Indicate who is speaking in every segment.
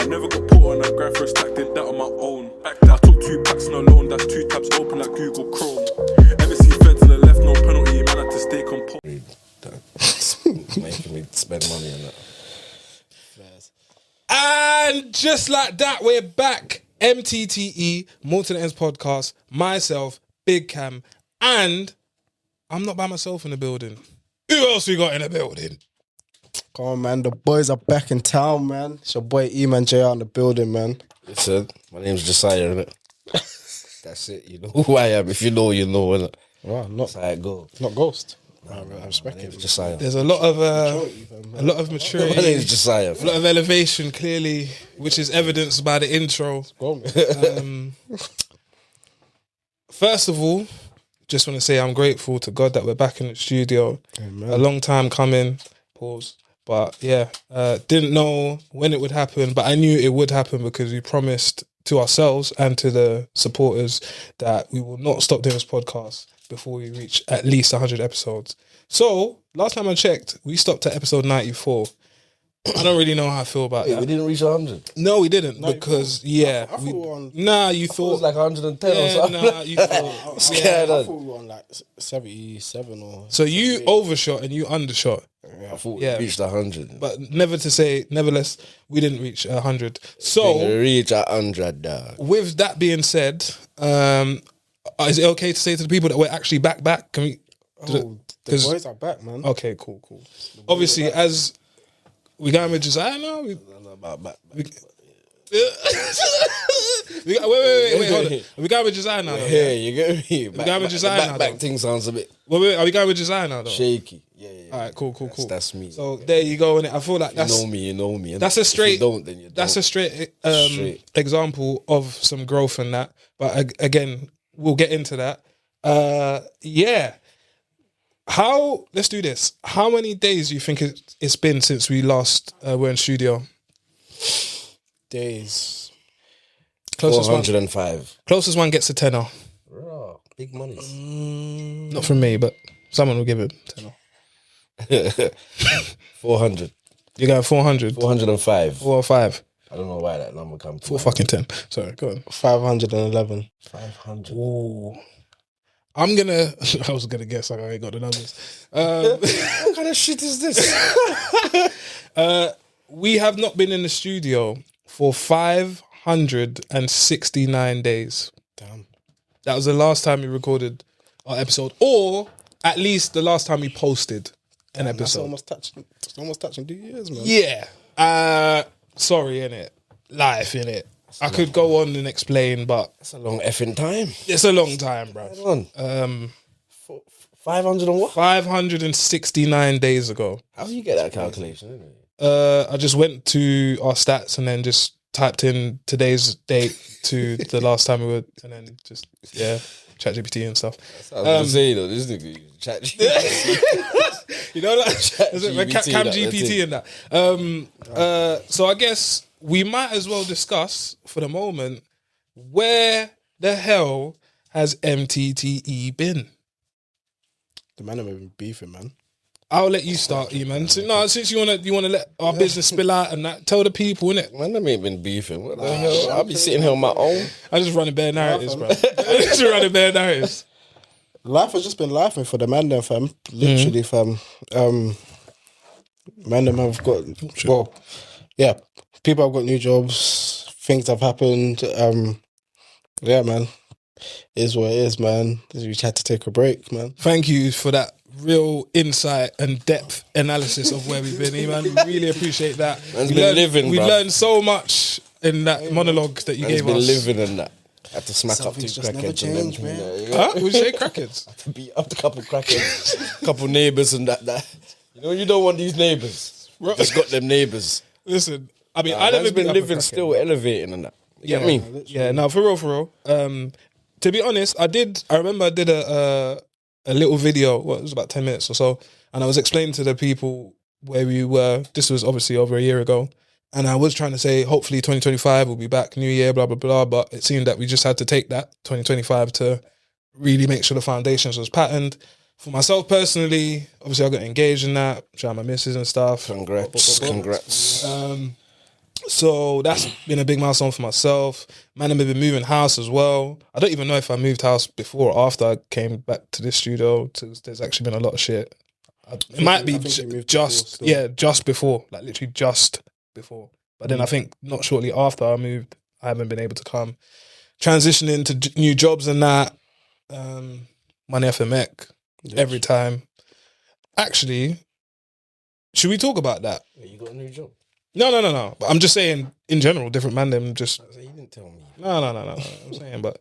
Speaker 1: I never got put on a grind for a stack, did that on my own. I took 2 packs on a loan, that's 2 tabs open like Google Chrome. Ever see feds to the left, no penalty, man, I had to stay composed.
Speaker 2: Making me spend money on that.
Speaker 3: And just like that, we're back. MTTE, More to the Ends podcast. Myself, Big Cam, and I'm not by myself in the building. Who else we got in the building?
Speaker 4: Come on, man. The boys are back in town, man. It's your boy Eman Josiah in the building, man.
Speaker 2: Listen, my name's Josiah, innit? That's it. You know who I am. If you know, you know, innit?
Speaker 4: Wow,
Speaker 2: That's how it goes.
Speaker 4: not Ghost.
Speaker 2: I respect it. Josiah.
Speaker 3: There's a lot of maturity.
Speaker 2: My name's Josiah.
Speaker 3: A lot of elevation, clearly, which is evidenced by the intro. First of all, just want to say I'm grateful to God that we're back in the studio.
Speaker 4: Amen.
Speaker 3: A long time coming. Pause. But yeah, didn't know when it would happen, but I knew it would happen because we promised to ourselves and to the supporters that we will not stop doing this podcast before we reach at least 100 episodes. So, last time I checked, we stopped at episode 94. I don't really know how I feel about that.
Speaker 2: We didn't reach 100.
Speaker 3: No, we didn't because, yeah.
Speaker 4: I thought we were on...
Speaker 3: Nah, you
Speaker 2: It was
Speaker 3: thought...
Speaker 2: like 110 or something.
Speaker 3: Nah, you thought...
Speaker 2: Scared
Speaker 4: I
Speaker 2: of.
Speaker 4: thought we were on like 77 or...
Speaker 3: So you overshot and you undershot.
Speaker 2: I thought
Speaker 3: Yeah.
Speaker 2: we reached 100.
Speaker 3: But nevertheless, we didn't reach 100. So...
Speaker 2: We reached 100, dog.
Speaker 3: With that being said, is it okay to say to the people that we're actually back? Can we?
Speaker 4: the boys are back, man.
Speaker 3: Okay, cool. Obviously, as we going with Josiah now. Wait, hold on. Are we going with Josiah now? Though,
Speaker 2: Yeah, you get me.
Speaker 3: We going with Josiah now.
Speaker 2: Back
Speaker 3: though?
Speaker 2: thing sounds a bit
Speaker 3: Wait, are we going with Josiah now? Though.
Speaker 2: shaky. Yeah.
Speaker 3: All right, cool.
Speaker 2: That's me.
Speaker 3: So there you go. And I feel like that's
Speaker 2: You know me.
Speaker 3: that's a straight.
Speaker 2: If you don't, then you don't.
Speaker 3: That's a straight,
Speaker 2: Straight.
Speaker 3: example of some growth in that. But again, we'll get into that. Yeah. Let's do this. How many days do you think it's been since we last were in studio?
Speaker 4: Days.
Speaker 3: Closest one gets a tenner.
Speaker 2: Bro, big money.
Speaker 3: Not from me, but someone will give it a tenner.
Speaker 2: 400.
Speaker 3: You got 400?
Speaker 2: 405.
Speaker 3: 4 or 5?
Speaker 2: I don't know why that number comes to
Speaker 3: 4
Speaker 2: mind.
Speaker 3: fucking 10. Sorry, go on.
Speaker 4: 511.
Speaker 2: 500.
Speaker 3: Ooh. I was gonna guess, like, I ain't got the numbers.
Speaker 2: What kind of shit is this?
Speaker 3: We have not been in the studio for 569 days.
Speaker 4: Damn.
Speaker 3: That was the last time we recorded our episode, or at least the last time we posted an
Speaker 4: That's
Speaker 3: episode.
Speaker 4: almost touching 2 years, man.
Speaker 3: Yeah. Sorry, innit? Life, innit? I could go on and explain, but
Speaker 2: That's a long effing time.
Speaker 3: it's a long time, bro.
Speaker 2: Hold on. 500 and what?
Speaker 3: 569 days ago.
Speaker 2: How do you get that calculation? Anyway?
Speaker 3: I just went to our stats and then just typed in today's date to the last time we were, and then just, ChatGPT and stuff.
Speaker 2: I was going to say, though, this nigga, chat.
Speaker 3: You know, like
Speaker 2: GPT,
Speaker 3: Cam
Speaker 2: that
Speaker 3: GPT
Speaker 2: thing.
Speaker 3: and that. So I guess we might as well discuss for the moment, where the hell has MTTE been?
Speaker 4: The man have been beefing, man.
Speaker 3: I'll let you start, Eman. So, since you wanna let our business spill out and that, tell the people, innit?
Speaker 2: Man, them ain't been beefing. What the hell? I'll be sitting here on my own.
Speaker 3: I just running bare narratives, bro. I just running bare narratives.
Speaker 4: Life has just been laughing for the Mandem, fam. Literally, fam. Mandem have got... Well, yeah. People have got new jobs. Things have happened. Yeah, man. It is what it is, man. We had to take a break, man.
Speaker 3: Thank you for that real insight and depth analysis of where we've been, man. We really appreciate that.
Speaker 2: Man's been living,
Speaker 3: We've
Speaker 2: bruv.
Speaker 3: learned so much in that monologue that you
Speaker 2: Man's
Speaker 3: gave
Speaker 2: been
Speaker 3: us.
Speaker 2: living in that. Had to smack up 2
Speaker 4: Something's just never
Speaker 2: crackheads and
Speaker 4: changed,
Speaker 2: them.
Speaker 4: man.
Speaker 3: Huh? We say crackheads.
Speaker 2: To beat up a couple crackheads, couple neighbours and that. You know, you don't want these neighbours. Just got them neighbours.
Speaker 3: Listen, I mean, I never
Speaker 2: Man's been
Speaker 3: beat up a
Speaker 2: living
Speaker 3: crackhead.
Speaker 2: still elevating and that. You get me?
Speaker 3: Yeah, no, for real. To be honest, I remember I did a little video, it was about 10 minutes or so, and I was explaining to the people where we were. This was obviously over a year ago, and I was trying to say, hopefully 2025 will be back, new year, blah, blah, blah, but it seemed that we just had to take that 2025 to really make sure the foundations was patterned. For myself personally, obviously I got engaged in that, shout out my missus and stuff.
Speaker 2: Congrats.
Speaker 3: So that's been a big milestone for myself. Mandem have been moving house as well. I don't even know if I moved house before or after I came back to this studio. There's actually been a lot of shit. It might be just before, like literally just before. But then I think not shortly after I moved, I haven't been able to come. Transitioning to new jobs and that. Money off the mech every time. Actually, should we talk about that?
Speaker 2: You got a new job?
Speaker 3: No. But I'm just saying, in general, different Mandem just...
Speaker 2: You didn't tell me.
Speaker 3: No. I'm saying, but...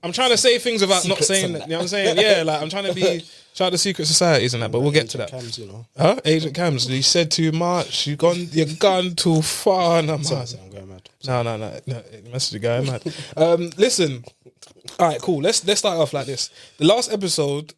Speaker 3: I'm trying to say things without not saying that. You know what I'm saying? Yeah, like, I'm trying to be... Shout out to secret societies and that, but we'll get to that.
Speaker 4: Cams, you know.
Speaker 3: Huh? Agent Cams, you said too much. You're gone too far. No,
Speaker 4: Sorry, I'm going mad.
Speaker 3: No. Message the guy, mad. Listen. All right, cool. Let's start off like this. The last episode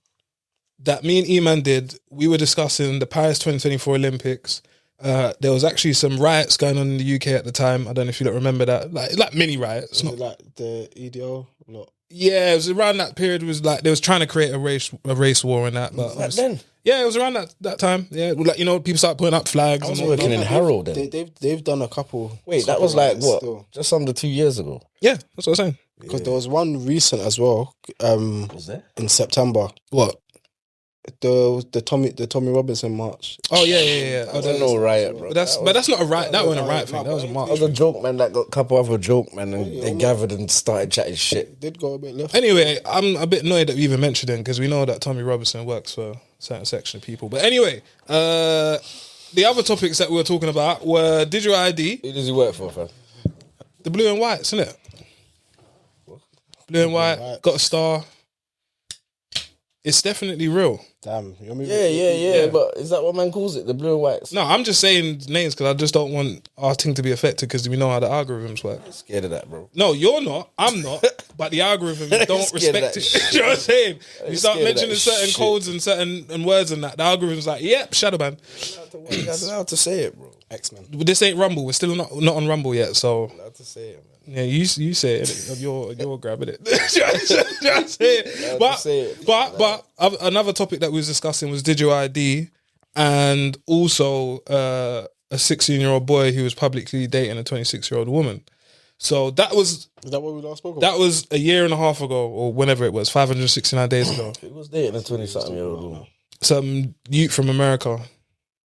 Speaker 3: that me and Eman did, we were discussing the Paris 2024 Olympics. There was actually some riots going on in the UK at the time. I don't know if you don't remember that. Like mini riots.
Speaker 4: Is it like the EDO? Not.
Speaker 3: Yeah, it was around that period. It was like they was trying to create a race war and that. But
Speaker 2: then?
Speaker 3: Yeah, it was around that time. Yeah, like, you know, people started putting up flags.
Speaker 2: I was working in Harrow then.
Speaker 4: They've done a couple.
Speaker 2: Wait, that was like what?
Speaker 4: Still.
Speaker 2: Just under 2 years ago.
Speaker 3: Yeah, that's what I'm saying.
Speaker 4: Because there was one recent as well.
Speaker 2: Was there?
Speaker 4: In September.
Speaker 3: What?
Speaker 4: The Tommy Robinson march.
Speaker 3: Oh yeah.
Speaker 2: I don't know riot, bro.
Speaker 3: But that's not a riot. That wasn't a riot thing. That was a march.
Speaker 2: That was a joke, man. That got a couple other joke, man, and they gathered and started chatting shit.
Speaker 4: It did go a bit left.
Speaker 3: Anyway, I'm a bit annoyed that we even mentioned him because we know that Tommy Robinson works for a certain section of people. But anyway, the other topics that we were talking about were digital ID.
Speaker 2: Who does he work for, fam?
Speaker 3: The blue and whites, isn't it? Blue and white, got a star. It's definitely real.
Speaker 4: Damn.
Speaker 2: Yeah. But is that what man calls it? The blue and whites?
Speaker 3: No, I'm just saying names because I just don't want our thing to be affected because we know how the algorithms work.
Speaker 2: I'm scared of that, bro.
Speaker 3: No, you're not. I'm not. But the algorithm don't respect it. You know what I'm saying? You start mentioning certain codes and certain words and that. The algorithm's like, yep, shadow ban.
Speaker 2: I don't know how to say it, bro.
Speaker 4: X-Men.
Speaker 3: This ain't Rumble. We're still not on Rumble yet. So
Speaker 2: I don't know how to say it, man.
Speaker 3: yeah, you say it. You're grabbing it. Just say it. But another topic that we was discussing was digital ID, and also a 16-year-old boy who was publicly dating a 26-year-old woman. So
Speaker 4: Is that what we last spoke about?
Speaker 3: that was a year and a half ago, or whenever it was, 569 days ago.
Speaker 2: He was dating a 20-something-year-old woman.
Speaker 3: Some youth from America.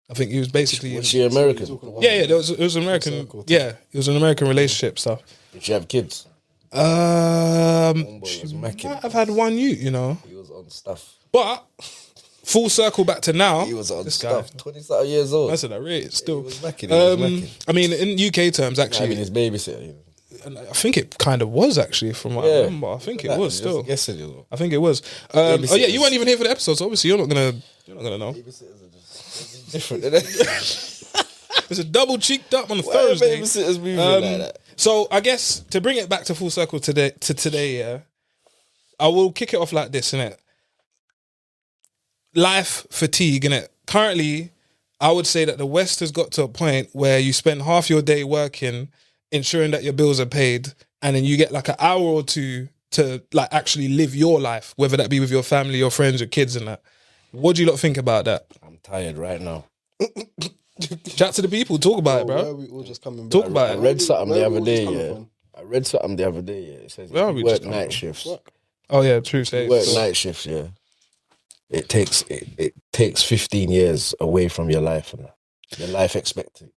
Speaker 3: I think he was basically.
Speaker 2: Was she American?
Speaker 3: Yeah. It was an American. Yeah, it was an American relationship stuff.
Speaker 2: Did she have kids?
Speaker 3: She
Speaker 2: was macking.
Speaker 3: might have had one youth, you know.
Speaker 2: He was on stuff.
Speaker 3: But full circle back to now.
Speaker 2: He was on
Speaker 3: this
Speaker 2: stuff.
Speaker 3: guy.
Speaker 2: 20-something years old.
Speaker 3: That's at that rate. Still,
Speaker 2: He was macking.
Speaker 3: I mean, in UK terms,
Speaker 2: I
Speaker 3: actually,
Speaker 2: mean, his babysitter. You know.
Speaker 3: and I think it kind of was actually from what I remember. I think it was still.
Speaker 2: Guessing, you know.
Speaker 3: I think it was. Oh yeah, you weren't even here for the episode, so obviously you're not gonna know.
Speaker 2: Babysitters are just different, innit?
Speaker 3: It's a double cheeked up on a
Speaker 2: Why are
Speaker 3: Thursday.
Speaker 2: babysitters moving like that?
Speaker 3: So I guess to bring it back to full circle today, yeah, I will kick it off like this, innit? Life fatigue, innit? Currently, I would say that the West has got to a point where you spend half your day working, ensuring that your bills are paid, and then you get like an hour or two to like actually live your life, whether that be with your family, your friends, your kids, and that. What do you lot think about that?
Speaker 2: I'm tired right now.
Speaker 3: Chat to the people, talk about it,
Speaker 4: Where
Speaker 3: bro.
Speaker 4: are we all just coming
Speaker 3: Talk
Speaker 4: back?
Speaker 3: about
Speaker 2: I
Speaker 3: it.
Speaker 2: read something
Speaker 4: Where
Speaker 2: the
Speaker 4: are we
Speaker 2: other
Speaker 4: all
Speaker 2: day,
Speaker 4: just coming
Speaker 2: yeah.
Speaker 4: from?
Speaker 2: I read something the other day, yeah. It says
Speaker 3: Where are
Speaker 2: if
Speaker 3: we
Speaker 2: you work
Speaker 3: just coming
Speaker 2: night
Speaker 3: from?
Speaker 2: shifts.
Speaker 3: Oh yeah, true. Say
Speaker 2: Work night shifts, yeah. It takes 15 years away from your life and that. Your life expectancy.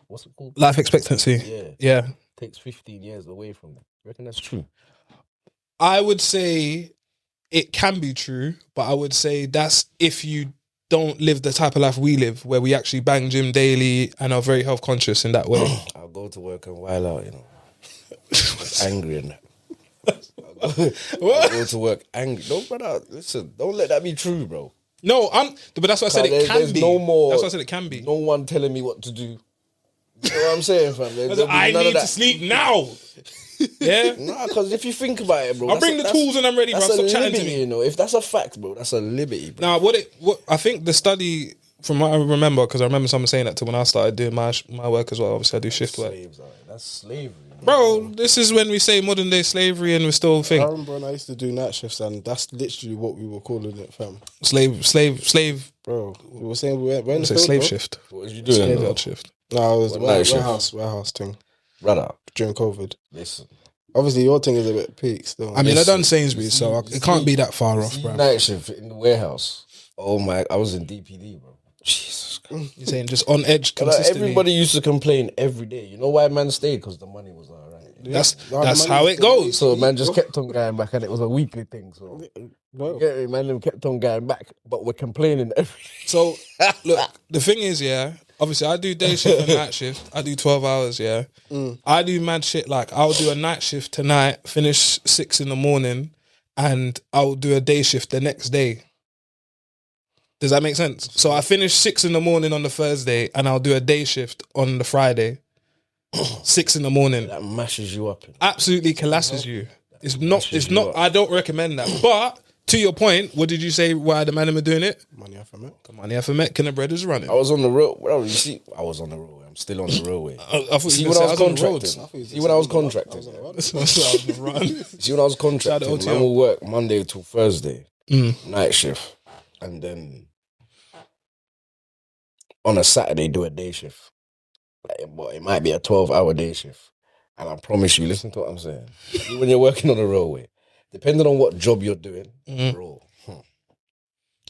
Speaker 2: What's it called?
Speaker 3: Life expectancy.
Speaker 2: Yeah.
Speaker 3: Yeah.
Speaker 2: Takes 15 years away from that. You reckon that's true?
Speaker 3: I would say it can be true, but I would say that's if you don't live the type of life we live, where we actually bang gym daily and are very health conscious in that way.
Speaker 2: I'll go to work and while out, you know. Angry and that. I'll go to work angry. No, brother, listen, don't let that be true, bro.
Speaker 3: No, but that's why I said it can
Speaker 2: There's
Speaker 3: be.
Speaker 2: no more.
Speaker 3: That's why I said it can be.
Speaker 2: No one telling me what to do. You know what I'm saying, fam?
Speaker 3: I need to sleep now. Yeah?
Speaker 2: Nah, because if you think about it, bro.
Speaker 3: I'll bring the tools and I'm ready, bro.
Speaker 2: That's
Speaker 3: Stop
Speaker 2: a
Speaker 3: chatting
Speaker 2: liberty,
Speaker 3: to me.
Speaker 2: you know. If that's a fact, bro, that's a liberty, bro.
Speaker 3: Now, what I think the study from what I remember, because I remember someone saying that to when I started doing my work as well. Obviously, I do shift work.
Speaker 2: Slaves, that's slavery.
Speaker 3: Bro, this is when we say modern day slavery and we're still
Speaker 4: I
Speaker 3: think
Speaker 4: remember when I used to do night shifts, and that's literally what we were calling it, fam.
Speaker 3: slave.
Speaker 4: Bro, we were saying we're in the
Speaker 3: Say
Speaker 4: field,
Speaker 3: slave
Speaker 4: bro.
Speaker 3: shift.
Speaker 2: What was you doing?
Speaker 3: Slave
Speaker 2: though?
Speaker 3: yard shift.
Speaker 4: No, it was
Speaker 2: What night shift?
Speaker 4: warehouse thing
Speaker 2: Brother,
Speaker 4: during COVID.
Speaker 2: listen.
Speaker 4: Obviously, your thing is a bit peak still.
Speaker 3: I mean, I
Speaker 2: Listen,
Speaker 3: done Sainsbury's, so it can't be that far off,
Speaker 2: See
Speaker 3: bro.
Speaker 2: night shift in the warehouse. Oh my, I was in DPD, bro. Jesus Christ.
Speaker 3: You're saying just on edge
Speaker 2: Like,
Speaker 3: consistently.
Speaker 2: everybody used to complain every day. You know why man stayed? Because the money was alright.
Speaker 3: That's
Speaker 4: No, the money
Speaker 3: how
Speaker 4: was
Speaker 3: it
Speaker 4: still
Speaker 3: goes.
Speaker 2: So man just kept on going back, and it was a weekly thing. So
Speaker 4: Bro,
Speaker 2: get me, man, them kept on going back, but we're complaining every day.
Speaker 3: So look, the thing is, yeah. Obviously, I do day shift and night shift. I do 12 hours, yeah. I do mad shit like I'll do a night shift tonight, finish 6 a.m, and I'll do a day shift the next day. Does that make sense? So I finish 6 a.m. on the Thursday, and I'll do a day shift on the Friday. 6 a.m.
Speaker 2: That mashes you up.
Speaker 3: Absolutely collasses you. It's not.
Speaker 2: Messes
Speaker 3: It's
Speaker 2: you
Speaker 3: not.
Speaker 2: up.
Speaker 3: I don't recommend that. But to your point, what did you say? Why the man are doing it?
Speaker 4: money off of it.
Speaker 3: Money for Met, can the bread is running.
Speaker 2: I was on the road. Well, you see, I was on the roadway. I'm still on the roadway.
Speaker 3: I thought
Speaker 2: See,
Speaker 3: you
Speaker 2: when I was
Speaker 3: on the road.
Speaker 2: contracting. See, when I was contracting.
Speaker 3: That's what I was on the run.
Speaker 2: See, when I was contracting,
Speaker 3: OTO.
Speaker 2: man will work Monday till Thursday,
Speaker 3: Mm.
Speaker 2: night shift, and then on a Saturday do a day shift. But it might be a 12-hour day shift. And I promise you, listen to what I'm saying. See, when you're working on the roadway, depending on what job you're doing, bro,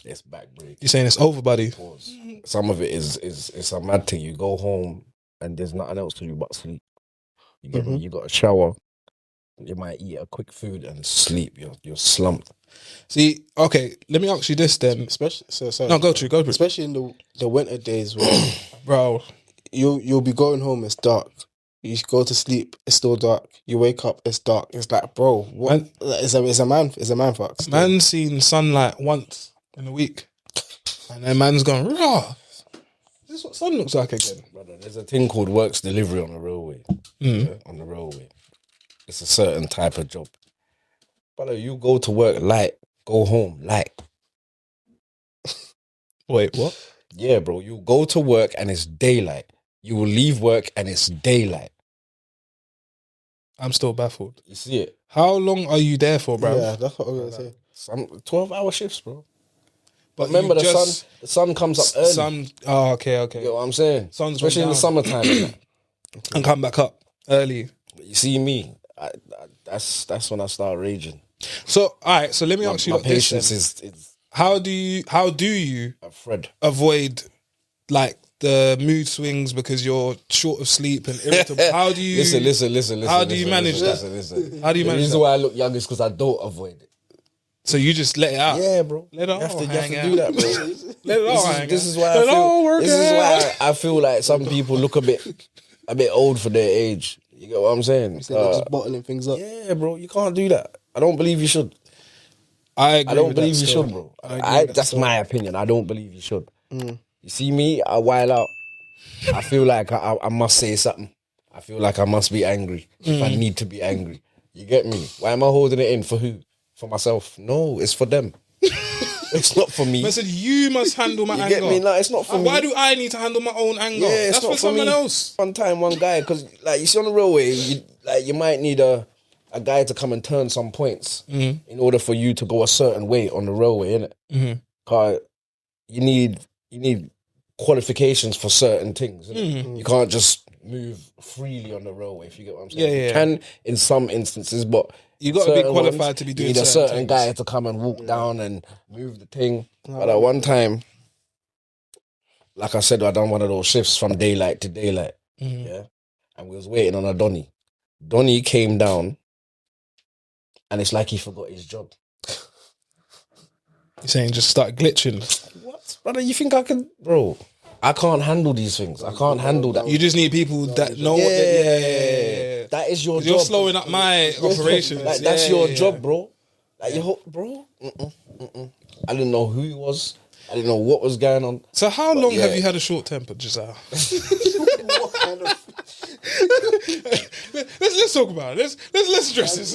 Speaker 2: it's backbreaking.
Speaker 3: You're saying it's over, buddy.
Speaker 2: Pause. Some of it is it's a mad thing. You go home and there's nothing else to do but sleep. You get me? You got a shower. You might eat a quick food and sleep. You're slumped.
Speaker 3: See, okay, let me ask you this then.
Speaker 4: Especially,
Speaker 3: No, go through.
Speaker 4: Especially in the winter days where
Speaker 3: Bro,
Speaker 4: you'll be going home, it's dark. You go to sleep, it's still dark. You wake up, it's dark. It's like, bro, what?
Speaker 3: Man-
Speaker 4: It's a man fuck. still.
Speaker 3: man's seen sunlight once in a week. And then man's gone, raw. This is what sun looks like again.
Speaker 2: Brother, there's a thing called works delivery on the railway. Yeah, on the railway. It's a certain type of job. Brother, you go to work light, go home light.
Speaker 3: Wait, what?
Speaker 2: Yeah, bro. You go to work and it's daylight. You will leave work and it's daylight.
Speaker 3: I'm still baffled.
Speaker 2: You see it?
Speaker 3: How long are you there for, bro?
Speaker 4: Yeah, that's what I was gonna say.
Speaker 2: Some 12-hour shifts, bro.
Speaker 3: But
Speaker 2: Remember,
Speaker 3: you
Speaker 2: the sun comes up early.
Speaker 3: Sun, oh, okay.
Speaker 2: You get what I'm saying?
Speaker 3: Sun's
Speaker 2: Especially in the
Speaker 3: gone down.
Speaker 2: summertime. and that.
Speaker 3: And come back up early.
Speaker 2: But you see me, that's when I start raging.
Speaker 3: So, all right. So let me ask you
Speaker 2: My
Speaker 3: like this then.
Speaker 2: patience is
Speaker 3: How do you
Speaker 2: a thread.
Speaker 3: avoid like the mood swings because you're short of sleep and irritable? How do you
Speaker 2: Listen.
Speaker 3: How do you manage that?
Speaker 2: Listen.
Speaker 3: How do you
Speaker 2: The
Speaker 3: manage
Speaker 2: reason
Speaker 3: that?
Speaker 2: why I look young is because I don't avoid it.
Speaker 3: So you just let it out.
Speaker 2: Yeah, bro.
Speaker 3: Let it
Speaker 2: You have
Speaker 3: all
Speaker 2: to
Speaker 3: hang
Speaker 2: do
Speaker 3: out.
Speaker 2: that, bro.
Speaker 3: Let it all hang
Speaker 2: This
Speaker 3: out.
Speaker 2: is why
Speaker 3: Let it all work
Speaker 2: This is
Speaker 3: out.
Speaker 2: why I feel like some people look a bit old for their age. You get what I'm saying?
Speaker 4: So they're just bottling things up.
Speaker 2: Yeah, bro. You can't do that. I don't believe you should.
Speaker 3: I agree
Speaker 2: I don't
Speaker 3: with that
Speaker 2: believe you
Speaker 3: still.
Speaker 2: should, bro.
Speaker 3: I agree with that
Speaker 2: That's
Speaker 3: still.
Speaker 2: my opinion. I don't believe you should. You see me, I while out. I feel like I must say something. I feel like I must be angry if I need to be angry. You get me? Why am I holding it in? For who? For myself? No, it's for them. It's not for me.
Speaker 3: I said you must handle my
Speaker 2: You
Speaker 3: anger.
Speaker 2: get me? No, it's not for me.
Speaker 3: Why do I need to handle my own anger?
Speaker 2: Yeah, it's
Speaker 3: That's
Speaker 2: not
Speaker 3: for someone
Speaker 2: me.
Speaker 3: else.
Speaker 2: One time, one guy, because like you see on the railway, you might need a guy to come and turn some points in order for you to go a certain way on the railway, innit? Because you need qualifications for certain things. Innit? You can't just move freely on the railway, if you get what I'm saying.
Speaker 3: Yeah.
Speaker 2: You can in some instances, but
Speaker 3: You got to be
Speaker 2: certain
Speaker 3: qualified
Speaker 2: ones,
Speaker 3: to be
Speaker 2: you
Speaker 3: doing
Speaker 2: need a
Speaker 3: certain
Speaker 2: certain
Speaker 3: things.
Speaker 2: guy to come and walk down and move the thing. But at one time, like I said, I done one of those shifts from daylight to daylight. Yeah. And we was waiting on a Donny. Donny came down and it's like he forgot his job.
Speaker 3: You're saying just start glitching.
Speaker 2: What? Brother, you think I can? Bro, I can't handle these things. I can't handle that.
Speaker 3: You just need people that know what they... Yeah.
Speaker 2: That is your job.
Speaker 3: You're slowing up my operations.
Speaker 2: Like, that's your
Speaker 3: Yeah.
Speaker 2: job, bro. Like, bro. I didn't know who he was. I didn't know what was going on.
Speaker 3: So how long
Speaker 2: yeah.
Speaker 3: have you had a short temper, Josiah?
Speaker 4: What kind of
Speaker 3: let's talk about it. Let's address this.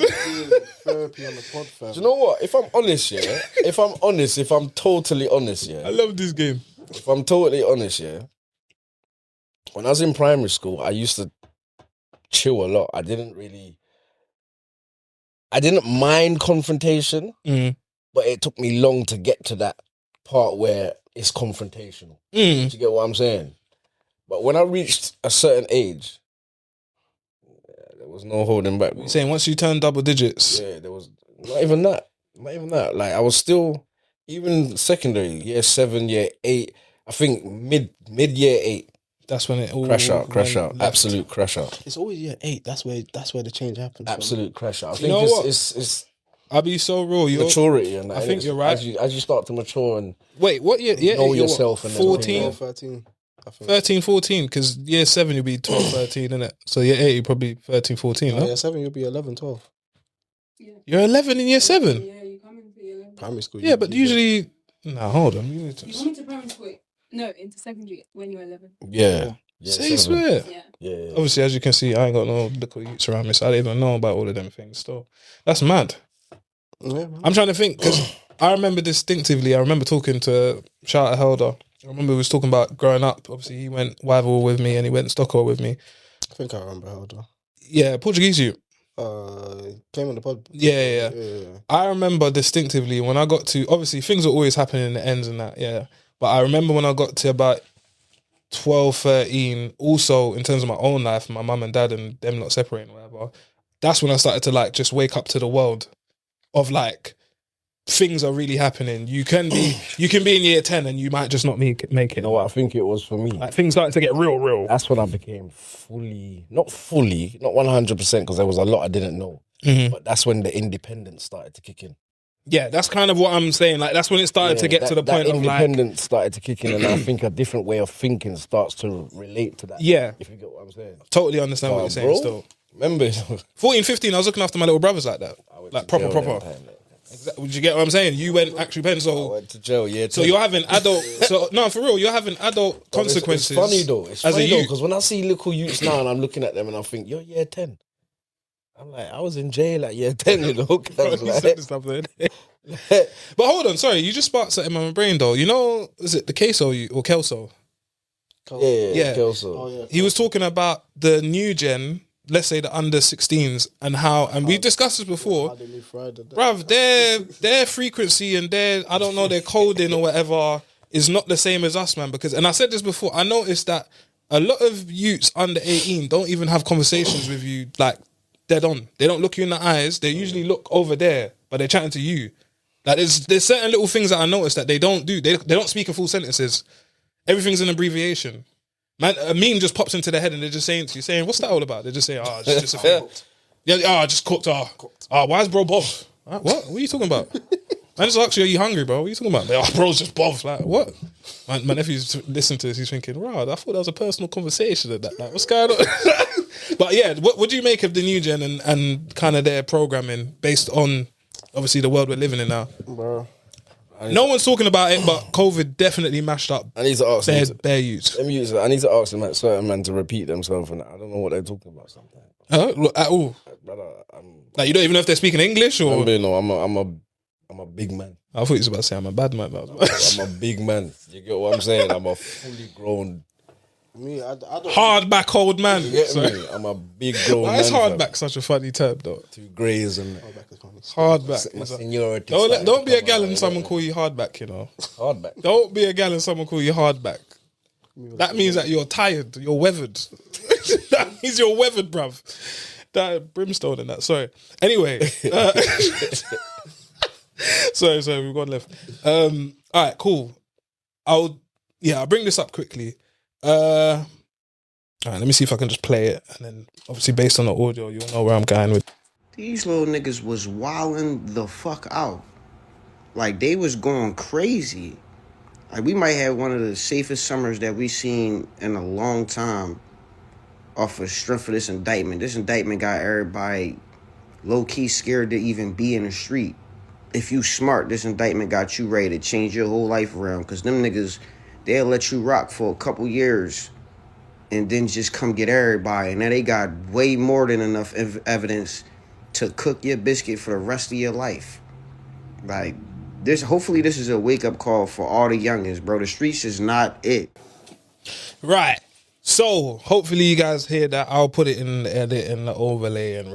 Speaker 4: therapy on the pod, fam?
Speaker 2: Do you know what? If I'm honest, if I'm totally honest,
Speaker 3: I love this game.
Speaker 2: If I'm totally honest, yeah, when I was in primary school, I used to chill a lot. I didn't mind confrontation, but it took me long to get to that part where it's confrontational. Do you get what I'm saying? But when I reached a certain age, there was no holding back.
Speaker 3: You're saying once you turn double digits?
Speaker 2: Yeah, there was not even that. Not even that. Like, I was still, even secondary, year 7, year 8, I think mid year 8.
Speaker 3: That's when it all
Speaker 2: crash out,
Speaker 3: left.
Speaker 2: absolute crash out.
Speaker 4: It's always year 8. That's where the change happens.
Speaker 2: Absolute crash out. I
Speaker 3: You know
Speaker 2: think
Speaker 3: what?
Speaker 2: it's
Speaker 3: I'll be so real.
Speaker 2: maturity and that.
Speaker 3: I think you're right.
Speaker 2: As you start to mature and
Speaker 3: Wait, what year? Yeah,
Speaker 2: know
Speaker 3: you're
Speaker 2: yourself
Speaker 3: what,
Speaker 2: and
Speaker 3: 14?
Speaker 4: 13. I think.
Speaker 3: 13, 14, because year 7 you'll be 12, 13, innit? So year 8 you're probably 13, 14, huh?
Speaker 4: Year 7 you'll be 11, 12.
Speaker 5: Yeah.
Speaker 3: You're 11 in year 7?
Speaker 5: Yeah, you come into year 11.
Speaker 4: Primary school.
Speaker 3: Yeah, but usually... Nah, hold on.
Speaker 5: You come into primary school, no, into secondary when you're 11.
Speaker 2: yeah.
Speaker 3: Say swear.
Speaker 5: Yeah.
Speaker 2: Yeah.
Speaker 3: Obviously, as you can see, I ain't got no little youths around me, so I don't even know about all of them things still. That's mad.
Speaker 4: Yeah, man.
Speaker 3: I'm trying to think, because I remember distinctively, I remember talking to, shout out Helder, I remember we was talking about growing up. Obviously, he went Wyville with me and he went Stockholm with me.
Speaker 4: I think I remember how to.
Speaker 3: Yeah, Portuguese you.
Speaker 4: Came on the pod.
Speaker 3: Yeah. I remember distinctively when I got to, obviously things were always happening in the ends and that, yeah. But I remember when I got to about 12, 13, also in terms of my own life, my mum and dad and them not separating or whatever, that's when I started to like just wake up to the world of like, things are really happening. You can be in year 10 and you might just not make it.
Speaker 2: You know what I think it was for me?
Speaker 3: Like things started to get real.
Speaker 2: That's when I became not 100%, because there was a lot I didn't know. But that's when the independence started to kick in.
Speaker 3: Yeah, that's kind of what I'm saying. Like that's when it started to get to the point of like
Speaker 2: independence started to kick in, and I think a different way of thinking starts to relate to that.
Speaker 3: Yeah.
Speaker 2: If you get what I'm saying.
Speaker 3: Totally understand what you're saying
Speaker 2: Bro,
Speaker 3: still.
Speaker 2: Remember
Speaker 3: 14, 15, I was looking after my little brothers like that. Like proper. Would you get what I'm saying? You went actually pen,
Speaker 2: I
Speaker 3: so
Speaker 2: went to jail, yeah.
Speaker 3: so you're having adult so no, for real, you're having adult consequences.
Speaker 2: It's funny though. It's
Speaker 3: as a
Speaker 2: funny though,
Speaker 3: youth.
Speaker 2: because when I see little youths now and I'm looking at them and I think, you're year 10. I'm like, I was in jail at year 10, you know.
Speaker 3: Bro, you said this stuff there. But hold on, sorry, you just sparked something in my brain though. You know, is it the Queso or Kelso? Yeah.
Speaker 2: Kelso.
Speaker 4: Oh, yeah.
Speaker 3: He was talking about the new gen, let's say the under 16s, and how, and we discussed this before,
Speaker 4: How they live Friday.
Speaker 3: bruv, their frequency and their coding or whatever is not the same as us, man. Because, and I said this before, I noticed that a lot of youths under 18 don't even have conversations with you like dead on. They don't look you in the eyes. They usually look over there, but they're chatting to you. Like there's certain little things that I noticed that they don't do. They don't speak in full sentences. Everything's an abbreviation. Man, a meme just pops into their head and they're just saying to you, saying, what's that all about? They just say, it's just a thing. Yeah, just cooked. Why is bro both? What are you talking about? I just asked you, are you hungry, bro? What are you talking about? Like, bro's just both. Like, what? My nephew's listening to this, he's thinking, wow, I thought that was a personal conversation and that. Like, what's going on? But yeah, what do you make of the new gen and kind of their programming based on, obviously, the world we're living in now?
Speaker 4: Bro.
Speaker 3: No one's talking about it, but COVID definitely mashed up
Speaker 2: I need to ask
Speaker 3: bare youths.
Speaker 2: I need to ask them, like, certain men to repeat themselves, and I don't know what they're talking about sometimes.
Speaker 3: Look, at all.
Speaker 2: Brother,
Speaker 3: Like, you don't even know if they're speaking English or...
Speaker 2: I'm a big man.
Speaker 3: I thought you was about to say I'm a bad man.
Speaker 2: I'm a big man. You get what I'm saying? I'm a fully grown.
Speaker 4: Me, I don't.
Speaker 3: Hardback old man.
Speaker 2: You get
Speaker 3: Sorry.
Speaker 2: me? I'm a big grown man.
Speaker 3: Why is
Speaker 2: fam.
Speaker 3: hardback such a funny term, though?
Speaker 2: 2 greys and
Speaker 3: Hardback.
Speaker 2: my seniority.
Speaker 3: Don't be a gal and someone call you hardback, you know.
Speaker 2: Hardback.
Speaker 3: Don't be a gal and someone call you hardback. That means that you're tired, you're weathered. That means you're weathered, bruv. That brimstone and that. Sorry. Anyway. Sorry, we've gone left. All right, cool. I'll bring this up quickly. All right, let me see if I can just play it, and then obviously based on the audio, you'll know where I'm going with.
Speaker 6: These little niggas was wilding the fuck out. Like, they was going crazy. Like, we might have one of the safest summers that we seen in a long time off of strength of this indictment. This indictment got everybody low-key scared to even be in the street. If you smart, this indictment got you ready to change your whole life around, because them niggas, they'll let you rock for a couple years and then just come get everybody. And now they got way more than enough evidence to cook your biscuit for the rest of your life. Like, hopefully this is a wake up call for all the youngins, bro. The streets is not it.
Speaker 3: Right. So hopefully you guys hear that. I'll put it in the edit and the overlay and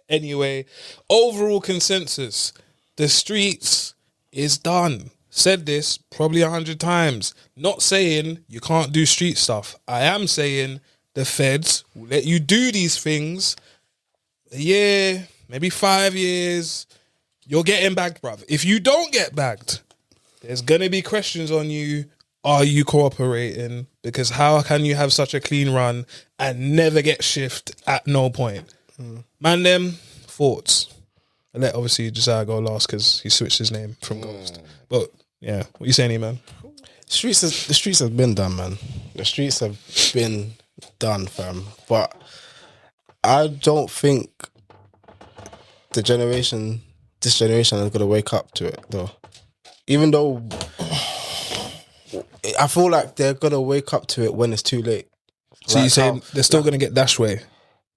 Speaker 3: Anyway, overall consensus: the streets is done. Said this probably 100 times. Not saying you can't do street stuff. I am saying the feds will let you do these things. A year, maybe 5 years. You're getting bagged, bruv. If you don't get bagged, there's gonna be questions on you. Are you cooperating? Because how can you have such a clean run and never get shift at no point? Mandem, thoughts. And let obviously Josiah go last because he switched his name from Ghost. But yeah, what you saying, man?
Speaker 4: The streets have been done, man. The streets have been done, fam. But I don't think this generation is gonna wake up to it, though. Even though I feel like they're gonna wake up to it when it's too late.
Speaker 3: So you saying they're still gonna get dash way,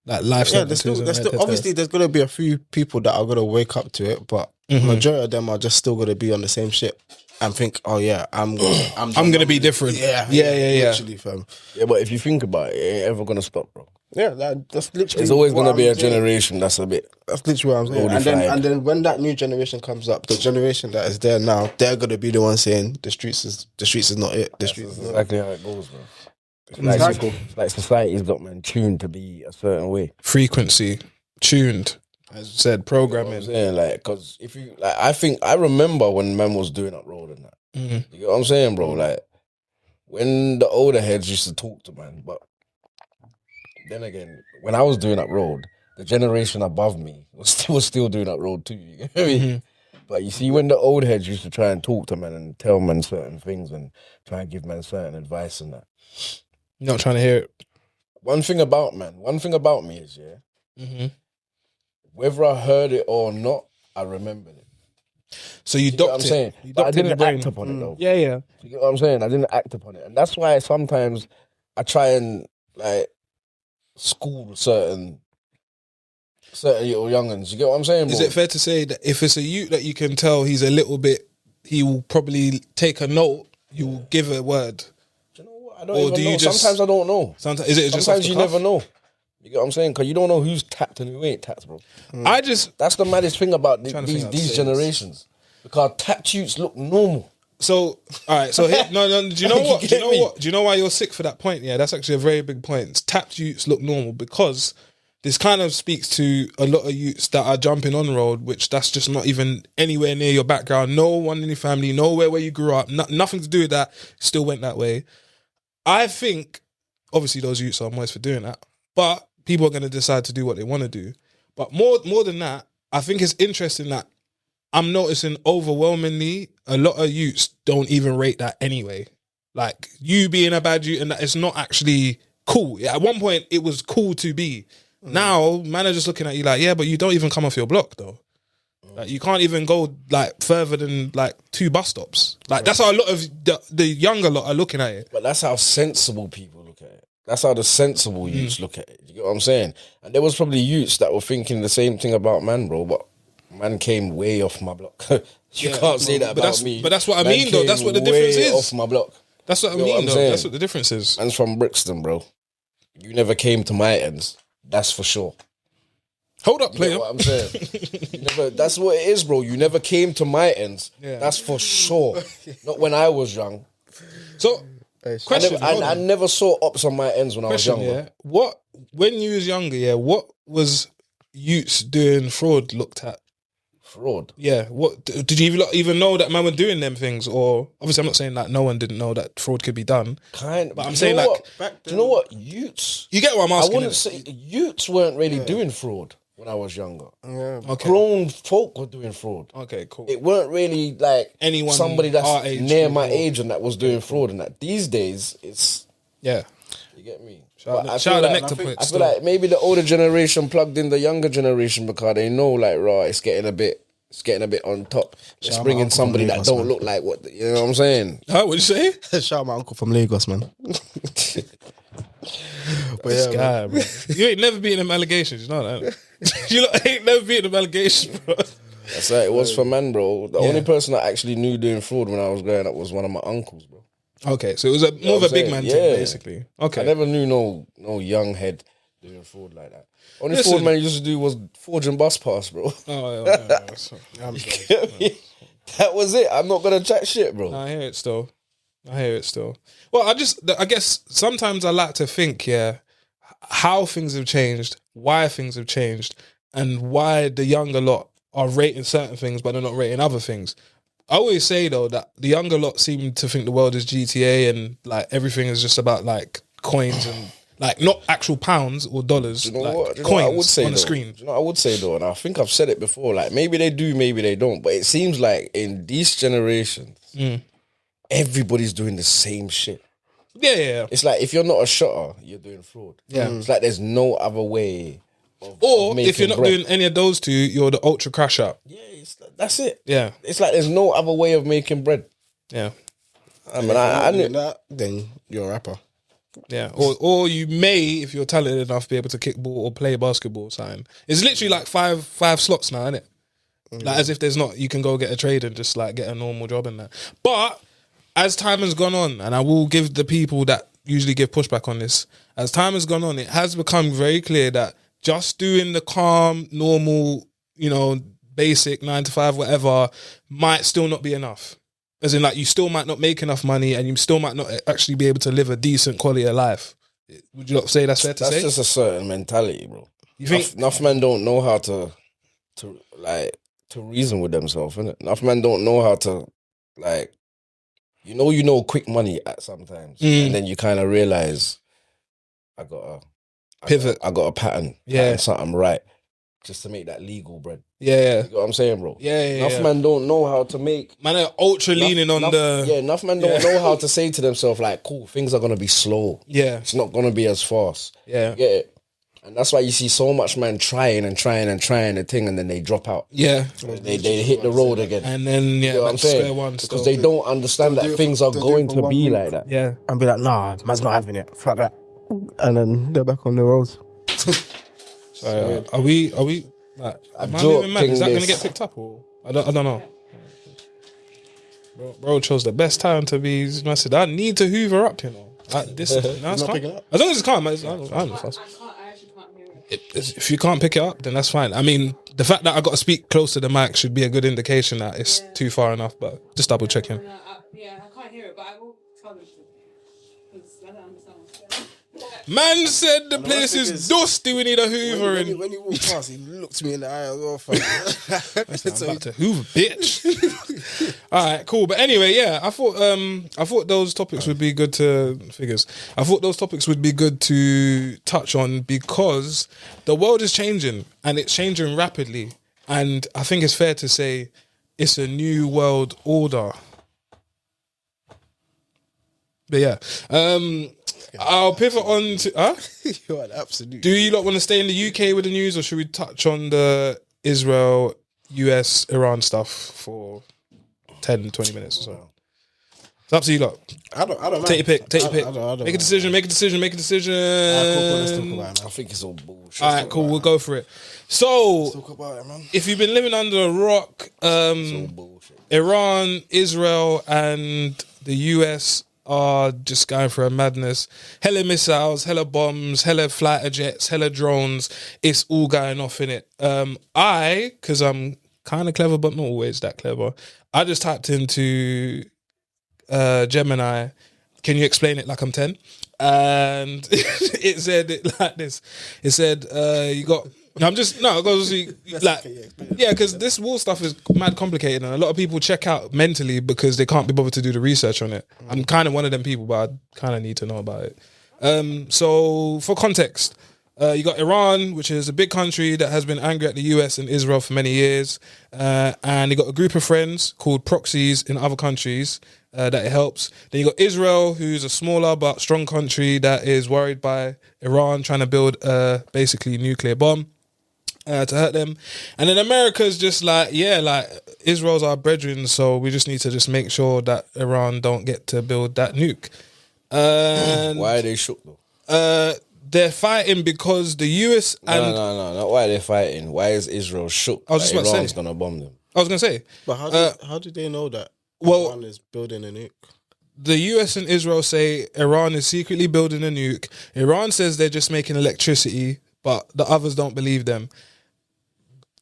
Speaker 3: like lifestyle?
Speaker 4: Yeah, there's still obviously there's gonna be a few people that are gonna wake up to it, but majority of them are just still gonna be on the same shit and think, oh yeah, I'm
Speaker 3: gonna be different.
Speaker 4: Yeah. Literally, fam.
Speaker 2: Yeah, but if you think about it, it ain't ever gonna stop, bro.
Speaker 4: Yeah, that's literally.
Speaker 2: There's always
Speaker 4: what
Speaker 2: gonna be
Speaker 4: I'm
Speaker 2: a
Speaker 4: saying.
Speaker 2: generation that's a bit.
Speaker 4: That's literally what I'm saying. And then when that new generation comes up, the generation that is there now, they're gonna be the ones saying the streets is not it. The streets is not it.
Speaker 2: Exactly how it goes, bro. It's like society's got man tuned to be a certain way.
Speaker 3: Frequency, tuned, as I said, programming.
Speaker 2: I'm saying, like, because if you like, I remember when man was doing up road and that. You get what I'm saying, bro? Like when the older heads used to talk to man, but then again, when I was doing up road, the generation above me was still doing up road too. You get me? But you see, when the old heads used to try and talk to man and tell man certain things and try and give man certain advice and that.
Speaker 3: You're not trying to hear it.
Speaker 2: One thing about me is, whether I heard it or not, I remembered it.
Speaker 3: So you
Speaker 2: You get what I'm
Speaker 3: docked
Speaker 2: saying?
Speaker 3: it. You
Speaker 2: But I
Speaker 3: docked it in your
Speaker 2: didn't
Speaker 3: brain.
Speaker 2: act upon it though.
Speaker 3: Yeah, yeah.
Speaker 2: You get what I'm saying? I didn't act upon it. And that's why sometimes I try and like school certain little young'uns. You get what I'm saying, bro?
Speaker 3: Is it fair to say that if it's a youth that you can tell he's a little bit, he will probably take a note, you will give a word?
Speaker 2: Do you know what? I don't
Speaker 3: Or
Speaker 2: even
Speaker 3: do you
Speaker 2: know.
Speaker 3: just-
Speaker 2: Sometimes I don't know.
Speaker 3: Sometimes is it just
Speaker 2: Sometimes you
Speaker 3: off the cuff?
Speaker 2: never know. You get what I'm saying? Because you don't know who's tapped and who ain't tapped, bro.
Speaker 3: I just
Speaker 2: That's the maddest thing about
Speaker 3: Trying to think how to
Speaker 2: these
Speaker 3: say
Speaker 2: generations. Because tapped youths look normal.
Speaker 3: so all right. So here, no. Do you know
Speaker 2: You
Speaker 3: what? Do you
Speaker 2: get
Speaker 3: know
Speaker 2: me?
Speaker 3: what? Do you know why you're sick for that point? Yeah, that's actually a very big point. Tapped youths look normal because this kind of speaks to a lot of youths that are jumping on road, which that's just not even anywhere near your background. No one in your family, nowhere where you grew up, nothing to do with that. Still went that way. I think, obviously, those youths are moist for doing that, but people are going to decide to do what they want to do. But more than that, I think it's interesting that I'm noticing overwhelmingly a lot of youths don't even rate that anyway. Like you being a bad youth and that it's not actually cool. At one point, it was cool to be. Now, man are just looking at you like, yeah, but you don't even come off your block though. Like you can't even go like further than like 2 bus stops. Like that's how a lot of the younger lot are looking at it.
Speaker 2: But that's how sensible people look at it. That's how the sensible youths look at it. You get what I'm saying? And there was probably youths that were thinking the same thing about man, bro, but man came way off my block. You can't say that
Speaker 3: but
Speaker 2: about
Speaker 3: that's-
Speaker 2: me.
Speaker 3: but that's what I
Speaker 2: Man
Speaker 3: mean, though. That's
Speaker 2: came
Speaker 3: what the difference
Speaker 2: way
Speaker 3: is.
Speaker 2: off my block.
Speaker 3: That's what I
Speaker 2: You know what
Speaker 3: mean
Speaker 2: I'm
Speaker 3: though.
Speaker 2: saying?
Speaker 3: That's what the difference is.
Speaker 2: Man's from Brixton, bro. You never came to my ends. That's for sure.
Speaker 3: Hold up,
Speaker 2: You
Speaker 3: player.
Speaker 2: know what I'm saying? That's what it is, bro. You never came to my ends.
Speaker 3: Yeah.
Speaker 2: That's for sure. Not when I was young.
Speaker 3: So, question. hold
Speaker 2: I
Speaker 3: on.
Speaker 2: never saw ops on my ends when I was
Speaker 3: Question,
Speaker 2: younger.
Speaker 3: yeah. What when you was younger, yeah, what was youths doing fraud looked at?
Speaker 2: Fraud.
Speaker 3: Yeah, what did you even know that man were doing them things? Or obviously, I'm not saying that no one didn't know that fraud could be done.
Speaker 2: But
Speaker 3: I'm saying, like,
Speaker 2: do you know what? Youths.
Speaker 3: You get what I'm
Speaker 2: I
Speaker 3: asking?
Speaker 2: wouldn't
Speaker 3: innit?
Speaker 2: say youths weren't really doing fraud when I was younger.
Speaker 3: Okay,
Speaker 2: Grown folk were doing fraud.
Speaker 3: okay, cool.
Speaker 2: It weren't really like
Speaker 3: Anyone
Speaker 2: somebody
Speaker 3: our
Speaker 2: that's
Speaker 3: age
Speaker 2: near
Speaker 3: doing
Speaker 2: my
Speaker 3: fraud.
Speaker 2: age and that was doing fraud and that. These days, it's
Speaker 3: Yeah,
Speaker 2: you get me.
Speaker 3: shout
Speaker 2: But
Speaker 3: out
Speaker 2: feel
Speaker 3: the
Speaker 2: like-
Speaker 3: nectar point.
Speaker 2: I feel like maybe the older generation plugged in the younger generation because they know, like, raw, it's getting a bit on top. Let's
Speaker 4: Shout
Speaker 2: bring
Speaker 4: out
Speaker 2: in
Speaker 4: Uncle
Speaker 2: somebody
Speaker 4: from
Speaker 2: that
Speaker 4: Lagos,
Speaker 2: don't
Speaker 4: man.
Speaker 2: look like what you know what I'm saying.
Speaker 3: Huh, what'd you say?
Speaker 4: Shout out my uncle from Lagos, man. But
Speaker 3: This
Speaker 4: yeah,
Speaker 3: guy, bro. You ain't never beaten them allegations, you know that? You lot ain't never beaten them allegations, bro.
Speaker 2: That's right. It was for men, bro. The only person I actually knew doing fraud when I was growing up was one of my uncles, bro.
Speaker 3: Okay, so it was more of a big man thing, basically. Okay.
Speaker 2: I never knew no young head doing fraud like that. Only
Speaker 3: Listen.
Speaker 2: fraud man used to do was forging bus pass, bro.
Speaker 3: Oh, yeah.
Speaker 4: I'm
Speaker 2: That was it. I'm not gonna chat shit, bro.
Speaker 3: I hear it still. Well, I guess sometimes I like to think, how things have changed, why things have changed, and why the younger lot are rating certain things, but they're not rating other things. I always say though that the younger lot seem to think the world is GTA and like everything is just about like coins and like not actual pounds or dollars,
Speaker 2: You know
Speaker 3: like
Speaker 2: what? You know
Speaker 3: coins
Speaker 2: what I would say
Speaker 3: on the
Speaker 2: though?
Speaker 3: screen.
Speaker 2: You know what I would say though, and I think I've said it before. Like maybe they do, maybe they don't. But it seems like in these generations, everybody's doing the same shit.
Speaker 3: Yeah.
Speaker 2: It's like if you're not a shotter, you're doing fraud.
Speaker 3: Yeah.
Speaker 2: It's like there's no other way.
Speaker 3: Or
Speaker 2: of
Speaker 3: if you're
Speaker 2: making
Speaker 3: not
Speaker 2: bread.
Speaker 3: doing any of those two, you're the ultra crasher.
Speaker 2: Yeah, that's it.
Speaker 3: Yeah.
Speaker 2: It's like there's no other way of making bread.
Speaker 3: Yeah.
Speaker 2: I mean, I knew.
Speaker 4: doing that, then you're a rapper.
Speaker 3: Yeah, or you may, if you're talented enough, be able to kick ball or play basketball or something. It's literally like five slots now, isn't it? Like as if there's not, you can go get a trade and just like get a normal job in that. But as time has gone on, and I will give the people that usually give pushback on this, as time has gone on, it has become very clear that just doing the calm, normal, basic 9 to 5, whatever, might still not be enough. As in, like, you still might not make enough money and you still might not actually be able to live a decent quality of life. Would you not say that's fair to say?
Speaker 2: That's just a certain mentality, bro.
Speaker 3: You think
Speaker 2: enough men don't know how to reason with themselves, innit? Enough men don't know how to, like, you know quick money at sometimes. And then you kind of realize, I got a pattern.
Speaker 3: Yeah.
Speaker 2: Something right. Just to make that legal bread.
Speaker 3: Yeah.
Speaker 2: You know what I'm saying, bro?
Speaker 3: Yeah.
Speaker 2: Enough men don't know how to make.
Speaker 3: Man are ultra leaning on the.
Speaker 2: Yeah, enough men don't know how to say to themselves, like, cool, things are going to be slow.
Speaker 3: Yeah.
Speaker 2: It's not going to be as fast.
Speaker 3: Yeah.
Speaker 2: You get it? And that's why you see so much man trying the thing, and then they drop out.
Speaker 3: Yeah.
Speaker 2: They hit the road again.
Speaker 3: And then,
Speaker 2: You know what I'm saying?
Speaker 3: square one.
Speaker 2: Because they don't understand that things are going to be like that.
Speaker 3: Yeah.
Speaker 4: And be like, nah, man's not having it. Fuck that. And then they're back on the roads.
Speaker 3: So, are we like, am I moving mad? Is that going to get picked up or I don't know. Bro chose the best time to be. I said I need to hoover up, This it's
Speaker 4: not
Speaker 3: calm.
Speaker 4: picking up?
Speaker 3: As long as it's calm, I'm fast.
Speaker 5: I actually can't hear it.
Speaker 3: If you can't pick it up, then that's fine. I mean, the fact that I got to speak close to the mic should be a good indication that it's too far enough. But just double checking.
Speaker 5: I can't hear it, but I will tell them to. Because I don't understand what's going on.
Speaker 3: Man said the place is dusty. We need a hoovering.
Speaker 4: When he walked past, he looked me in the eye as well. Fam.
Speaker 3: I'm about to hoover, bitch. All right, cool. But anyway, yeah, I thought those topics would be good to figures. I thought those topics would be good to touch on because the world is changing and it's changing rapidly. And I think it's fair to say it's a new world order. But yeah, I'll pivot on to.
Speaker 4: You're an absolute.
Speaker 3: Do you lot want to stay in the UK with the news, or should we touch on the Israel, US, Iran stuff for 10, 20 minutes or so? It's up to you lot.
Speaker 4: I don't mind.
Speaker 3: Take your pick. Take your pick.
Speaker 4: I don't
Speaker 3: Make a decision. Make a decision. Make a decision.
Speaker 4: Cool, let's talk about it,
Speaker 2: I think it's all bullshit.
Speaker 3: All right, cool. We'll go for it. So,
Speaker 4: Let's talk about it, man.
Speaker 3: if you've been living under a rock,
Speaker 2: It's all bullshit.
Speaker 3: Iran, Israel, and the US are just going for a madness. Hella missiles, hella bombs, hella fighter jets, hella drones. It's all going off in it. Because I'm kind of clever, but not always that clever. I just typed into Gemini, can you explain it like I'm 10? And it said it like this. It said, you got... because this war stuff is mad complicated and a lot of people check out mentally because they can't be bothered to do the research on it. I'm kind of one of them people, but I kind of need to know about it. So for context, you got Iran, which is a big country that has been angry at the US and Israel for many years. And you got a group of friends called proxies in other countries that it helps. Then you got Israel, who's a smaller but strong country that is worried by Iran trying to build a basically nuclear bomb to hurt them. And then America's just like, Israel's our brethren, so we just need to just make sure that Iran don't get to build that nuke.
Speaker 2: Why are they shook though?
Speaker 3: They're fighting because the US and...
Speaker 2: No. Not why they're fighting. Why is Israel shook?
Speaker 3: I was just about to say.
Speaker 2: Iran's gonna bomb them.
Speaker 3: I was gonna say,
Speaker 4: But how do they know that
Speaker 3: well-
Speaker 4: Iran is building a nuke?
Speaker 3: the US and Israel say Iran is secretly building a nuke. Iran says they're just making electricity, but the others don't believe them.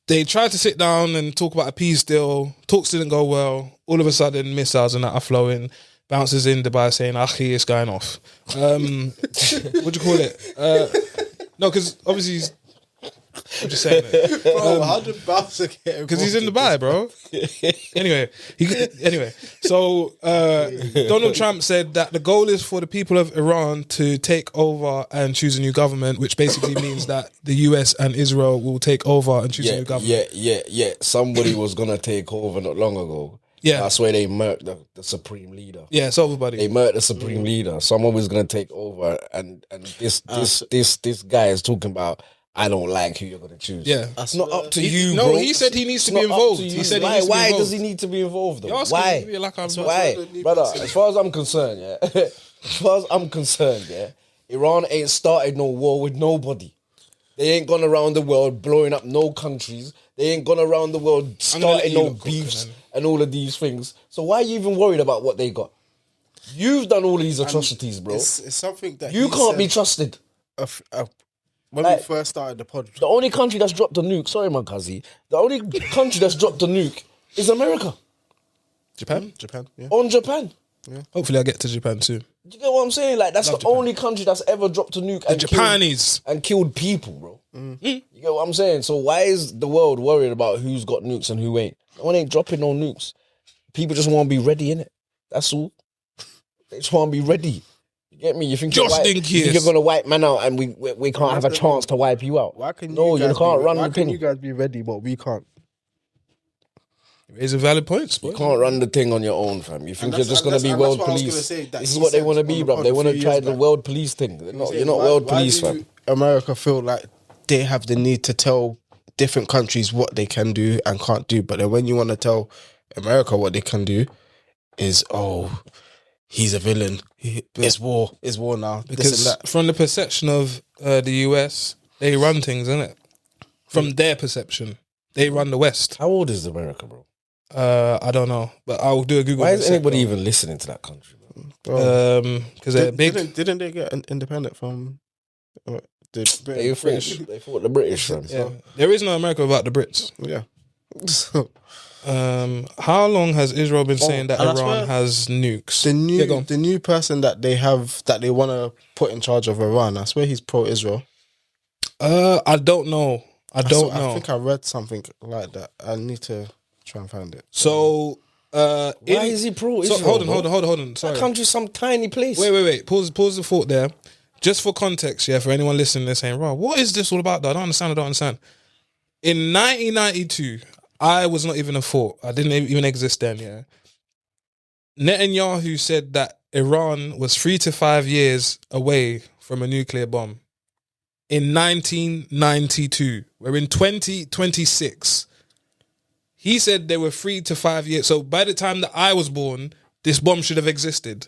Speaker 3: They tried to sit down and talk about a peace deal. Talks didn't go well. All of a sudden, missiles and that are flowing. Bounces in Dubai saying, "Achi, it's going off." What do you call it? No, because obviously he's... I'm just saying it.
Speaker 4: Bro, how did Bowser get involved?
Speaker 3: Because he's in Dubai, bro. Anyway, so Donald Trump said that the goal is for the people of Iran to take over and choose a new government, which basically means that the US and Israel will take over and choose a new government.
Speaker 2: Yeah. Somebody was gonna take over not long ago.
Speaker 3: Yeah.
Speaker 2: That's where they murked the supreme leader.
Speaker 3: Yeah, it's over, buddy.
Speaker 2: They murked the supreme leader. Someone was gonna take over, and this guy is talking about, I don't like who you're gonna choose.
Speaker 3: Yeah.
Speaker 2: It's not up to
Speaker 3: He-
Speaker 2: you,
Speaker 3: no,
Speaker 2: bro.
Speaker 3: he said he needs to
Speaker 2: It's
Speaker 3: be
Speaker 2: not up
Speaker 3: involved.
Speaker 2: to
Speaker 3: He
Speaker 2: you.
Speaker 3: said he
Speaker 2: why?
Speaker 3: needs to be
Speaker 2: Why
Speaker 3: involved.
Speaker 2: does he need to be involved though?
Speaker 3: You're asking
Speaker 2: Why?
Speaker 3: me like I'm...
Speaker 2: Why, brother? As far as I'm concerned, Iran ain't started no war with nobody. They ain't gone around the world blowing up no countries. They ain't gone around the world
Speaker 3: I'm gonna let
Speaker 2: starting
Speaker 3: you
Speaker 2: no
Speaker 3: lot cook,
Speaker 2: beefs
Speaker 3: man.
Speaker 2: and all of these things. So why are you even worried about what they got? You've done all these atrocities, bro.
Speaker 4: It's something that
Speaker 2: You
Speaker 4: he
Speaker 2: can't
Speaker 4: said
Speaker 2: be trusted.
Speaker 4: when
Speaker 2: Like-
Speaker 4: we first started the pod.
Speaker 2: The only country that's dropped a nuke, sorry, my cousin, the only country that's dropped a nuke is America
Speaker 3: Japan?
Speaker 4: Japan, yeah.
Speaker 2: on Japan.
Speaker 3: Hopefully I get to Japan soon.
Speaker 2: Do you get what I'm saying? Like, that's
Speaker 3: Love
Speaker 2: the
Speaker 3: Japan.
Speaker 2: only country that's ever dropped a nuke and
Speaker 3: Japanese.
Speaker 2: killed people, bro. You get what I'm saying? So why is the world worried about who's got nukes and who ain't? No one ain't dropping no nukes. People just want to be ready, innit? That's all. They just want to be ready. You get me? You think
Speaker 3: Just
Speaker 2: you're,
Speaker 3: in case.
Speaker 2: you think you're gonna wipe man out and we can't have a chance to wipe you out?
Speaker 4: Why can
Speaker 2: no,
Speaker 4: you
Speaker 2: you
Speaker 4: guys
Speaker 2: can't
Speaker 4: be,
Speaker 2: run
Speaker 4: why
Speaker 2: the
Speaker 4: can
Speaker 2: thing.
Speaker 4: you guys be ready, but we can't?
Speaker 3: It's a valid point, boy.
Speaker 2: You can't run the thing on your own, fam. You think
Speaker 4: And
Speaker 2: you're
Speaker 4: that's-
Speaker 2: just gonna
Speaker 4: and
Speaker 2: be
Speaker 4: that's
Speaker 2: world
Speaker 4: what I was gonna
Speaker 2: police.
Speaker 4: say, that
Speaker 2: This is
Speaker 4: he
Speaker 2: what they
Speaker 4: said
Speaker 2: want to
Speaker 4: on
Speaker 2: be,
Speaker 4: the
Speaker 2: bro.
Speaker 4: pod
Speaker 2: They
Speaker 4: a
Speaker 2: want to
Speaker 4: few
Speaker 2: try
Speaker 4: years
Speaker 2: the
Speaker 4: back.
Speaker 2: world police thing. You're not
Speaker 4: Why-
Speaker 2: world
Speaker 4: why
Speaker 2: police,
Speaker 4: do
Speaker 2: fam.
Speaker 4: America feel like they have the need to tell different countries what they can do and can't do, but then when you want to tell America what they can do, is he's a villain. It's war. It's war now. This and
Speaker 3: Because
Speaker 4: that.
Speaker 3: from the perception of the US, they run things, innit? From their perception, they run the West.
Speaker 2: How old is America, bro?
Speaker 3: I don't know, but I'll do a Google.
Speaker 2: Why
Speaker 3: in a
Speaker 2: is
Speaker 3: sec,
Speaker 2: anybody
Speaker 3: bro.
Speaker 2: even listening to that country, bro?
Speaker 3: Because they're big.
Speaker 4: Didn't they get independent from the
Speaker 2: They fought the British, fam.
Speaker 3: Yeah. There is no America without the Brits.
Speaker 4: Yeah.
Speaker 3: How long has Israel been saying that
Speaker 4: and I
Speaker 3: Iran
Speaker 4: swear
Speaker 3: has nukes?
Speaker 4: The new person that they have that they want to put in charge of Iran, I swear he's pro-Israel.
Speaker 3: I don't know. I don't know.
Speaker 4: I think I read something like that. I need to try and find it.
Speaker 3: So,
Speaker 2: Why is he pro-Israel?
Speaker 3: So, hold
Speaker 2: bro?
Speaker 3: on. Sorry.
Speaker 2: That country's some tiny place.
Speaker 3: Wait. Pause the thought there. Just for context, yeah, for anyone listening, they're saying, "Wow, what is this all about?" Though? I don't understand. In 1992, I was not even a thought. I didn't even exist then. Yeah, Netanyahu said that Iran was 3 to 5 years away from a nuclear bomb. In 1992, we're in 2026. He said they were 3 to 5 years. So by the time that I was born, this bomb should have existed.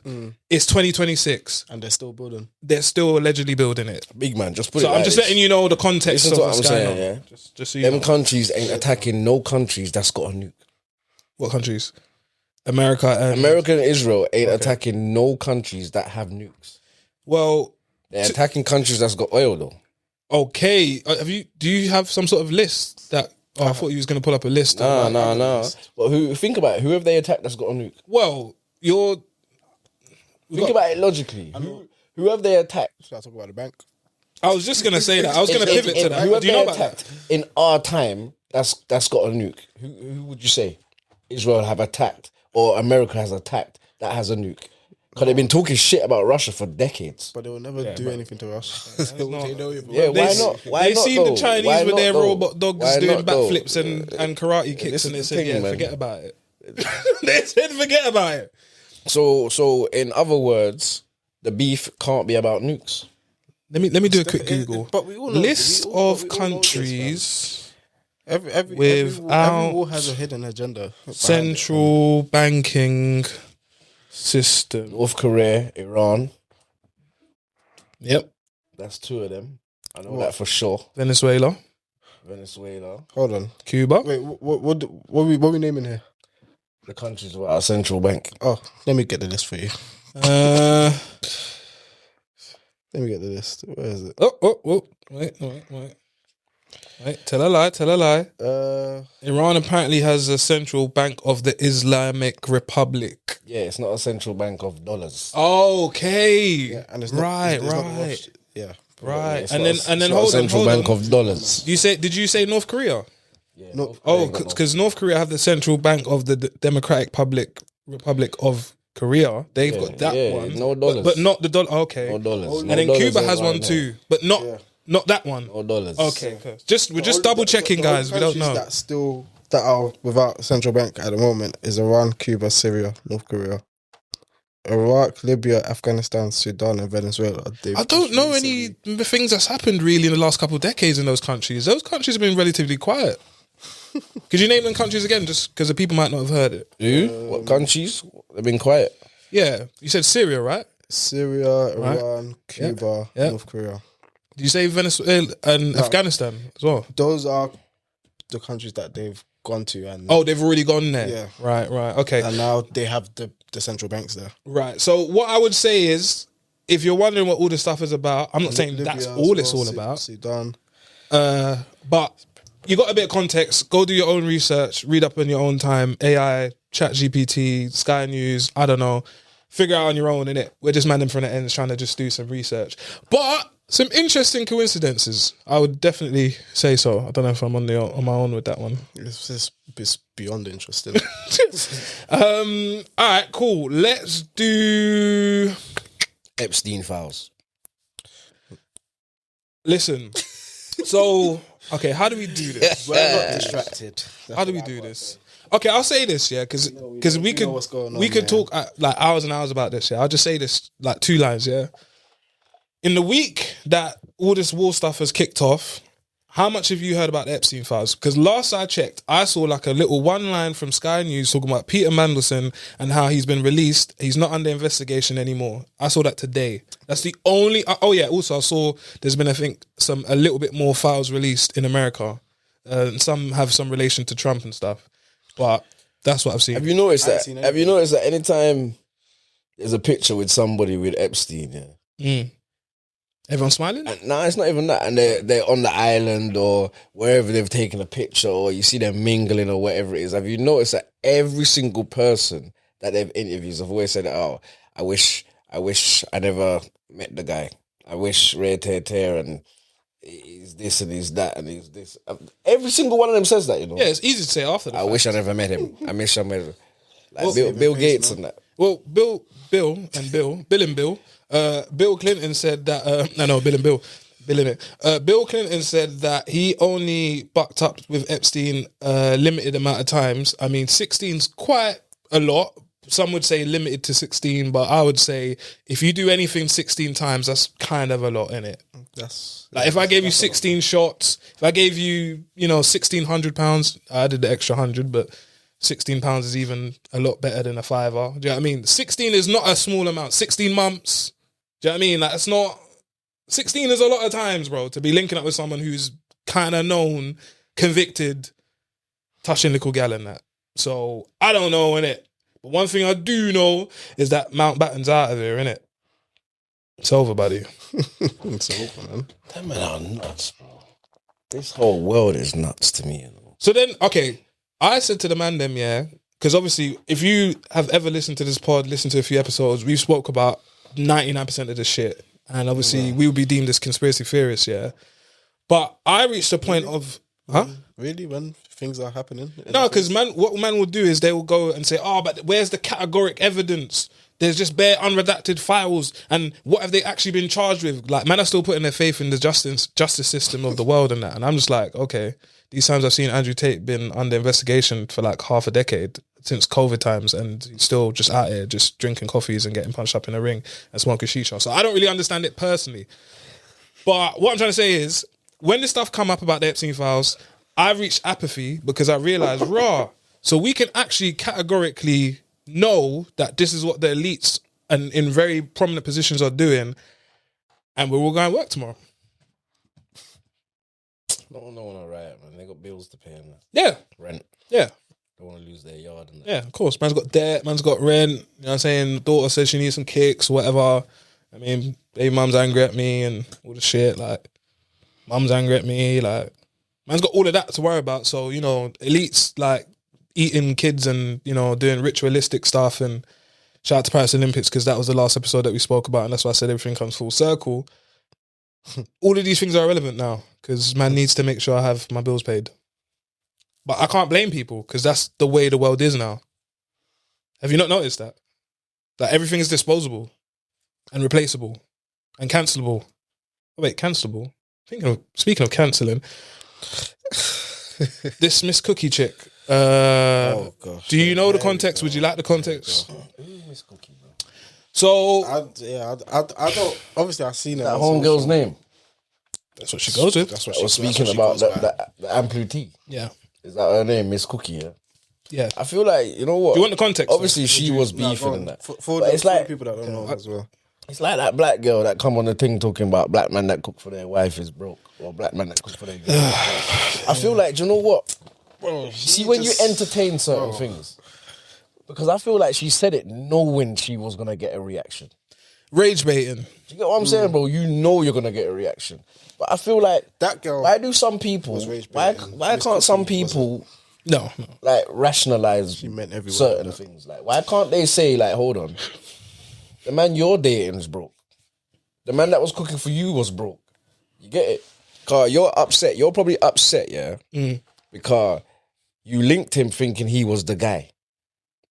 Speaker 3: It's 2026.
Speaker 4: And they're still building.
Speaker 3: They're still allegedly building it.
Speaker 2: Big man, just put it
Speaker 3: So
Speaker 2: like
Speaker 3: I'm just
Speaker 2: this.
Speaker 3: letting you know the context
Speaker 2: Listen
Speaker 3: of
Speaker 2: to what
Speaker 3: what's
Speaker 2: I'm
Speaker 3: going
Speaker 2: saying,
Speaker 3: on.
Speaker 2: yeah?
Speaker 3: Just so you
Speaker 2: Them
Speaker 3: know.
Speaker 2: countries ain't attacking no countries that's got a nuke.
Speaker 3: What countries? America and...
Speaker 2: America and Israel ain't attacking no countries that have nukes.
Speaker 3: Well,
Speaker 2: They're attacking countries that's got oil, though.
Speaker 3: okay. Do you have some sort of list that... Oh, I thought you was going to pull up a list.
Speaker 2: No. But think about it. Who have they attacked that's got a nuke?
Speaker 3: Well,
Speaker 2: Think about it logically. Who have they attacked?
Speaker 4: Should I talk about the bank?
Speaker 3: I was just going to say that. I was going to pivot to that.
Speaker 2: Who have
Speaker 3: Do you
Speaker 2: they
Speaker 3: know about
Speaker 2: attacked
Speaker 3: that?
Speaker 2: in our time that's got a nuke? Who would you say Israel have attacked or America has attacked that has a nuke? Because they've been talking shit about Russia for decades.
Speaker 4: But they will never do anything to us. They
Speaker 3: not-
Speaker 4: know it.
Speaker 2: Yeah, why not? Why
Speaker 3: They
Speaker 2: not,
Speaker 3: seen
Speaker 2: though?
Speaker 3: the Chinese
Speaker 2: Why
Speaker 3: with
Speaker 2: not,
Speaker 3: their
Speaker 2: though?
Speaker 3: robot dogs
Speaker 2: Why
Speaker 3: doing
Speaker 2: not, though?
Speaker 3: backflips and karate kicks,
Speaker 2: This
Speaker 3: and they
Speaker 2: is the
Speaker 3: said,
Speaker 2: thing,
Speaker 3: "Yeah,
Speaker 2: man.
Speaker 3: forget about it." They said, "Forget about it."
Speaker 2: So in other words, the beef can't be about nukes.
Speaker 3: Let me do a quick Google.
Speaker 4: But we all know
Speaker 3: List
Speaker 4: but we all
Speaker 3: of
Speaker 4: know this,
Speaker 3: countries
Speaker 4: every
Speaker 3: without
Speaker 4: war has a hidden agenda. behind it.
Speaker 3: central banking system.
Speaker 2: North Korea, Iran.
Speaker 3: Yep,
Speaker 2: That's two of them. I know that for sure.
Speaker 3: Venezuela.
Speaker 2: Venezuela.
Speaker 4: Hold on.
Speaker 3: Cuba.
Speaker 4: Wait, what we naming here?
Speaker 2: The countries with our central bank.
Speaker 4: Oh, let me get the list for you.
Speaker 3: Uh,
Speaker 4: Let me get the list. Where is it?
Speaker 3: Wait. Tell a lie.
Speaker 4: Uh,
Speaker 3: Iran apparently has a central bank of the Islamic Republic.
Speaker 2: Yeah, it's not a central bank of dollars.
Speaker 3: Okay.
Speaker 4: yeah, and it's not,
Speaker 3: Right.
Speaker 4: it's not yeah.
Speaker 3: Right.
Speaker 2: It's
Speaker 3: And
Speaker 2: not
Speaker 3: then
Speaker 2: it's
Speaker 3: and then
Speaker 2: not a
Speaker 3: hold on.
Speaker 2: central bank of dollars.
Speaker 3: Did you say North Korea?
Speaker 2: Yeah,
Speaker 4: No-
Speaker 2: North Korea
Speaker 3: Oh,
Speaker 2: got no-
Speaker 3: because North Korea have the central bank of the Democratic Republic of Korea. They've got that one.
Speaker 2: no dollars.
Speaker 3: But not the dollar. Okay.
Speaker 2: No dollars.
Speaker 3: And
Speaker 2: No
Speaker 3: then
Speaker 2: dollars
Speaker 3: Cuba
Speaker 2: ain't
Speaker 3: has one
Speaker 2: right
Speaker 3: too, but not that one.
Speaker 2: No dollars.
Speaker 3: Okay. We're just double checking,
Speaker 4: The only
Speaker 3: guys. We don't
Speaker 4: countries
Speaker 3: know.
Speaker 4: that are without central bank at the moment is Iran, Cuba, Syria, North Korea, Iraq, Libya, Afghanistan, Sudan, and Venezuela.
Speaker 3: I don't know any things that's happened really in the last couple of decades in those countries. Those countries have been relatively quiet. Could you name them countries again, just because the people might not have heard it?
Speaker 2: What countries? They've been quiet.
Speaker 3: Yeah, you said Syria, right?
Speaker 4: Syria,
Speaker 3: Right.
Speaker 4: Iran, Cuba,
Speaker 3: Yeah.
Speaker 4: North Korea.
Speaker 3: Did you say Venezuela and Afghanistan as well?
Speaker 4: Those are the countries that they've gone to, and
Speaker 3: Oh, they've already gone there.
Speaker 4: Yeah.
Speaker 3: Right. Okay.
Speaker 4: and now they have the central banks there.
Speaker 3: Right. So what I would say is, if you're wondering what all this stuff is about, I'm not saying
Speaker 4: Libya
Speaker 3: that's
Speaker 4: as
Speaker 3: all it's
Speaker 4: well,
Speaker 3: all about.
Speaker 4: Sudan.
Speaker 3: But you got a bit of context. Go do your own research. Read up on your own time. AI, Chat GPT, Sky News. I don't know. Figure out on your own, innit? We're just Mandem from the ends trying to just do some research. But some interesting coincidences. I would definitely say so. I don't know if I'm on my own with that one.
Speaker 4: It's beyond interesting.
Speaker 3: All right, cool. Let's do.
Speaker 2: Epstein files.
Speaker 3: Listen. So, okay, how do we do this?
Speaker 4: We're not distracted.
Speaker 3: How do we do this? Okay, I'll say this, yeah, because we could
Speaker 4: know what's going on,
Speaker 3: we could
Speaker 4: yeah.
Speaker 3: talk like hours and hours about this. Yeah, I'll just say this like 2 lines. Yeah, in the week that all this war stuff has kicked off, how much have you heard about the Epstein files? Because last I checked, I saw like a little 1 line from Sky News talking about Peter Mandelson and how he's been released. He's not under investigation anymore. I saw that today. That's the only. Oh yeah, also I saw there's been I think a little bit more files released in America. Some have some relation to Trump and stuff. But that's what I've seen.
Speaker 2: Have you noticed
Speaker 4: I ain't
Speaker 2: that?
Speaker 4: seen
Speaker 2: Have you noticed that anytime there's a picture with somebody with Epstein, yeah,
Speaker 3: Everyone smiling?
Speaker 2: no, it's not even that, and they're on the island or wherever they've taken a picture, or you see them mingling or whatever it is. Have you noticed that every single person that they've interviewed have always said, "Oh, I wish I never met the guy. I wish tear and he's this and he's that and he's this." Every single one of them says that, you know.
Speaker 3: Yeah, it's easy to say after the
Speaker 2: I
Speaker 3: fact.
Speaker 2: wish I never met him. I wish I met him. Like
Speaker 3: Well,
Speaker 2: Bill Gates and that.
Speaker 3: Well, Bill Clinton said that. Bill Clinton said that he only bucked up with Epstein a limited amount of times. I mean, 16's quite a lot. Some would say limited to 16, but I would say if you do anything 16 times, that's kind of a lot, innit?
Speaker 4: That's
Speaker 3: Like if I gave you 16 shots, if I gave you, £1,600, I did the extra 100, but £16 is even a lot better than a fiver. Do you know what I mean? 16 is not a small amount. 16 months. Do you know what I mean? Like it's not. 16 is a lot of times, bro, to be linking up with someone who's kind of known, convicted, touching little gal and that. So I don't know, innit? But one thing I do know is that Mountbatten's out of here, innit? It's over, buddy.
Speaker 4: it's over, man.
Speaker 2: Them men are nuts, bro. This whole world is nuts to me, you know.
Speaker 3: So then, okay, I said to the Mandem, yeah, because obviously, if you have ever listened to this pod, listened to a few episodes, we've spoke about 99% of the shit. And obviously, we will be deemed as conspiracy theorists, yeah. But I reached a point of, huh?
Speaker 4: Really, when things are happening?
Speaker 3: No, because what man will do is they will go and say, "Oh, but where's the categoric evidence? There's just bare unredacted files, and what have they actually been charged with?" Like, man are still putting their faith in the justice system of the world and that. And I'm just like, okay, these times I've seen Andrew Tate been under investigation for like half a decade since COVID times, and he's still just out here just drinking coffees and getting punched up in a ring and smoking shisha. So I don't really understand it personally. But what I'm trying to say is, when this stuff come up about the Epstein files, I reached apathy because I realized, so we can actually categorically know that this is what the elites and in very prominent positions are doing, and we're all going to work tomorrow.
Speaker 2: No one alright, man. They got bills to pay and
Speaker 3: Yeah,
Speaker 2: rent.
Speaker 3: yeah.
Speaker 2: Don't want to lose their yard and that.
Speaker 3: Yeah, of course. Man's got debt, man's got rent. You know what I'm saying? Daughter says she needs some kicks, whatever. I mean, baby mum's angry at me and all the shit. Like, mum's angry at me. Like, man's got all of that to worry about. So, you know, elites, like, eating kids and, you know, doing ritualistic stuff. And shout out to Paris Olympics because that was the last episode that we spoke about. And that's why I said everything comes full circle. All of these things are irrelevant now because man needs to make sure I have my bills paid. But I can't blame people because that's the way the world is now. Have you not noticed that? That everything is disposable and replaceable and cancelable. Oh, wait, cancelable? Speaking of cancelling, this Miss Cookie chick.
Speaker 4: Oh gosh.
Speaker 3: Do you know the context? Would you like the context?
Speaker 2: Who's Miss Cookie, bro?
Speaker 3: So
Speaker 4: I don't. Obviously, I've seen it.
Speaker 2: That
Speaker 4: on
Speaker 2: homegirl's
Speaker 4: social.
Speaker 2: name.
Speaker 3: that's what she goes with.
Speaker 4: That's what
Speaker 2: I
Speaker 4: she
Speaker 2: was
Speaker 4: that's
Speaker 2: speaking
Speaker 4: what she
Speaker 2: about
Speaker 4: goes by.
Speaker 2: the amputee.
Speaker 3: Yeah.
Speaker 2: Is that her name, Miss Cookie? Yeah.
Speaker 3: Yeah.
Speaker 2: I feel like, you know what?
Speaker 3: Do you want the context?
Speaker 2: Obviously, she was
Speaker 4: Nah,
Speaker 2: beefing
Speaker 4: go
Speaker 2: and
Speaker 4: on.
Speaker 2: that.
Speaker 4: For
Speaker 2: But
Speaker 4: the,
Speaker 2: it's
Speaker 4: for the
Speaker 2: like
Speaker 4: people that don't know as well.
Speaker 2: it's like that black girl that come on the thing talking about black man that cook for their wife is broke, or black man that cook for their girl. I feel like, do you know what? See, when you entertain certain things, because I feel like she said it knowing she was gonna get a reaction.
Speaker 3: Rage baiting.
Speaker 2: Do you get what I'm saying, bro? You know you're gonna get a reaction. But I feel like
Speaker 4: That girl
Speaker 2: why do some people?
Speaker 4: was rage
Speaker 2: Why
Speaker 4: baiting.
Speaker 2: can't
Speaker 4: Miss
Speaker 2: some
Speaker 4: Cookie
Speaker 2: people
Speaker 3: No.
Speaker 2: like rationalize
Speaker 4: meant every word
Speaker 2: certain
Speaker 4: of that.
Speaker 2: things? Like, why can't they say, like, hold on, the man you're dating is broke. The man that was cooking for you was broke. You get it? Cause you're upset. You're probably upset, yeah, because you linked him thinking he was the guy.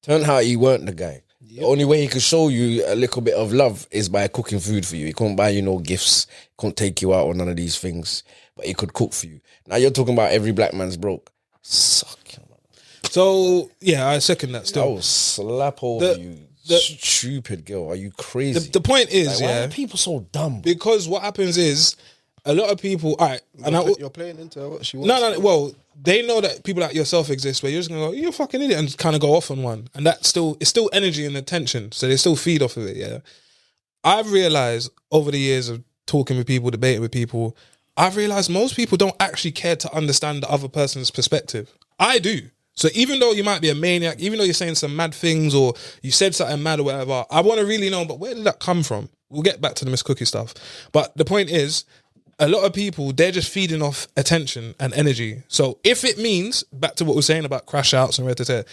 Speaker 2: Turned out he weren't the guy. The only way he could show you a little bit of love is by cooking food for you. He couldn't buy you no gifts. Couldn't take you out on none of these things. But he could cook for you. Now you're talking about every black man's broke. Suck him.
Speaker 3: So, yeah, I second that
Speaker 2: I
Speaker 3: still.
Speaker 2: will slap over you, stupid girl. Are you crazy?
Speaker 3: The point is,
Speaker 2: Like, why
Speaker 3: yeah,
Speaker 2: are people so dumb?
Speaker 3: because what happens is a lot of people, all right, and
Speaker 4: You're playing into what she wants.
Speaker 3: no, well, they know that people like yourself exist where you're just gonna go, you're a fucking idiot, and kind of go off on one. And it's still energy and attention. So they still feed off of it, yeah. I've realized over the years of talking with people, debating with people, I've realized most people don't actually care to understand the other person's perspective. I do. So even though you might be a maniac, even though you're saying some mad things or you said something mad or whatever, I want to really know, but where did that come from? We'll get back to the Miss Cookie stuff. But the point is, a lot of people, they're just feeding off attention and energy. So if it means, back to what we're saying about crash outs and red-to-tear,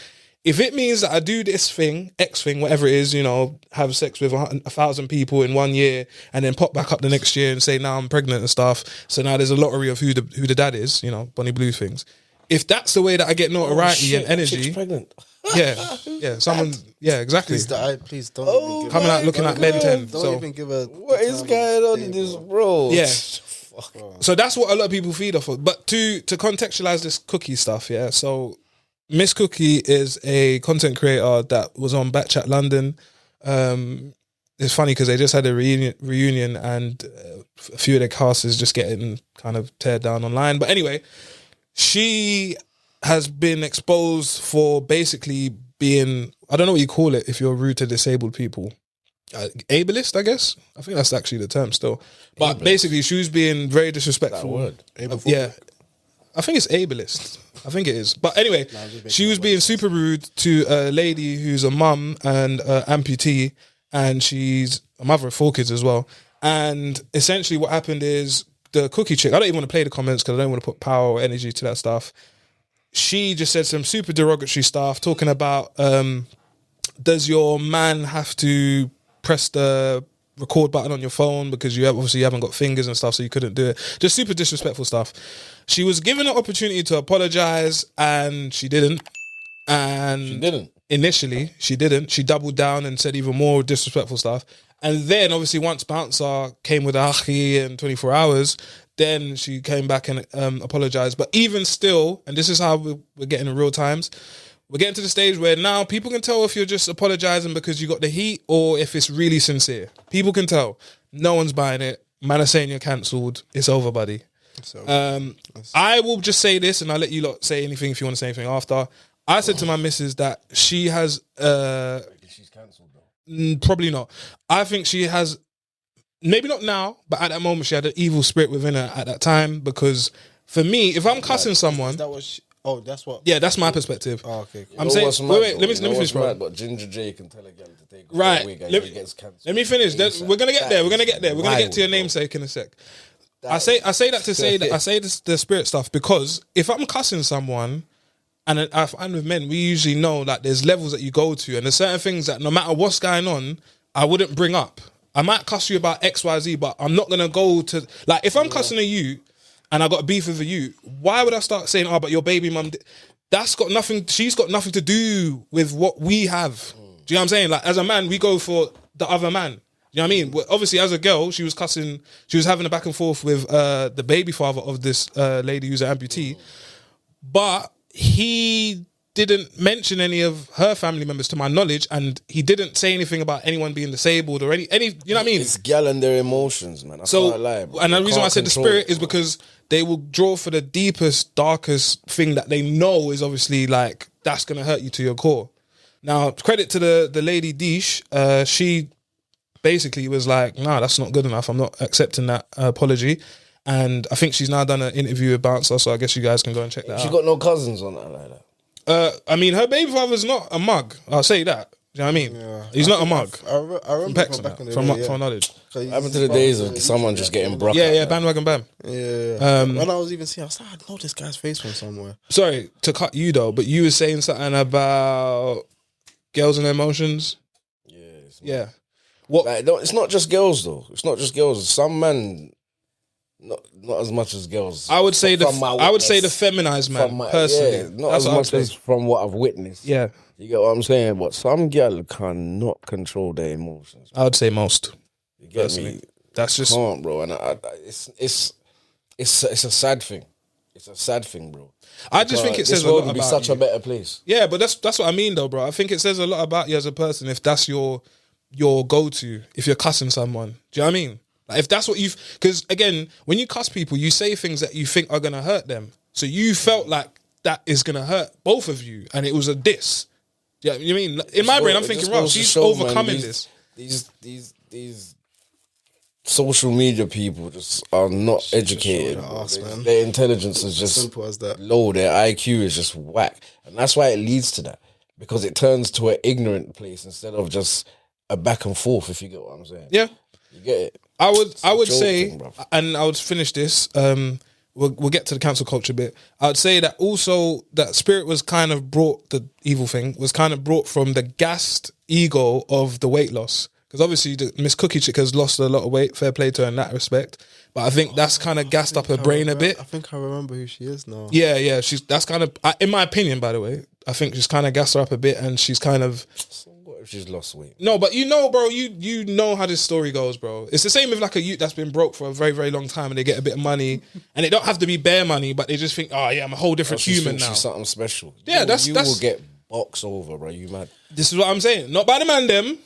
Speaker 3: if it means that I do this thing, X thing, whatever it is, you know, have sex with 1,000 people in 1 year and then pop back up the next year and say, now I'm pregnant and stuff. So now there's a lottery of who the dad is, you know, Bonnie Blue things. If that's the way that I get notoriety and
Speaker 2: That chick's
Speaker 3: energy,
Speaker 2: pregnant.
Speaker 3: yeah, exactly.
Speaker 4: Please don't even give
Speaker 3: Coming
Speaker 4: her,
Speaker 3: out looking like Ben 10.
Speaker 4: Don't
Speaker 3: So,
Speaker 4: even give her.
Speaker 2: What is going on in this, bro?
Speaker 3: yeah. So that's what a lot of people feed off of. But to contextualize this cookie stuff, yeah. So Miss Cookie is a content creator that was on Backchat London. It's funny because they just had a reunion and a few of their casts is just getting kind of teared down online. But anyway, she has been exposed for basically being, I don't know what you call it if you're rude to disabled people. Ableist, I guess. I think that's actually the term still. But basically, she was being very disrespectful.
Speaker 2: word.
Speaker 3: Yeah. I think it's ableist. I think it is. But anyway, she was being super rude to a lady who's a mum and amputee, and she's a mother of 4 kids as well. And essentially what happened is the cookie chick, I don't even want to play the comments because I don't want to put power or energy to that stuff. She just said some super derogatory stuff talking about, does your man have to press the record button on your phone because you haven't got fingers and stuff, so you couldn't do it. Just super disrespectful stuff. She was given an opportunity to apologize and she didn't. And
Speaker 2: She didn't.
Speaker 3: Initially, she didn't. She doubled down and said even more disrespectful stuff. And then obviously once Bouncer came with Achi and 24 hours, then she came back and apologized. But even still, and this is how we're getting in real times, we're getting to the stage where now people can tell if you're just apologizing because you got the heat or if it's really sincere. People can tell. No one's buying it. Man are saying you're cancelled. It's over, buddy.
Speaker 4: So,
Speaker 3: I will just say this, and I'll let you lot say anything if you want to say anything after. I said to my missus that she has...
Speaker 2: She's cancelled, though.
Speaker 3: Probably not. I think she has... Maybe not now, but at that moment she had an evil spirit within her at that time because for me, if I'm cussing someone,
Speaker 4: That was. Oh, that's what.
Speaker 3: yeah, that's my perspective.
Speaker 4: Oh, okay.
Speaker 3: I'm saying, wait, let me finish, bro.
Speaker 2: But Ginger J can tell a girl to take off
Speaker 3: Right.
Speaker 2: her wig and
Speaker 3: Let
Speaker 2: he
Speaker 3: me-
Speaker 2: gets cancelled.
Speaker 3: Let me finish. We're gonna get there. We're gonna get there. We're gonna get to your
Speaker 2: wild, bro.
Speaker 3: namesake in a sec. I say that to say that I say this, the spirit stuff because if I'm cussing someone, and I find with men, we usually know that there's levels that you go to, and there's certain things that no matter what's going on, I wouldn't bring up. I might cuss you about X, Y, Z, but I'm not gonna go to like if I'm cussing at you, and I got a beef with you. Why would I start saying, "Oh, but your baby mum"? That's got nothing. She's got nothing to do with what we have. Do you know what I'm saying? Like as a man, we go for the other man. You know what I mean? Well, obviously, as a girl, she was cussing. She was having a back and forth with the baby father of this lady who's an amputee, but he didn't mention any of her family members to my knowledge, and he didn't say anything about anyone being disabled or any. You know what I mean?
Speaker 2: It's gal and their emotions, man. I
Speaker 3: So,
Speaker 2: can't lie, bro.
Speaker 3: and the
Speaker 2: You
Speaker 3: reason why I
Speaker 2: can't
Speaker 3: said the
Speaker 2: control
Speaker 3: spirit
Speaker 2: it,
Speaker 3: is
Speaker 2: bro.
Speaker 3: because they will draw for the deepest, darkest thing that they know is obviously like that's gonna hurt you to your core. Now, credit to the lady Deesh, she basically was like, "Nah, that's not good enough. I'm not accepting that apology." And I think she's now done an interview with Bouncer, so I guess you guys can go and check that
Speaker 2: She
Speaker 3: out.
Speaker 2: got no cousins on that like that.
Speaker 3: I mean, her baby father's not a mug. I'll say that. Do you know what I mean? He's not a mug.
Speaker 4: I remember
Speaker 3: Pecs
Speaker 4: from back in the
Speaker 3: from
Speaker 4: day.
Speaker 3: from knowledge.
Speaker 2: What happened to the days of someone just getting broke?
Speaker 3: Yeah, bandwagon bam.
Speaker 4: Yeah. When I was even seeing, I was like, I know this guy's face from somewhere.
Speaker 3: Sorry to cut you though, but you were saying something about girls and their emotions. Yeah. What?
Speaker 2: Like, it's not just girls though. It's not just girls. Some men, not as much as girls.
Speaker 3: I would say
Speaker 2: From my
Speaker 3: I would say the
Speaker 2: witness.
Speaker 3: feminized man
Speaker 2: From my-
Speaker 3: personally.
Speaker 2: yeah, not
Speaker 3: That's
Speaker 2: as
Speaker 3: what I'd
Speaker 2: much
Speaker 3: say.
Speaker 2: as from what I've witnessed.
Speaker 3: Yeah,
Speaker 2: You get what I'm saying? But some girl cannot control their emotions.
Speaker 3: I would say most.
Speaker 2: You get
Speaker 3: Personally.
Speaker 2: me?
Speaker 3: That's just
Speaker 2: Can't, bro. And it's a sad thing. It's a sad thing, bro.
Speaker 3: I just think it
Speaker 2: This
Speaker 3: says a
Speaker 2: world
Speaker 3: lot
Speaker 2: would be
Speaker 3: about
Speaker 2: such
Speaker 3: you.
Speaker 2: a better place.
Speaker 3: Yeah, but that's what I mean though, bro. I think it says a lot about you as a person if that's your go-to, if you're cussing someone. Do you know what I mean? Like if that's what you've... Because, again, when you cuss people, you say things that you think are going to hurt them. So you felt like that is going to hurt both of you, and it was a diss. Yeah, you know what I mean? In my brain, I'm
Speaker 2: It
Speaker 3: thinking,
Speaker 2: just
Speaker 3: right,
Speaker 2: goes to
Speaker 3: she's
Speaker 2: show, man,
Speaker 3: overcoming this.
Speaker 2: These social media people just are not educated.
Speaker 4: your ass, man.
Speaker 2: Their intelligence is just
Speaker 4: Simple as that.
Speaker 2: low. Their IQ is just whack, and that's why it leads to that, because it turns to an ignorant place instead of just a back and forth. If you get what I'm saying,
Speaker 3: Yeah.
Speaker 2: you get it.
Speaker 3: I would
Speaker 2: joke
Speaker 3: say,
Speaker 2: thing, bruv.
Speaker 3: and I would finish this. We'll get to the cancel culture bit. I would say that also that spirit was kind of brought, the evil thing was kind of brought from the gassed ego of the weight loss. Because obviously the Miss Cookie Chick has lost a lot of weight. Fair play to her in that respect. But I think that's kind of gassed up her brain a bit.
Speaker 4: I think I remember who she is now.
Speaker 3: Yeah. That's kind of, in my opinion, by the way, I think she's kind of gassed her up a bit, and she's kind of.
Speaker 2: What if she's lost weight?
Speaker 3: No, but you know, bro, you know how this story goes, bro. It's the same with like a youth that's been broke for a very, very long time, and they get a bit of money, and it don't have to be bare money, but they just think, oh yeah, I'm a whole different
Speaker 2: She
Speaker 3: human
Speaker 2: thinks
Speaker 3: now.
Speaker 2: she's something special.
Speaker 3: Yeah,
Speaker 2: you
Speaker 3: that's-
Speaker 2: will get boxed over, bro. You mad?
Speaker 3: This is what I'm saying. Not by the Mandem.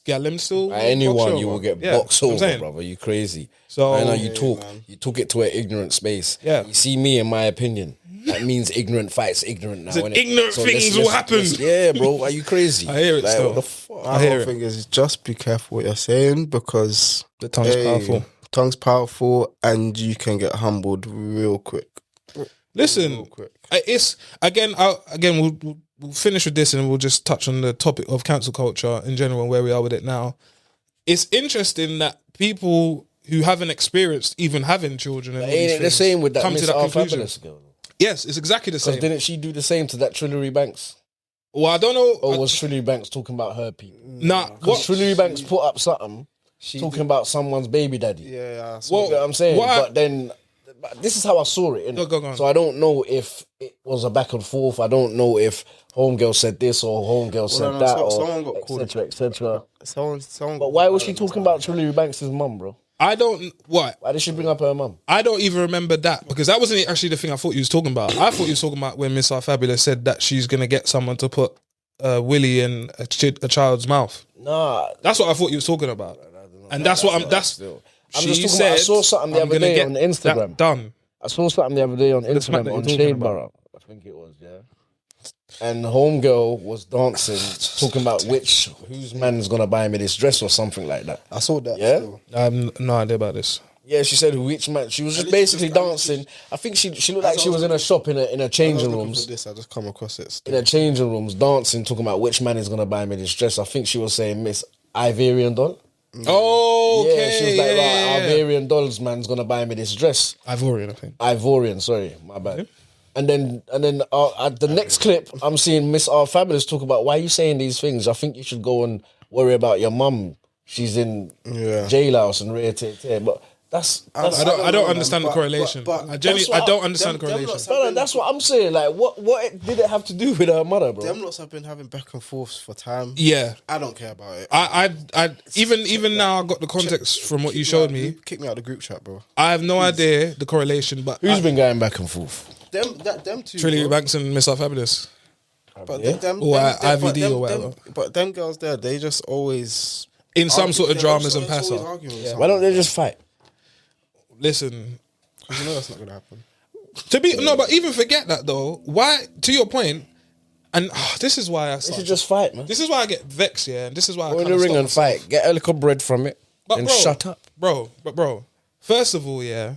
Speaker 3: Yeah, them still.
Speaker 2: By anyone,
Speaker 3: box
Speaker 2: you
Speaker 3: over.
Speaker 2: will get
Speaker 3: Yeah,
Speaker 2: boxed
Speaker 3: I'm
Speaker 2: over,
Speaker 3: saying.
Speaker 2: brother. You crazy.
Speaker 3: So-
Speaker 2: I know you talk. You took it to an ignorant space.
Speaker 3: Yeah.
Speaker 2: You see me, in my opinion, that means ignorant fights ignorant now.
Speaker 3: Said
Speaker 2: innit?
Speaker 3: ignorant things will happen.
Speaker 2: Yeah, bro. Are you crazy?
Speaker 3: I hear it
Speaker 2: Like,
Speaker 3: still.
Speaker 2: what the fuck?
Speaker 4: My
Speaker 3: hear
Speaker 4: whole
Speaker 3: it.
Speaker 4: thing is just be careful what you're saying, because
Speaker 3: The tongue's powerful.
Speaker 4: Tongue's powerful, and you can get humbled real quick.
Speaker 3: Listen,
Speaker 4: Real quick.
Speaker 3: it's again. We'll finish with this, and we'll just touch on the topic of cancel culture in general and where we are with it now. It's interesting that people who haven't experienced even having children and all these
Speaker 2: Ain't it the
Speaker 3: things
Speaker 2: same with that
Speaker 3: come
Speaker 2: Miss
Speaker 3: to that
Speaker 2: Our
Speaker 3: conclusion.
Speaker 2: Fabulous girl?
Speaker 3: Yes, it's exactly the
Speaker 2: Because
Speaker 3: same.
Speaker 2: didn't she do the same to that Trillery Banks?
Speaker 3: Well, I don't know.
Speaker 2: Or was Trillery Banks talking about her people?
Speaker 3: Nah,
Speaker 2: Because
Speaker 3: what?
Speaker 2: Trillery Banks put up something talking about someone's baby daddy.
Speaker 4: Yeah, I saw
Speaker 3: Well,
Speaker 2: You know what I'm saying?
Speaker 3: what I-
Speaker 2: But then, this is how I saw it. innit?
Speaker 3: Go on.
Speaker 2: So I don't know if it was a back and forth. I don't know if Homegirl said this or Homegirl said
Speaker 4: no,
Speaker 2: that,
Speaker 4: someone got
Speaker 2: or
Speaker 4: called.
Speaker 2: etc. etc.
Speaker 4: someone.
Speaker 2: But why was she talking about Trillery Banks' mum, bro?
Speaker 3: I don't. What?
Speaker 2: Why did she bring up her mum?
Speaker 3: I don't even remember that, because that wasn't actually the thing I thought you was talking about. I thought you was talking about when Miss Our Fabulous said that she's gonna get someone to put Willy in a child's mouth.
Speaker 2: Nah,
Speaker 3: That's what I thought you was talking about, and that's what I'm. That's.
Speaker 2: I'm
Speaker 3: She
Speaker 2: just talking
Speaker 3: said,
Speaker 2: about, I saw something the
Speaker 3: "I'm
Speaker 2: other
Speaker 3: gonna
Speaker 2: day
Speaker 3: get
Speaker 2: on
Speaker 3: that
Speaker 2: Instagram.
Speaker 3: done.
Speaker 2: I saw something the other day on
Speaker 3: the smack
Speaker 2: Instagram
Speaker 3: that
Speaker 2: on
Speaker 3: you're talking
Speaker 2: Shade
Speaker 3: about.
Speaker 2: Barrow. I think it was, yeah. And Homegirl was dancing, talking about whose man's gonna buy me this dress or something like that.
Speaker 4: I saw that.
Speaker 2: Yeah?
Speaker 4: Still.
Speaker 3: I have no idea about this.
Speaker 2: Yeah, she said which man. She was just basically dancing. I think she looked like she was in a shop in a changing rooms.
Speaker 4: For this, I just come across it.
Speaker 2: In
Speaker 4: Still.
Speaker 2: a changing rooms, dancing, talking about which man is gonna buy me this dress. I think she was saying Miss Ivorian Doll.
Speaker 3: Oh, okay.
Speaker 2: Yeah, she was like,
Speaker 3: yeah.
Speaker 2: Ivorian Doll's man's gonna buy me this dress.
Speaker 3: Ivorian, I think.
Speaker 2: Ivorian, sorry, my bad. And then at the next clip, I'm seeing Miss R Fabulous talk about why are you saying these things. I think you should go and worry about your mum. She's in jailhouse and rare tear. But that's
Speaker 3: I don't understand the correlation.
Speaker 4: but
Speaker 3: I don't understand the correlation.
Speaker 2: Brother, that's what I'm saying. Like, what did it have to do with her mother, bro?
Speaker 4: Them lots have been having back and forths for time.
Speaker 3: Yeah.
Speaker 4: I don't care about it.
Speaker 3: I even now I got the context from what you showed me.
Speaker 4: Kick me out of the group chat, bro.
Speaker 3: I have no idea the correlation, but
Speaker 2: Who's been going back and forth?
Speaker 4: Them two.
Speaker 3: Trinity
Speaker 4: bro.
Speaker 3: Banks and Miss R Fabulous.
Speaker 4: But
Speaker 2: Yeah.
Speaker 3: IVD or whatever.
Speaker 4: But them girls there, they just always
Speaker 3: In some sort of
Speaker 4: they're
Speaker 3: dramas and
Speaker 4: always
Speaker 3: pass up.
Speaker 4: arguing with
Speaker 2: Why don't they just fight?
Speaker 3: Listen,
Speaker 4: You know that's not gonna happen.
Speaker 3: but even forget that though. Why? To your point, and this is why I
Speaker 2: They
Speaker 3: start.
Speaker 2: should just fight, man.
Speaker 3: This is why I get vexed, yeah, and this is why
Speaker 2: Go
Speaker 3: I
Speaker 2: in
Speaker 3: kind
Speaker 2: the
Speaker 3: of
Speaker 2: ring and fight. Get a little bread from it and shut up.
Speaker 3: bro. First of all, yeah,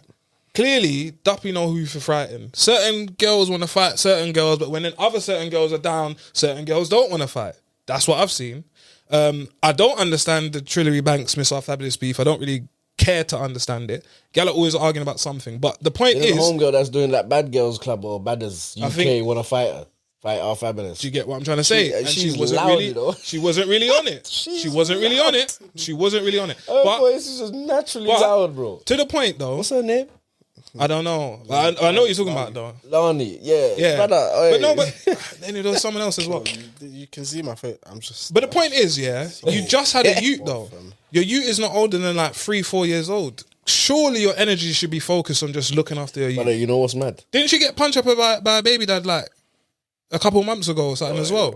Speaker 3: clearly Duppy know who for fighting. Certain girls want to fight certain girls, but when then other certain girls are down, certain girls don't want to fight. That's what I've seen. I don't understand the Trillery Banks Miss R Fabulous beef. I don't really care to understand it. Gal are always arguing about something, but the point
Speaker 2: There's
Speaker 3: is,
Speaker 2: a homegirl that's doing that Bad Girls Club or Badders
Speaker 3: I
Speaker 2: UK
Speaker 3: think-
Speaker 2: want to fight her. Fight our Fabulous.
Speaker 3: do you get what I'm trying to say? And
Speaker 2: she's
Speaker 3: she wasn't
Speaker 2: loud,
Speaker 3: really,
Speaker 2: you know.
Speaker 3: she wasn't really on it. She wasn't really on it. She wasn't really on it.
Speaker 2: Her
Speaker 3: But
Speaker 2: voice is just naturally
Speaker 3: but-
Speaker 2: loud, bro.
Speaker 3: to the point though,
Speaker 2: What's her name?
Speaker 3: I don't know. I know what you're talking about though.
Speaker 2: Lani. Yeah.
Speaker 3: Yeah,
Speaker 2: Brother,
Speaker 3: but no,
Speaker 2: oi.
Speaker 3: but then there was someone else as well.
Speaker 4: You can see my face. I'm just.
Speaker 3: But the point is, yeah, you just had a ute though. Your ute is not older than like 3-4 years old. Surely your energy should be focused on just looking after your ute.
Speaker 2: Brother, you know what's mad?
Speaker 3: Didn't she get punched up by a baby dad like a couple months ago or something as well?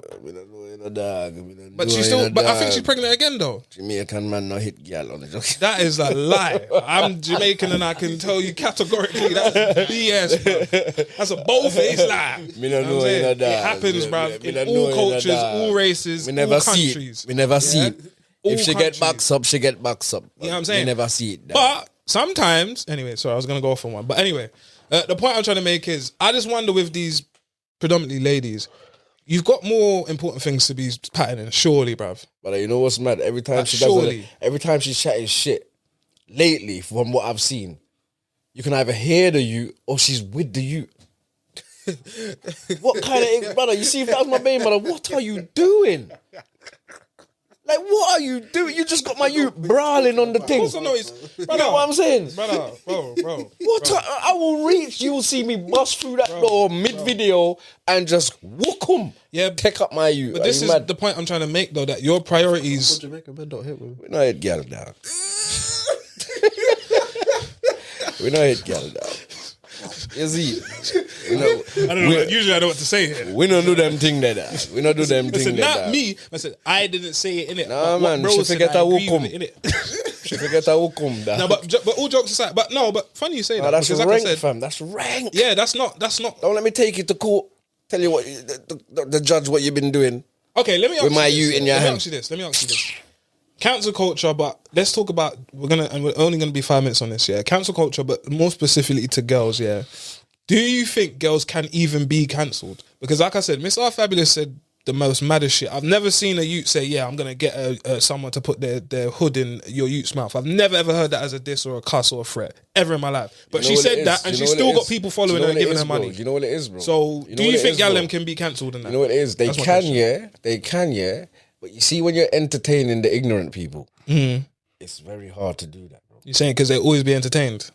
Speaker 3: But she's still. But I think she's pregnant again though.
Speaker 2: Jamaican man no hit girl on the joke.
Speaker 3: That is a lie. I'm Jamaican and I can tell you categorically that's BS, bro. That's a bold-faced lie.
Speaker 2: Me no
Speaker 3: You know what
Speaker 2: know
Speaker 3: I'm saying?
Speaker 2: in a
Speaker 3: It
Speaker 2: dog.
Speaker 3: happens, bro.
Speaker 2: Me
Speaker 3: In
Speaker 2: no know
Speaker 3: all
Speaker 2: in a
Speaker 3: cultures,
Speaker 2: dog.
Speaker 3: all races,
Speaker 2: We never
Speaker 3: all
Speaker 2: see
Speaker 3: countries.
Speaker 2: it. We never see it.
Speaker 3: All
Speaker 2: If she
Speaker 3: countries.
Speaker 2: get backs up, she get backs up.
Speaker 3: You know what I'm saying?
Speaker 2: We never see it. dog.
Speaker 3: But sometimes, anyway, sorry, I was going to go off on one. But anyway, the point I'm trying to make is I just wonder with these predominantly ladies, you've got more important things to be patterning, surely, bruv.
Speaker 2: But you know what's mad? Every time
Speaker 3: Like,
Speaker 2: she does
Speaker 3: surely.
Speaker 2: it, every time she's chatting shit, lately, from what I've seen, you can either hear the youth or she's with the youth. What kind of brother? You see, if that was my baby mother, what are you doing? Like, what are you doing? You just got my youth brawling on the thing.
Speaker 3: Also, no, it's,
Speaker 2: You know what I'm saying?
Speaker 3: brother, bro.
Speaker 2: What I will reach, you will see me bust through that door mid-video and just whook 'em.
Speaker 3: Yeah,
Speaker 2: Take up my youth.
Speaker 3: but this is the point I'm trying to make, though, that your priorities.
Speaker 4: Jamaican men don't hit women.
Speaker 2: We know it, girl, dog. We know it, girl, dog. You see? We know,
Speaker 3: I don't know. Usually, I know what to say here.
Speaker 2: we don't do them thing like that. We don't do them
Speaker 3: Listen,
Speaker 2: thing like
Speaker 3: not
Speaker 2: that.
Speaker 3: me. I said I didn't say it in it.
Speaker 2: Nah, man, she forget
Speaker 3: I
Speaker 2: her
Speaker 3: agree
Speaker 2: hukum.
Speaker 3: with it, innit?
Speaker 2: She forget how hukum, dog.
Speaker 3: No, but all jokes aside, but funny you say that.
Speaker 2: That's
Speaker 3: because like
Speaker 2: rank,
Speaker 3: I said,
Speaker 2: fam. That's rank.
Speaker 3: yeah, that's not.
Speaker 2: Don't let me take you to court. Tell you what, the judge what you've been doing.
Speaker 3: Okay, let me ask
Speaker 2: With
Speaker 3: you
Speaker 2: my
Speaker 3: this,
Speaker 2: you in your
Speaker 3: Let me
Speaker 2: hand.
Speaker 3: ask you this. Cancel culture, but let's talk about we're only gonna be 5 minutes on this, yeah. Cancel culture, but more specifically to girls, yeah. Do you think girls can even be cancelled? Because like I said, Miss R Fabulous said the most maddest shit. I've never seen a youth say, yeah, I'm gonna get someone to put their hood in your youth's mouth. I've never ever heard that as a diss or a cuss or a threat ever in my life. But
Speaker 2: You know
Speaker 3: she
Speaker 2: what it
Speaker 3: said
Speaker 2: is?
Speaker 3: that, and
Speaker 2: You
Speaker 3: she's
Speaker 2: know what
Speaker 3: still
Speaker 2: it
Speaker 3: got
Speaker 2: is?
Speaker 3: people
Speaker 2: Do
Speaker 3: following
Speaker 2: you know
Speaker 3: her and
Speaker 2: what it
Speaker 3: giving
Speaker 2: is,
Speaker 3: her
Speaker 2: bro?
Speaker 3: money.
Speaker 2: You know what it is, bro?
Speaker 3: So
Speaker 2: You know
Speaker 3: do you
Speaker 2: what it
Speaker 3: think
Speaker 2: is, bro?
Speaker 3: Gallem can be cancelled in that?
Speaker 2: You know what it is? They
Speaker 3: That's my
Speaker 2: can,
Speaker 3: question.
Speaker 2: yeah. They can, yeah. But you see, when you're entertaining the ignorant people, it's very hard to do that, bro.
Speaker 3: You're saying because they always be entertained.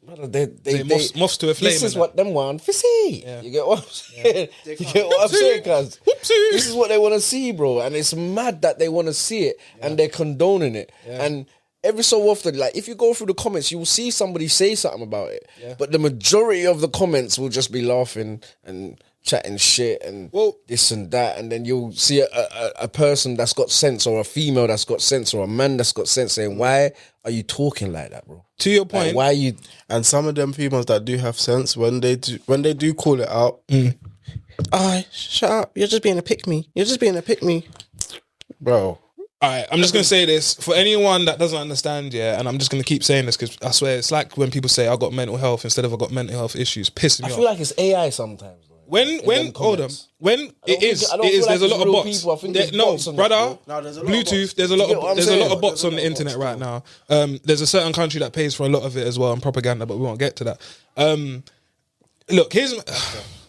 Speaker 2: Brother,
Speaker 3: They moths to a flame.
Speaker 2: This is
Speaker 3: and
Speaker 2: what them want to see. You get what I'm saying? You get what I'm saying, cuz?
Speaker 3: Whoopsie.
Speaker 2: This is what they want to see, bro. And it's mad that they want to see it and they're condoning it. And every so often, like, if you go through the comments, you will see somebody say something about it. But the majority of the comments will just be laughing and chatting shit and this and that. And then you'll see a person that's got sense, or a female that's got sense, or a man that's got sense, saying, why are you talking like that, bro?
Speaker 3: To your point,
Speaker 2: Like, why are you...
Speaker 4: And some of them females that do have sense, when they do call it out, shut up, you're just being a pick me. You're just being a pick me. Bro,
Speaker 3: All right, I'm just gonna say this for anyone that doesn't understand, yeah, and I'm just gonna keep saying this because I swear it's like when people say I got mental health instead of I got mental health issues, pissing me
Speaker 2: I
Speaker 3: off.
Speaker 2: feel like it's AI sometimes. Bro.
Speaker 3: When hold on, when it is, there's a lot of bots. No, brother, Bluetooth. There's a lot of bots on the internet right now. There's a certain country that pays for a lot of it as well and propaganda, but we won't get to that. Look, here's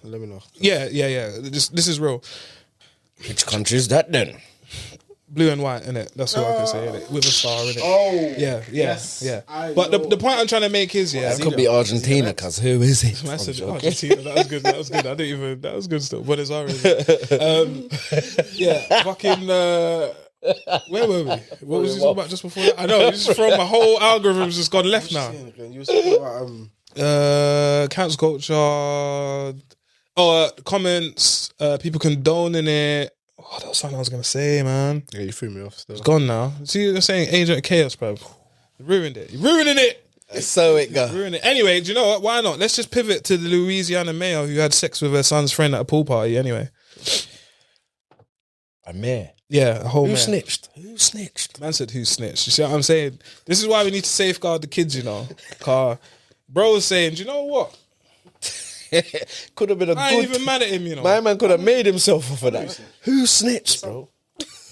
Speaker 4: Let me know.
Speaker 3: yeah. This is real.
Speaker 2: Which country is that then?
Speaker 3: Blue and white, innit? That's all I can say, innit? With a star, innit?
Speaker 4: Oh,
Speaker 3: Yeah. But the point I'm trying to make is, yeah.
Speaker 2: That could be Argentina, cuz who is it?
Speaker 3: I said
Speaker 2: I'm joking.
Speaker 3: Argentina. That was good. I didn't even. That was good still. Buenos Aires. Yeah. Fucking. Where were we? What was you talking about just before that? I know. Just from my whole algorithm's just gone left now.
Speaker 4: You were talking about
Speaker 3: Cancel culture. Comments. People condoning it. Oh, that was something I was gonna say, man.
Speaker 4: Yeah, you threw me off still.
Speaker 3: It's gone now. See, you're saying Agent of Chaos, bro. You ruined it. You're ruining it.
Speaker 2: So it go.
Speaker 3: Ruined it. Anyway, do you know what? Why not? Let's just pivot to the Louisiana mayor who had sex with her son's friend at a pool party. Anyway,
Speaker 2: A mayor.
Speaker 3: yeah, a whole
Speaker 2: Who
Speaker 3: mayor.
Speaker 2: snitched? Who snitched?
Speaker 3: Man said who snitched. You see what I'm saying? This is why we need to safeguard the kids. You know, car. Bro was saying, do you know what?
Speaker 2: Could have been a
Speaker 3: I ain't
Speaker 2: good.
Speaker 3: even mad at him. You know,
Speaker 2: My man could have made himself off of that. Who snitched, bro?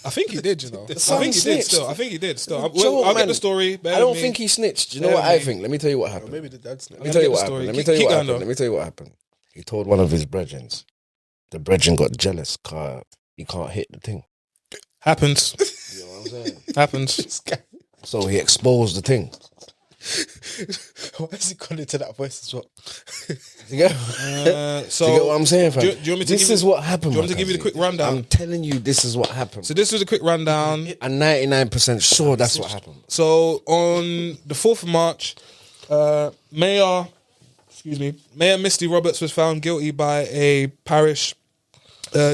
Speaker 3: I think he did. You know, I
Speaker 2: son
Speaker 3: think he did.
Speaker 2: snitched.
Speaker 3: Still, I think he did. Still,
Speaker 2: Joe,
Speaker 3: I'll
Speaker 2: man,
Speaker 3: get the story. Bear
Speaker 2: I don't
Speaker 3: with me.
Speaker 2: think he snitched. You know
Speaker 3: Bear
Speaker 2: what
Speaker 3: with
Speaker 2: I
Speaker 3: me.
Speaker 2: think? Let me tell you what happened.
Speaker 4: Maybe the dad snap.
Speaker 2: Let me tell you
Speaker 3: get
Speaker 2: what
Speaker 3: the story.
Speaker 2: happened. Let me
Speaker 3: Keep-
Speaker 2: tell you
Speaker 3: keep
Speaker 2: what
Speaker 3: going,
Speaker 2: happened.
Speaker 3: though.
Speaker 2: Let me tell you what happened. He told one of his brethrens. The brethren got jealous because he can't hit the thing.
Speaker 3: Happens.
Speaker 2: You know what I'm saying?
Speaker 3: Happens.
Speaker 2: So he exposed the thing.
Speaker 4: Why is he calling to that voice as well?
Speaker 2: You get,
Speaker 3: So
Speaker 2: you get what I'm saying, fam?
Speaker 3: do you want me to
Speaker 2: This
Speaker 3: give you-
Speaker 2: is what happened.
Speaker 3: do you want me to
Speaker 2: my
Speaker 3: give you the
Speaker 2: cousin.
Speaker 3: quick rundown?
Speaker 2: I'm telling you, this is what happened.
Speaker 3: So this was a quick rundown.
Speaker 2: I'm 99% sure that's what happened.
Speaker 3: So on the 4th of March, Mayor Misty Roberts was found guilty by a parish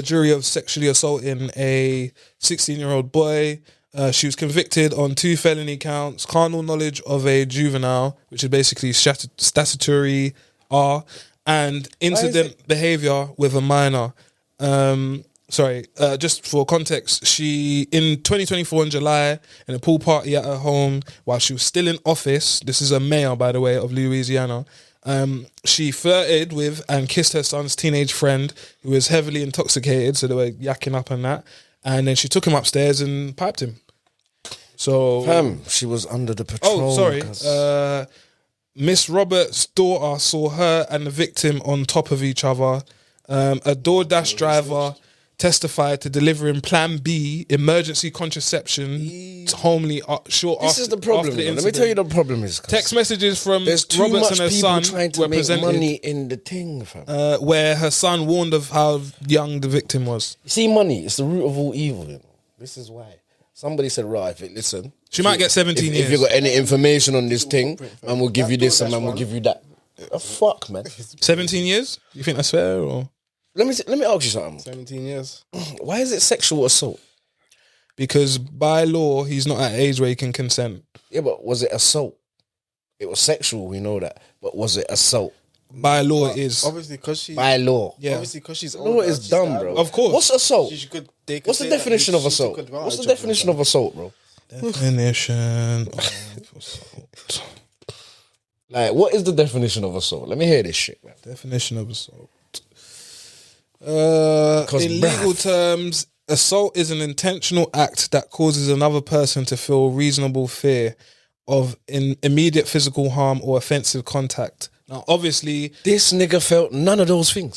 Speaker 3: jury of sexually assaulting a 16-year-old boy. She was convicted on 2 felony counts: carnal knowledge of a juvenile, which is basically statutory R, and incident behavior with a minor. Just for context, she in 2024 in July, in a pool party at her home while she was still in office. This is a mayor, by the way, of Louisiana. She flirted with and kissed her son's teenage friend who was heavily intoxicated, so they were yakking up and that. And then she took him upstairs and piped him. So,
Speaker 2: Fam, she was under the patrol.
Speaker 3: sorry.
Speaker 2: cuz.
Speaker 3: Miss Roberts' daughter saw her and the victim on top of each other. A DoorDash driver testified to delivering Plan B emergency contraception homely short
Speaker 2: This
Speaker 3: after,
Speaker 2: is the problem.
Speaker 3: after the
Speaker 2: Let me
Speaker 3: incident.
Speaker 2: tell you the problem is. cuz
Speaker 3: Text messages from
Speaker 2: There's too
Speaker 3: Roberts
Speaker 2: much
Speaker 3: and her
Speaker 2: people
Speaker 3: son
Speaker 2: trying to
Speaker 3: were
Speaker 2: make
Speaker 3: presented,
Speaker 2: money in the thing, fam.
Speaker 3: where her son warned of how young the victim was.
Speaker 2: You see, money is the root of all evil. You know? This is why. Somebody said, right, if it, listen.
Speaker 3: She might get 17 years.
Speaker 2: If you got any information on this thing, man will give you this and man will give you that. Oh, fuck, man.
Speaker 3: 17 years? You think that's fair? Or
Speaker 2: Let me ask you something.
Speaker 4: 17 years.
Speaker 2: Why is it sexual assault?
Speaker 3: because by law he's not at an age where he can consent.
Speaker 2: Yeah, but was it assault? It was sexual, we know that. But was it assault?
Speaker 3: By law it is.
Speaker 4: Obviously, because she.
Speaker 2: By law.
Speaker 3: Yeah.
Speaker 4: Obviously, because she's
Speaker 2: No,
Speaker 4: older.
Speaker 2: it's
Speaker 4: she's
Speaker 2: dumb,
Speaker 4: the
Speaker 2: bro.
Speaker 3: Of course.
Speaker 2: What's assault?
Speaker 4: They could
Speaker 2: What's the
Speaker 4: say that
Speaker 2: definition of
Speaker 4: she
Speaker 2: assault?
Speaker 4: took advantage
Speaker 2: What's the
Speaker 4: of her,
Speaker 2: definition
Speaker 4: fam.
Speaker 2: of assault, bro?
Speaker 3: Definition of assault.
Speaker 2: Like, what is the definition of assault? Let me hear this shit, man.
Speaker 3: Definition of assault. In
Speaker 2: bruv.
Speaker 3: legal terms, assault is an intentional act that causes another person to feel reasonable fear of immediate physical harm or offensive contact. Now, obviously,
Speaker 2: This nigga felt none of those things.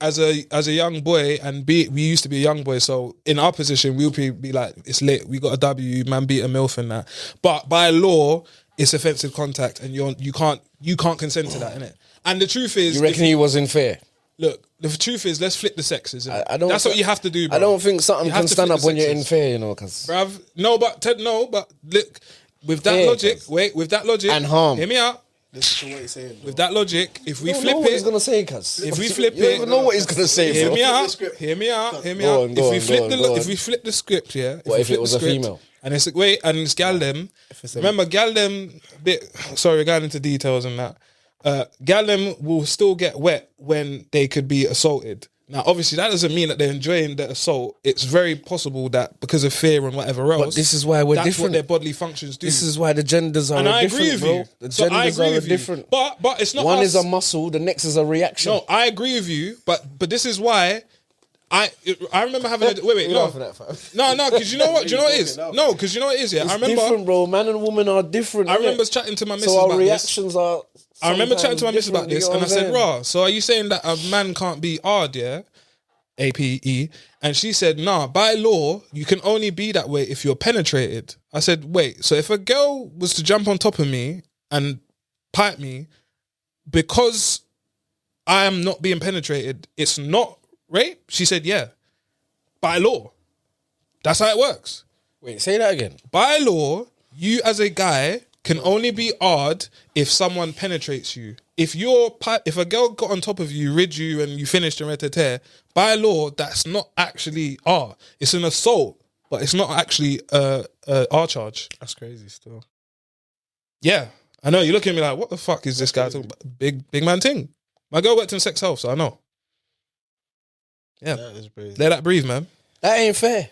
Speaker 3: as a young boy, and we used to be a young boy, so in our position, we'll be like, it's lit, we got a W, man beat a MILF and that. But by law, it's offensive contact, and you can't consent to that, innit? And the truth is,
Speaker 2: You reckon he was unfair?
Speaker 3: look, the truth is, let's flip the sexes. innit?
Speaker 2: I don't.
Speaker 3: That's what you have to do, bro.
Speaker 2: I don't think something
Speaker 3: You have
Speaker 2: can
Speaker 3: to
Speaker 2: stand
Speaker 3: flip
Speaker 2: up
Speaker 3: the
Speaker 2: when you're
Speaker 3: sexes.
Speaker 2: unfair, you know, because
Speaker 3: Bruv, no, but look, with that
Speaker 2: Fair,
Speaker 3: logic,
Speaker 2: cuz.
Speaker 3: with that logic,
Speaker 2: And harm.
Speaker 3: hear me out.
Speaker 4: Listen to what he's saying.
Speaker 3: With that logic, if we
Speaker 2: you don't
Speaker 3: flip
Speaker 2: know what he's
Speaker 3: it,
Speaker 2: gonna say, cuz.
Speaker 3: if we flip
Speaker 2: you don't
Speaker 3: it,
Speaker 2: even know what he's gonna say,
Speaker 3: hear
Speaker 2: bro.
Speaker 3: me out, hear me out, hear me
Speaker 2: Go
Speaker 3: out.
Speaker 2: on, go on, go on.
Speaker 3: If we flip the script, yeah.
Speaker 2: What
Speaker 3: we
Speaker 2: if
Speaker 3: flip
Speaker 2: it was
Speaker 3: the
Speaker 2: a
Speaker 3: script,
Speaker 2: female?
Speaker 3: And it's it's gal them. Remember, gal them. Sorry, we're going into details and that. Gal them will still get wet when they could be assaulted. Now, obviously, that doesn't mean that they're enjoying the assault. It's very possible that because of fear and whatever else,
Speaker 2: But this is why we're
Speaker 3: that's
Speaker 2: different.
Speaker 3: what their bodily functions do.
Speaker 2: This is why the genders are
Speaker 3: and I
Speaker 2: different,
Speaker 3: agree with
Speaker 2: bro.
Speaker 3: you.
Speaker 2: The
Speaker 3: So I
Speaker 2: genders
Speaker 3: agree
Speaker 2: are
Speaker 3: with you.
Speaker 2: different.
Speaker 3: But it's not
Speaker 2: One
Speaker 3: us.
Speaker 2: is a muscle, the next is a reaction.
Speaker 3: No, I agree with you. But this is why I remember having a wait
Speaker 2: You're
Speaker 3: no
Speaker 2: laughing at, fam.
Speaker 3: no because you know what it is because you know what it is yeah
Speaker 2: It's
Speaker 3: I remember
Speaker 2: different, bro. Man and woman are different.
Speaker 3: I
Speaker 2: innit?
Speaker 3: remember chatting to my missus
Speaker 2: So our
Speaker 3: about this.
Speaker 2: reactions are.
Speaker 3: I remember chatting to my missus
Speaker 2: sometimes
Speaker 3: about this,
Speaker 2: different,
Speaker 3: and I
Speaker 2: you know
Speaker 3: said,
Speaker 2: what I'm
Speaker 3: "Raw, so are you saying that a man can't be hard, yeah? APE?" And she said, "Nah, by law, you can only be that way if you're penetrated." I said, "Wait, so if a girl was to jump on top of me and pipe me because I am not being penetrated, it's not rape?" She said, "Yeah, by law, that's how it works.
Speaker 2: Wait, say that again.
Speaker 3: By law, you as a guy can only be hard if someone penetrates you. If a girl got on top of you, rid you, and you finished and by law, that's not actually R. It's an assault, but it's not actually R charge.
Speaker 4: That's crazy still.
Speaker 3: Yeah, I know. You're looking at me like, what the fuck is this guy talking about? Big man thing. My girl worked in sex health, so I know. Yeah,
Speaker 4: That is crazy.
Speaker 3: let that breathe, man.
Speaker 2: That ain't fair.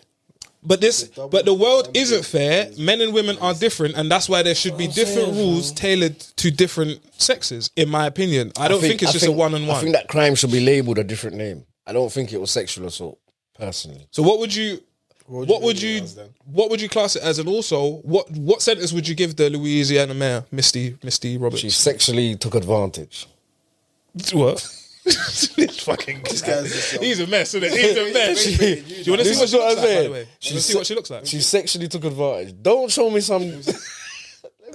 Speaker 3: But the world isn't fair. Men and women are different, and that's why there should be different rules tailored to different sexes. In my opinion, I don't think it's just a one-on-one.
Speaker 2: I think that crime should be labelled a different name. I don't think it was sexual assault, personally.
Speaker 3: So what would you class it as, and also what sentence would you give the Louisiana mayor, Misty Roberts?
Speaker 2: She sexually took advantage.
Speaker 3: What? This guy's he's a mess, isn't it? He's a mess. Do you want to see what she looks like, by the way? Do you want to see what she looks like?
Speaker 2: She sexually took advantage. Don't show me some. Let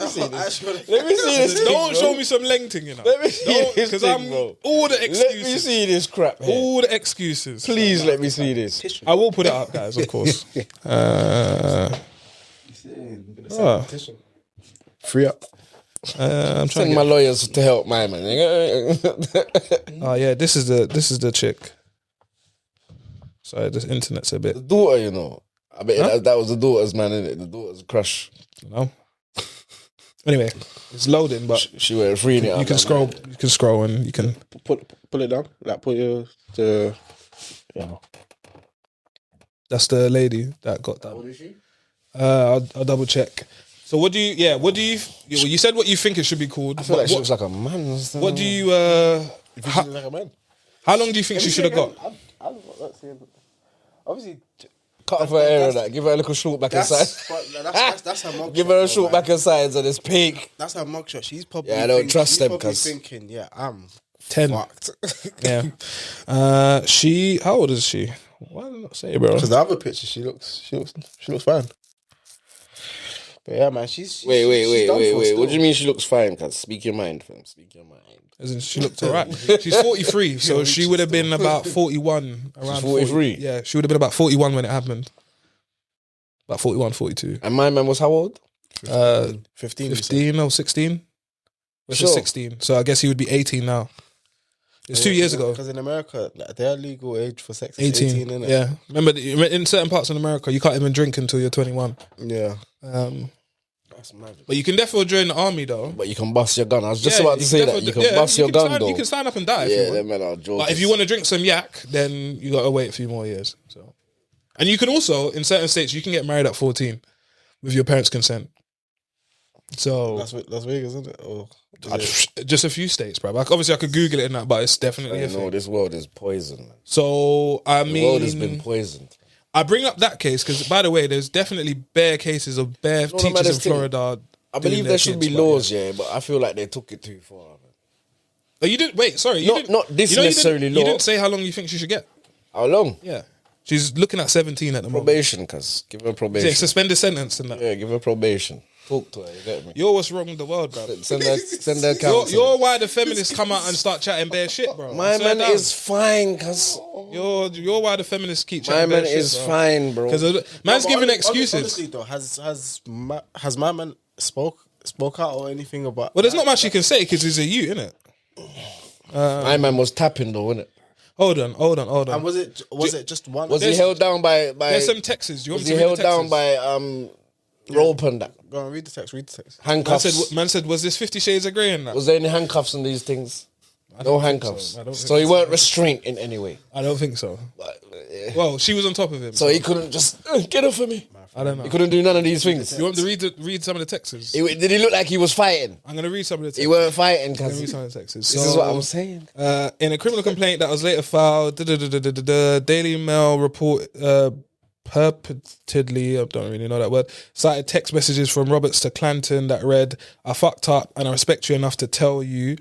Speaker 2: me see this. Let me see this.
Speaker 3: Don't show me some lengthing, you know.
Speaker 2: Let me see this
Speaker 3: because
Speaker 2: thing,
Speaker 3: I'm
Speaker 2: bro.
Speaker 3: all the excuses.
Speaker 2: Let me see this crap here.
Speaker 3: All the excuses.
Speaker 2: Please let me see this.
Speaker 3: I will put it up, guys. Of course.
Speaker 4: Free up.
Speaker 3: I'm trying
Speaker 2: Send
Speaker 3: to
Speaker 2: my lawyers to help my man.
Speaker 3: oh yeah, this is the chick. Sorry, this internet's a bit.
Speaker 2: The daughter, you know. I bet that was the daughter's man, innit? The daughter's crush.
Speaker 3: You know. Anyway, it's loading, but
Speaker 2: She went freeing it up.
Speaker 3: you can scroll. You can scroll and you can.
Speaker 4: Pull it down. Like put your
Speaker 3: That's the lady that got that.
Speaker 2: What is she?
Speaker 3: I'll double check. So what do you? Yeah, what do you? You said what you think it should be called.
Speaker 2: I feel like she
Speaker 3: what,
Speaker 2: looks like a man.
Speaker 3: what do you?
Speaker 4: like a man.
Speaker 3: How long do you think she should have got?
Speaker 4: Obviously,
Speaker 2: Cut off her hair and that. Give her a little short back and sides.
Speaker 4: that's her mugshot.
Speaker 2: Give her a short back and sides and it's pink.
Speaker 4: That's her mugshot. She's probably
Speaker 2: Yeah, I don't trust
Speaker 4: she's
Speaker 2: them,
Speaker 4: probably
Speaker 2: 'cause-
Speaker 4: thinking, yeah, I'm
Speaker 3: 10.
Speaker 4: fucked.
Speaker 3: Yeah. She. How old is she? Why did I not say, bro?
Speaker 4: Because the other picture, she looks fine. But yeah, man, she's done for
Speaker 2: Wait.
Speaker 4: still.
Speaker 2: What do you mean she looks fine? Cause speak your mind, fam. Speak your mind.
Speaker 3: As in, she looked alright. She's 43, so she would have been about 41. Around
Speaker 2: 43?
Speaker 3: 40. Yeah, she would have been about 41 when it happened. About 41, 42.
Speaker 2: And my man was how old?
Speaker 4: 15.
Speaker 3: 15 or 16? Which is
Speaker 2: Sure.
Speaker 3: 16. So I guess he would be 18 now. It's 2 years ago.
Speaker 4: Because in America, like, their legal age for sex is
Speaker 3: 18,
Speaker 4: 18, innit?
Speaker 3: yeah. Remember, in certain parts of America, you can't even drink until you're 21.
Speaker 4: Yeah.
Speaker 2: That's mad.
Speaker 3: But you can definitely join the army, though.
Speaker 2: But you can bust your gun. I was just
Speaker 3: Yeah,
Speaker 2: about to
Speaker 3: you
Speaker 2: say that.
Speaker 3: definitely-
Speaker 2: You can
Speaker 3: yeah,
Speaker 2: bust your gun,
Speaker 3: sign,
Speaker 2: though.
Speaker 3: You can sign up and die if
Speaker 2: Yeah,
Speaker 3: you
Speaker 2: them
Speaker 3: want.
Speaker 2: men are jokers.
Speaker 3: But if you want to drink some yak, then you got to wait a few more years. So, and you can also, in certain states, you can get married at 14 with your parents' consent. So
Speaker 4: Las Vegas, isn't it? Or
Speaker 3: just a few states, bro. Like, obviously, I could Google it and that, but it's definitely a
Speaker 2: No,
Speaker 3: thing.
Speaker 2: this world is poison, man.
Speaker 3: So I
Speaker 2: The
Speaker 3: mean,
Speaker 2: world has been poisoned.
Speaker 3: I bring up that case because, by the way, there's definitely bare cases of bare
Speaker 2: the
Speaker 3: teachers in
Speaker 2: maddest thing?
Speaker 3: Florida.
Speaker 2: I
Speaker 3: doing
Speaker 2: believe
Speaker 3: their
Speaker 2: there should
Speaker 3: kids,
Speaker 2: be
Speaker 3: but
Speaker 2: laws, yeah, but I feel like they took it too far. Man.
Speaker 3: Oh, you didn't wait. Sorry, you
Speaker 2: Not-
Speaker 3: didn't,
Speaker 2: not this
Speaker 3: you know,
Speaker 2: necessarily
Speaker 3: You
Speaker 2: law.
Speaker 3: didn't say how long you think she should get.
Speaker 2: How long?
Speaker 3: Yeah, she's looking at 17 at the moment.
Speaker 2: Probation, cuz. Give her probation.
Speaker 3: Yeah, suspended sentence and that.
Speaker 2: Yeah, give her probation. Talk to her, you get me?
Speaker 3: You're what's wrong with the world, bro.
Speaker 2: Send her counseling.
Speaker 3: You're why the feminists come out and start chatting bare shit, bro.
Speaker 2: My
Speaker 3: Slow
Speaker 2: man
Speaker 3: down.
Speaker 2: is fine, cuz.
Speaker 3: You're why the feminists keep
Speaker 2: My
Speaker 3: chatting
Speaker 2: man
Speaker 3: bare shit.
Speaker 2: is fine, bro.
Speaker 3: Because man's
Speaker 4: But
Speaker 3: giving
Speaker 4: honestly-
Speaker 3: excuses.
Speaker 4: Honestly, though, has my man spoke out or anything about?
Speaker 3: Well, there's not much you can say because he's a you, innit?
Speaker 2: My man was tapping, though, innit?
Speaker 3: Hold on.
Speaker 4: And was it just one?
Speaker 2: Was he held down by
Speaker 3: There's some texts. Do you want
Speaker 2: was
Speaker 3: me
Speaker 2: he
Speaker 3: to read
Speaker 2: held
Speaker 3: the
Speaker 2: down
Speaker 3: texts?
Speaker 2: by rope and that?
Speaker 4: Go on, read the text.
Speaker 3: Man
Speaker 2: Handcuffs?
Speaker 3: said, was this 50 Shades of Grey and that?
Speaker 2: Was there any handcuffs on these things? No handcuffs. So he weren't restrained in any way.
Speaker 3: I don't think so. Well, she was on top of him.
Speaker 2: So he couldn't just get off of me.
Speaker 3: I don't know.
Speaker 2: He couldn't do none of these things.
Speaker 3: You want me to read some of the texts?
Speaker 2: Did he look like he was fighting?
Speaker 3: I'm going to read some of the texts.
Speaker 2: He weren't fighting
Speaker 3: I'm going to read
Speaker 2: because
Speaker 3: some of the texts.
Speaker 2: this is what I'm saying.
Speaker 3: In a criminal complaint that was later filed, Daily Mail report purportedly, I don't really know that word, cited text messages from Roberts to Clanton that read, "I fucked up and I respect you enough to tell you."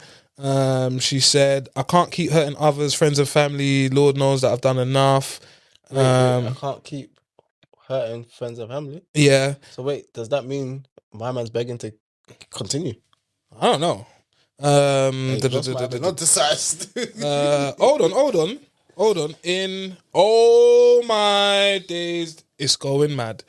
Speaker 3: She said, "I can't keep hurting others, friends and family. Lord knows that I've done enough."
Speaker 4: I can't keep hurting friends and family.
Speaker 3: Yeah.
Speaker 4: So wait, does that mean my man's begging to continue?
Speaker 3: I don't know.
Speaker 4: Not decisive.
Speaker 3: Hold on. In oh my days, it's going mad.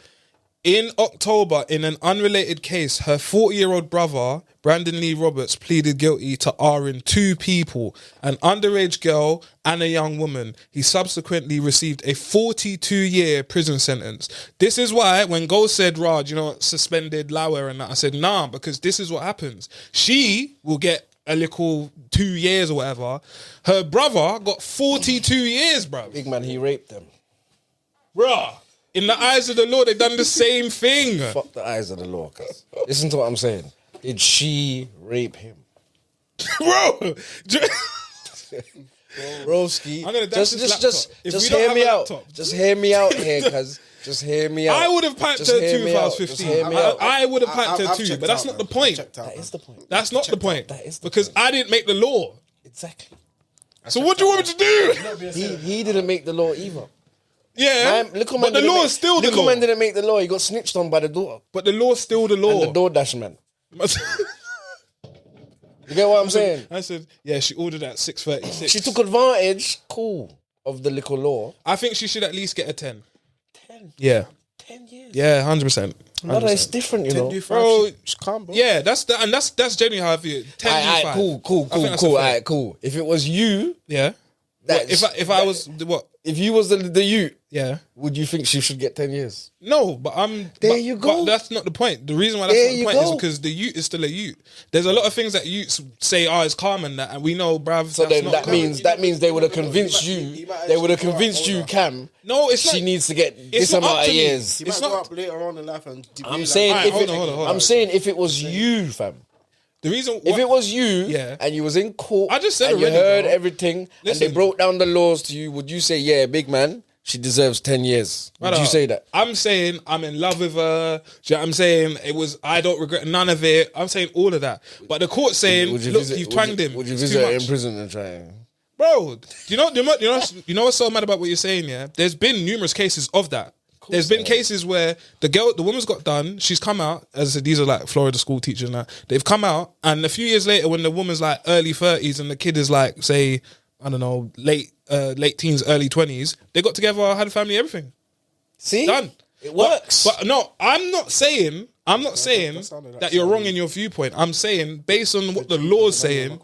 Speaker 3: In October, in an unrelated case, her 40-year-old brother, Brandon Lee Roberts, pleaded guilty to R-ing two people, an underage girl and a young woman. He subsequently received a 42-year prison sentence. This is why when Ghost said, Raj, suspended Lauer and that, I said, nah, because this is what happens. She will get a little 2 years or whatever. Her brother got 42 years, bro.
Speaker 2: Big man, he raped them.
Speaker 3: Bruh. In the eyes of the law, they done the same thing.
Speaker 2: Fuck the eyes of the law, cuz. Listen to what I'm saying. Did she rape him?
Speaker 3: Bro.
Speaker 2: Broski,
Speaker 3: I'm gonna dash this laptop. If
Speaker 2: just
Speaker 3: we don't
Speaker 2: hear
Speaker 3: have
Speaker 2: me
Speaker 3: a
Speaker 2: out.
Speaker 3: laptop.
Speaker 2: Just hear me out here, cuz. Just hear me out.
Speaker 3: I would have piped
Speaker 2: Just
Speaker 3: her
Speaker 2: hear
Speaker 3: too
Speaker 2: me
Speaker 3: if I
Speaker 2: out.
Speaker 3: was
Speaker 2: Just
Speaker 3: 15.
Speaker 2: hear me out.
Speaker 3: I would have piped her
Speaker 4: I've
Speaker 3: too,
Speaker 4: checked
Speaker 3: but that's
Speaker 4: out,
Speaker 3: not the
Speaker 4: man.
Speaker 3: point.
Speaker 4: Checked out.
Speaker 2: That is the point.
Speaker 3: That's not the point.
Speaker 2: That is the
Speaker 3: Because
Speaker 2: point.
Speaker 3: I didn't make the law.
Speaker 2: Exactly.
Speaker 3: So what do you want me to do?
Speaker 2: He didn't make the law either.
Speaker 3: Yeah,
Speaker 2: Man, little
Speaker 3: but
Speaker 2: man
Speaker 3: the
Speaker 2: didn't
Speaker 3: law
Speaker 2: make-
Speaker 3: is still the
Speaker 2: Little
Speaker 3: law.
Speaker 2: man didn't make the law. He got snitched on by the daughter
Speaker 3: But the law is still the
Speaker 2: and
Speaker 3: law.
Speaker 2: the DoorDash man. You get what I'm saying?
Speaker 3: I said, yeah, she ordered at 6:36.
Speaker 2: She took advantage, cool, of the little law.
Speaker 3: I think she should at least get a 10.
Speaker 2: 10.
Speaker 3: Yeah.
Speaker 2: 10 years.
Speaker 3: Yeah, 100%.
Speaker 2: Brother, it's different, you know.
Speaker 3: Bro,
Speaker 4: She's calm, bro.
Speaker 3: yeah, that's genuinely how I feel. 10
Speaker 2: Alright,
Speaker 3: five.
Speaker 2: cool.
Speaker 3: I think that's
Speaker 2: Cool.
Speaker 3: a fair.
Speaker 2: Alright, cool. If it was you,
Speaker 3: Yeah.
Speaker 2: that's,
Speaker 3: If I was what?
Speaker 2: if you was the you,
Speaker 3: Yeah.
Speaker 2: would you think she should get 10 years?
Speaker 3: No, but I'm.
Speaker 2: There
Speaker 3: but,
Speaker 2: you go.
Speaker 3: But that's not the point. The reason why that's
Speaker 2: There
Speaker 3: not the
Speaker 2: you
Speaker 3: point is
Speaker 2: go.
Speaker 3: because the Ute is still a Ute. There's a lot of things that Utes say are as calm and that, and we know, bruv.
Speaker 2: So
Speaker 3: that's
Speaker 2: then
Speaker 3: not
Speaker 2: that
Speaker 3: calm.
Speaker 2: means they would have convinced you. They would have convinced you, Cam.
Speaker 3: No, it's
Speaker 2: She
Speaker 3: not.
Speaker 2: needs to get
Speaker 3: It's
Speaker 2: this
Speaker 3: not up
Speaker 2: amount
Speaker 3: to
Speaker 2: of
Speaker 3: me.
Speaker 2: years.
Speaker 4: He
Speaker 3: It's
Speaker 4: might go
Speaker 3: not-
Speaker 4: up later on in life and
Speaker 2: I'm saying
Speaker 3: Alright,
Speaker 2: if
Speaker 3: hold
Speaker 2: it,
Speaker 3: on, hold on, hold
Speaker 2: I'm
Speaker 3: on.
Speaker 2: saying if it was you, fam.
Speaker 3: The reason
Speaker 2: If it was you,
Speaker 3: Yeah.
Speaker 2: and you was in court,
Speaker 3: I just said
Speaker 2: and you
Speaker 3: already,
Speaker 2: heard
Speaker 3: bro.
Speaker 2: everything, and
Speaker 3: Listen.
Speaker 2: they broke down the laws to you, would you say, yeah, big man, she deserves 10 years? Would you say that?
Speaker 3: I'm saying I'm in love with her. Do you know what I'm saying I don't regret none of it. I'm saying all of that. But the court's saying, look, you've twanged him.
Speaker 2: Would you
Speaker 3: It's
Speaker 2: visit
Speaker 3: too
Speaker 2: her
Speaker 3: much.
Speaker 2: in prison and try?
Speaker 3: Bro, you know what's so mad about what you're saying, yeah? There's been numerous cases of that. There's been cases where the woman's got done, she's come out, as I said, these are like Florida school teachers and that. They've come out, and a few years later when the woman's like early 30s and the kid is like, say, I don't know, late teens, early 20s, they got together, had a family, everything.
Speaker 2: See?
Speaker 3: Done.
Speaker 2: It works.
Speaker 3: But no, I'm not saying that you're wrong in your viewpoint. I'm saying based on what the law's saying,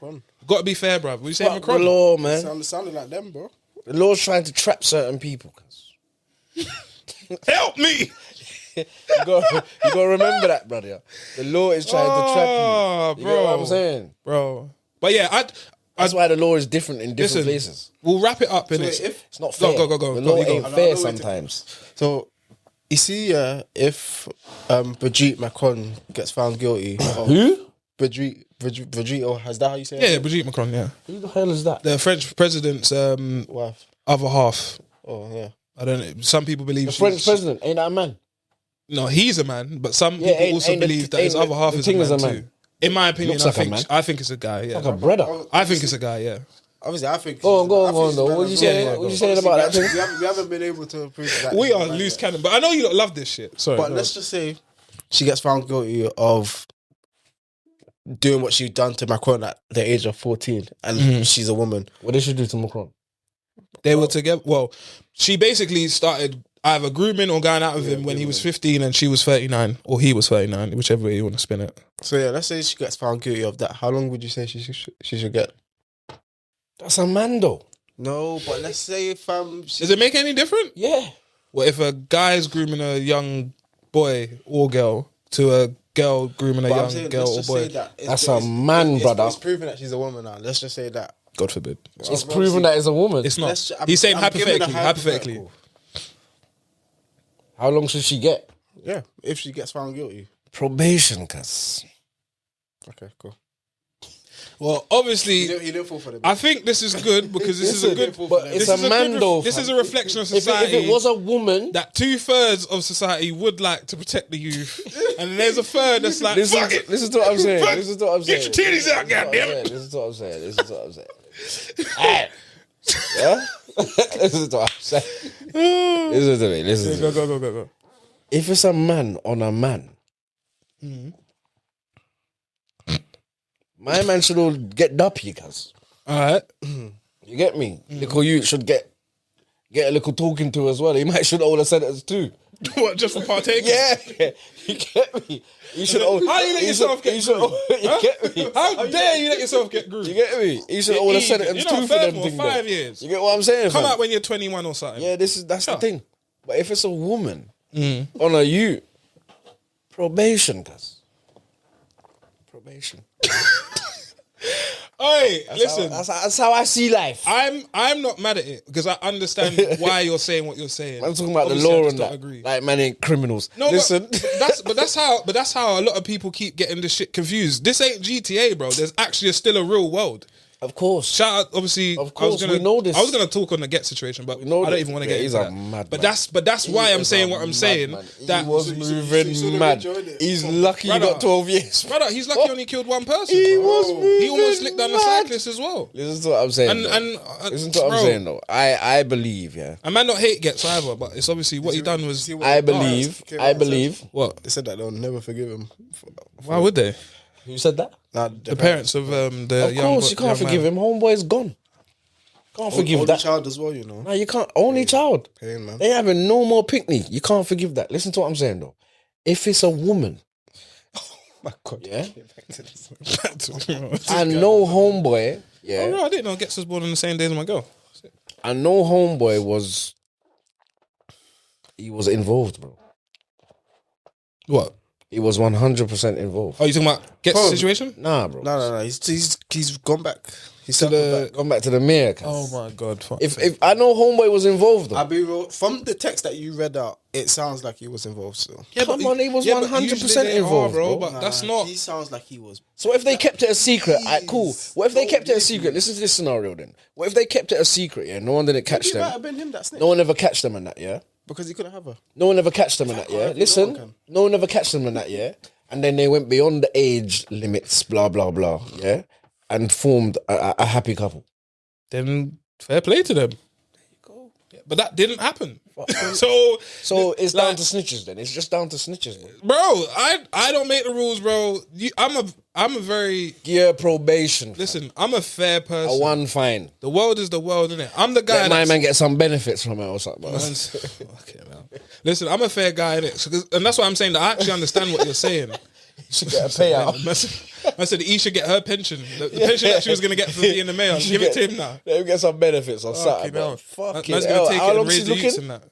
Speaker 3: got to be fair, bruv. We say
Speaker 2: Fuck the
Speaker 3: Macron.
Speaker 2: law, man.
Speaker 4: Sounded like them, bro.
Speaker 2: The law's trying to trap certain people. cuz.
Speaker 3: Help me.
Speaker 2: You gotta remember that, brother. The law is trying to trap you. You know what I'm saying?
Speaker 3: Bro. But yeah,
Speaker 2: That's why the law is different in different
Speaker 3: listen,
Speaker 2: places.
Speaker 3: we'll wrap it up, innit?
Speaker 2: It's not fair.
Speaker 3: Go.
Speaker 2: The law
Speaker 3: You go.
Speaker 2: ain't fair sometimes.
Speaker 4: So, you see, if Brigitte Macron gets found guilty,
Speaker 2: Who?
Speaker 4: Brigitte, is that how you say it?
Speaker 3: Yeah, Brigitte Macron, yeah.
Speaker 2: Who the hell is that?
Speaker 3: The French president's
Speaker 4: Wife.
Speaker 3: other half.
Speaker 4: Oh yeah.
Speaker 3: I don't know. Some people believe
Speaker 2: The
Speaker 3: she's-
Speaker 2: French president ain't that a man?
Speaker 3: No, he's a man, but some
Speaker 2: Yeah,
Speaker 3: people
Speaker 2: ain't-
Speaker 3: also
Speaker 2: ain't the-
Speaker 3: believe that his
Speaker 2: ain't
Speaker 3: other half
Speaker 2: the
Speaker 3: is a
Speaker 2: thing
Speaker 3: man,
Speaker 2: is a
Speaker 3: too.
Speaker 2: man.
Speaker 3: In my opinion,
Speaker 2: Looks like a man.
Speaker 3: I think it's a guy, yeah.
Speaker 2: Like a brother.
Speaker 3: I think it's a guy, yeah.
Speaker 4: Obviously, I think.
Speaker 2: Go on,
Speaker 4: I think she's
Speaker 2: though.
Speaker 4: man
Speaker 2: What you
Speaker 4: as
Speaker 2: saying?
Speaker 4: well.
Speaker 2: What you saying about that
Speaker 4: Obviously,
Speaker 2: thing?
Speaker 4: we haven't been able to prove that.
Speaker 3: We are loose cannon, but I know you lot love this shit. Sorry.
Speaker 4: But
Speaker 3: no.
Speaker 4: let's just say she gets found guilty of doing what she's done to Macron at the age of 14, and she's a woman.
Speaker 2: What did she do to Macron?
Speaker 3: They were together. Well, she basically started either grooming or going out with him when he was 15 and she was 39, or he was 39, whichever way you want to spin it.
Speaker 4: So yeah, let's say she gets found guilty of that. How long would you say she should get?
Speaker 2: That's a man, though.
Speaker 4: No, but let's say if
Speaker 3: Does it make any difference?
Speaker 2: Yeah.
Speaker 3: Well, if a guy's grooming a young boy or girl to a girl grooming a young girl or boy,
Speaker 2: That's a man, brother.
Speaker 4: It's proven that she's a woman now. Let's just say that.
Speaker 3: God forbid.
Speaker 2: It's proven that it's a woman.
Speaker 3: It's not.
Speaker 4: Let's- I'm-
Speaker 3: He's saying
Speaker 4: I'm giving a
Speaker 3: hypothetically.
Speaker 2: How long should she get?
Speaker 4: Yeah, if she gets found guilty.
Speaker 2: Probation, cuz.
Speaker 4: Okay, cool.
Speaker 3: Well, obviously,
Speaker 4: He didn't fall for the
Speaker 3: I think this is good because this is a good.
Speaker 2: But it's a man though.
Speaker 3: This is a reflection of
Speaker 2: If
Speaker 3: society.
Speaker 2: it was a woman,
Speaker 3: that 2/3 of society would like to protect the youth, and there's a third that's like,
Speaker 2: listen,
Speaker 3: fuck it.
Speaker 2: listen to what I'm saying. Listen to what I'm saying.
Speaker 3: Get your titties out, goddammit.
Speaker 2: Listen to what I'm saying. Listen to what I'm saying. Alright. Yeah? Listen to what I'm saying. Listen to me. Listen to me.
Speaker 3: Go.
Speaker 2: If it's a man on a man, my man should all get duppy, cuz.
Speaker 3: Alright.
Speaker 2: You get me? Little you should get a little talking to as well. He might should all have said it too.
Speaker 3: What, just for partaking?
Speaker 2: Yeah, you get me. You should all.
Speaker 3: How you let yourself get groomed?
Speaker 2: You get me?
Speaker 3: How dare you let yourself get groomed?
Speaker 2: You get me? You should all have said it and
Speaker 3: You're
Speaker 2: two
Speaker 3: not
Speaker 2: for them
Speaker 3: 30 or
Speaker 2: thing.
Speaker 3: 5
Speaker 2: there.
Speaker 3: years.
Speaker 2: You get what I'm saying?
Speaker 3: Come
Speaker 2: fam?
Speaker 3: out when you're 21 or something.
Speaker 2: Yeah, that's
Speaker 3: Sure.
Speaker 2: the thing. But if it's a woman on a you, probation, cuz. Probation.
Speaker 3: Hey, listen.
Speaker 2: That's how I see life.
Speaker 3: I'm not mad at it because I understand why you're saying what you're saying.
Speaker 2: I'm talking about
Speaker 3: Obviously,
Speaker 2: the
Speaker 3: I
Speaker 2: law
Speaker 3: just
Speaker 2: and
Speaker 3: don't
Speaker 2: that.
Speaker 3: agree.
Speaker 2: Like, man ain't criminals.
Speaker 3: No,
Speaker 2: Listen.
Speaker 3: but that's how a lot of people keep getting this shit confused. This ain't GTA, bro. There's actually still a real world.
Speaker 2: Of course.
Speaker 3: Shout out, obviously.
Speaker 2: Of course, we know this.
Speaker 3: I was gonna talk on the Get situation, but I
Speaker 2: know
Speaker 3: don't
Speaker 2: that.
Speaker 3: even want to
Speaker 2: Yeah,
Speaker 3: get
Speaker 2: he's
Speaker 3: into
Speaker 2: a
Speaker 3: that.
Speaker 2: mad
Speaker 3: But
Speaker 2: man.
Speaker 3: that's why
Speaker 2: He
Speaker 3: I'm
Speaker 2: is
Speaker 3: saying
Speaker 2: a
Speaker 3: what I'm
Speaker 2: mad
Speaker 3: saying.
Speaker 2: man.
Speaker 3: That
Speaker 2: He was moving mad. He's lucky he
Speaker 3: Brother.
Speaker 2: got 12 years.
Speaker 3: brother, he's lucky he only killed one person.
Speaker 2: He
Speaker 3: bro.
Speaker 2: was
Speaker 3: He almost
Speaker 2: moving
Speaker 3: slicked down the
Speaker 2: mad.
Speaker 3: cyclist as well.
Speaker 2: Listen to what I'm saying.
Speaker 3: And
Speaker 2: Listen to what
Speaker 3: bro,
Speaker 2: I'm saying, though. I believe, yeah.
Speaker 3: I might not hate Gets either, but it's obviously what he done was.
Speaker 2: I believe.
Speaker 3: What?
Speaker 4: They said that they'll never forgive him.
Speaker 3: Why would they?
Speaker 2: Who said that?
Speaker 3: The parents of the
Speaker 2: Of
Speaker 3: young.
Speaker 2: course, you can't forgive him. Homeboy's gone. Can't forgive
Speaker 4: Only
Speaker 2: that.
Speaker 4: child as well, you know.
Speaker 2: No, you can't. Only child.
Speaker 4: Pain, man.
Speaker 2: They having no more picnic. You can't forgive that. Listen to what I'm saying, though. If it's a woman,
Speaker 4: My God.
Speaker 2: yeah,
Speaker 3: and
Speaker 2: and no homeboy, yeah,
Speaker 3: Oh, no, I didn't know Gets was born on the same day as my girl.
Speaker 2: and no homeboy was involved, bro.
Speaker 3: What?
Speaker 2: He was 100% involved.
Speaker 3: Oh, you talking about Gets situation?
Speaker 2: Nah, bro.
Speaker 4: No. He's gone back. He's
Speaker 2: Gone back to the mayor. cuz.
Speaker 3: Oh my god! Fuck.
Speaker 2: If I know homeboy was involved, though.
Speaker 4: I'll be real. From the text that you read out, it sounds like he was involved still.
Speaker 2: Come on, he was
Speaker 3: but
Speaker 2: 100%
Speaker 3: usually they are,
Speaker 2: involved, bro.
Speaker 3: But that's not.
Speaker 4: He sounds like he was.
Speaker 2: So if they kept it a secret, alright, cool. What if they kept it a secret? Listen to this scenario then. What if they kept it a secret, yeah? No one didn't catch
Speaker 4: It might have
Speaker 2: them.
Speaker 4: been him that snitched.
Speaker 2: No one ever catch them in that, yeah?
Speaker 4: Because he couldn't have her.
Speaker 2: No one ever catch them in that, yeah?
Speaker 4: no one
Speaker 2: Listen,
Speaker 4: can.
Speaker 2: no one ever catch them in that, yeah? And then they went beyond the age limits, blah, blah, blah, yeah? And formed a happy couple.
Speaker 3: Then fair play to them. There you go. Yeah, but that didn't happen. So
Speaker 2: it's
Speaker 3: like-
Speaker 2: down to snitches then. It's just down to snitches, bro.
Speaker 3: bro, I don't make the rules, bro. I'm a very
Speaker 2: Yeah, probation.
Speaker 3: listen. I'm a fair
Speaker 2: A
Speaker 3: person.
Speaker 2: one fine.
Speaker 3: The world is the world, isn't it? I'm the guy.
Speaker 2: Let my
Speaker 3: that's-
Speaker 2: man get some benefits from it or something. bro.
Speaker 3: Okay, man. Listen, I'm a fair guy, innit? And that's why I'm saying that I actually understand what you're saying.
Speaker 2: You should get a payout.
Speaker 3: I said he should get her pension. The pension that she was going to get from being the mayor. Give it to him now.
Speaker 2: Let him get some benefits or something.
Speaker 3: Fucking hell.
Speaker 2: Fucking
Speaker 3: Man's
Speaker 2: hell.
Speaker 3: going to take
Speaker 2: How
Speaker 3: it
Speaker 2: long
Speaker 3: and
Speaker 2: is
Speaker 3: raise
Speaker 2: he
Speaker 3: the youths
Speaker 2: looking?
Speaker 3: and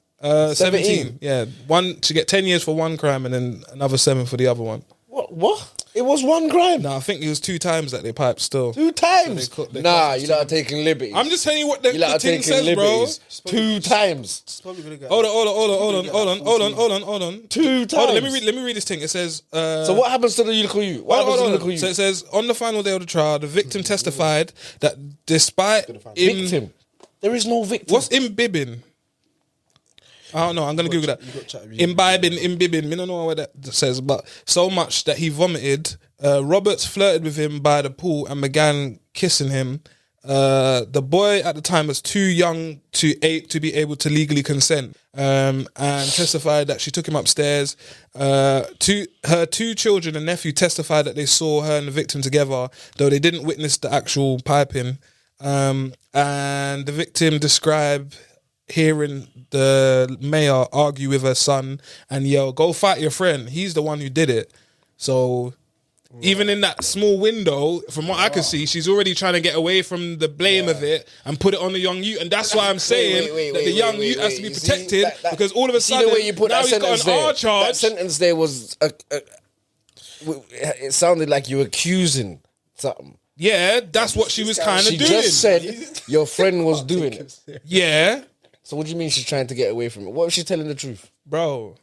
Speaker 3: that. 17.
Speaker 2: 17.
Speaker 3: Yeah. One to get 10 years for one crime and then another 7 for the other one.
Speaker 2: What? It was one crime.
Speaker 3: No, I think it was 2 times that they piped still.
Speaker 2: 2 times.
Speaker 3: they
Speaker 2: Nah,
Speaker 3: cut-
Speaker 2: you lot are taking liberties.
Speaker 3: I'm just telling you what the
Speaker 2: you lot are
Speaker 3: thing
Speaker 2: taking
Speaker 3: says, bro.
Speaker 2: liberties. 2 times.
Speaker 4: It's probably gonna get.
Speaker 3: Hold on. Hold on.
Speaker 2: 2 times.
Speaker 3: Hold on, let me read this thing. It says
Speaker 2: So what happens to the little you? What happens to the little you?
Speaker 3: So it says on the final day of the trial, the victim testified that despite
Speaker 2: Victim. There is no victim.
Speaker 3: what's imbibing? I don't know. I'm gonna Google that. Imbibing. Me don't know what that says, but so much that he vomited. Roberts flirted with him by the pool and began kissing him. The boy at the time was too young to be able to legally consent, and testified that she took him upstairs. Her 2 children and nephew testified that they saw her and the victim together, though they didn't witness the actual piping. And the victim described hearing the mayor argue with her son and yell, "Go fight your friend. He's the one who did it." So even in that small window, from what I can see, she's already trying to get away from the blame of it and put it on the young youth. And that's why I'm saying that the young youth has to be protected, because all of a sudden
Speaker 2: the way you put
Speaker 3: now
Speaker 2: that
Speaker 3: he's got
Speaker 2: sentence
Speaker 3: an
Speaker 2: there.
Speaker 3: R charge.
Speaker 2: That sentence there was it sounded like you were accusing something.
Speaker 3: Yeah, that's what she was kind of
Speaker 2: She
Speaker 3: doing.
Speaker 2: just said your friend was doing it.
Speaker 3: Yeah,
Speaker 2: So what do you mean she's trying to get away from it? What if she's telling the truth?
Speaker 3: bro.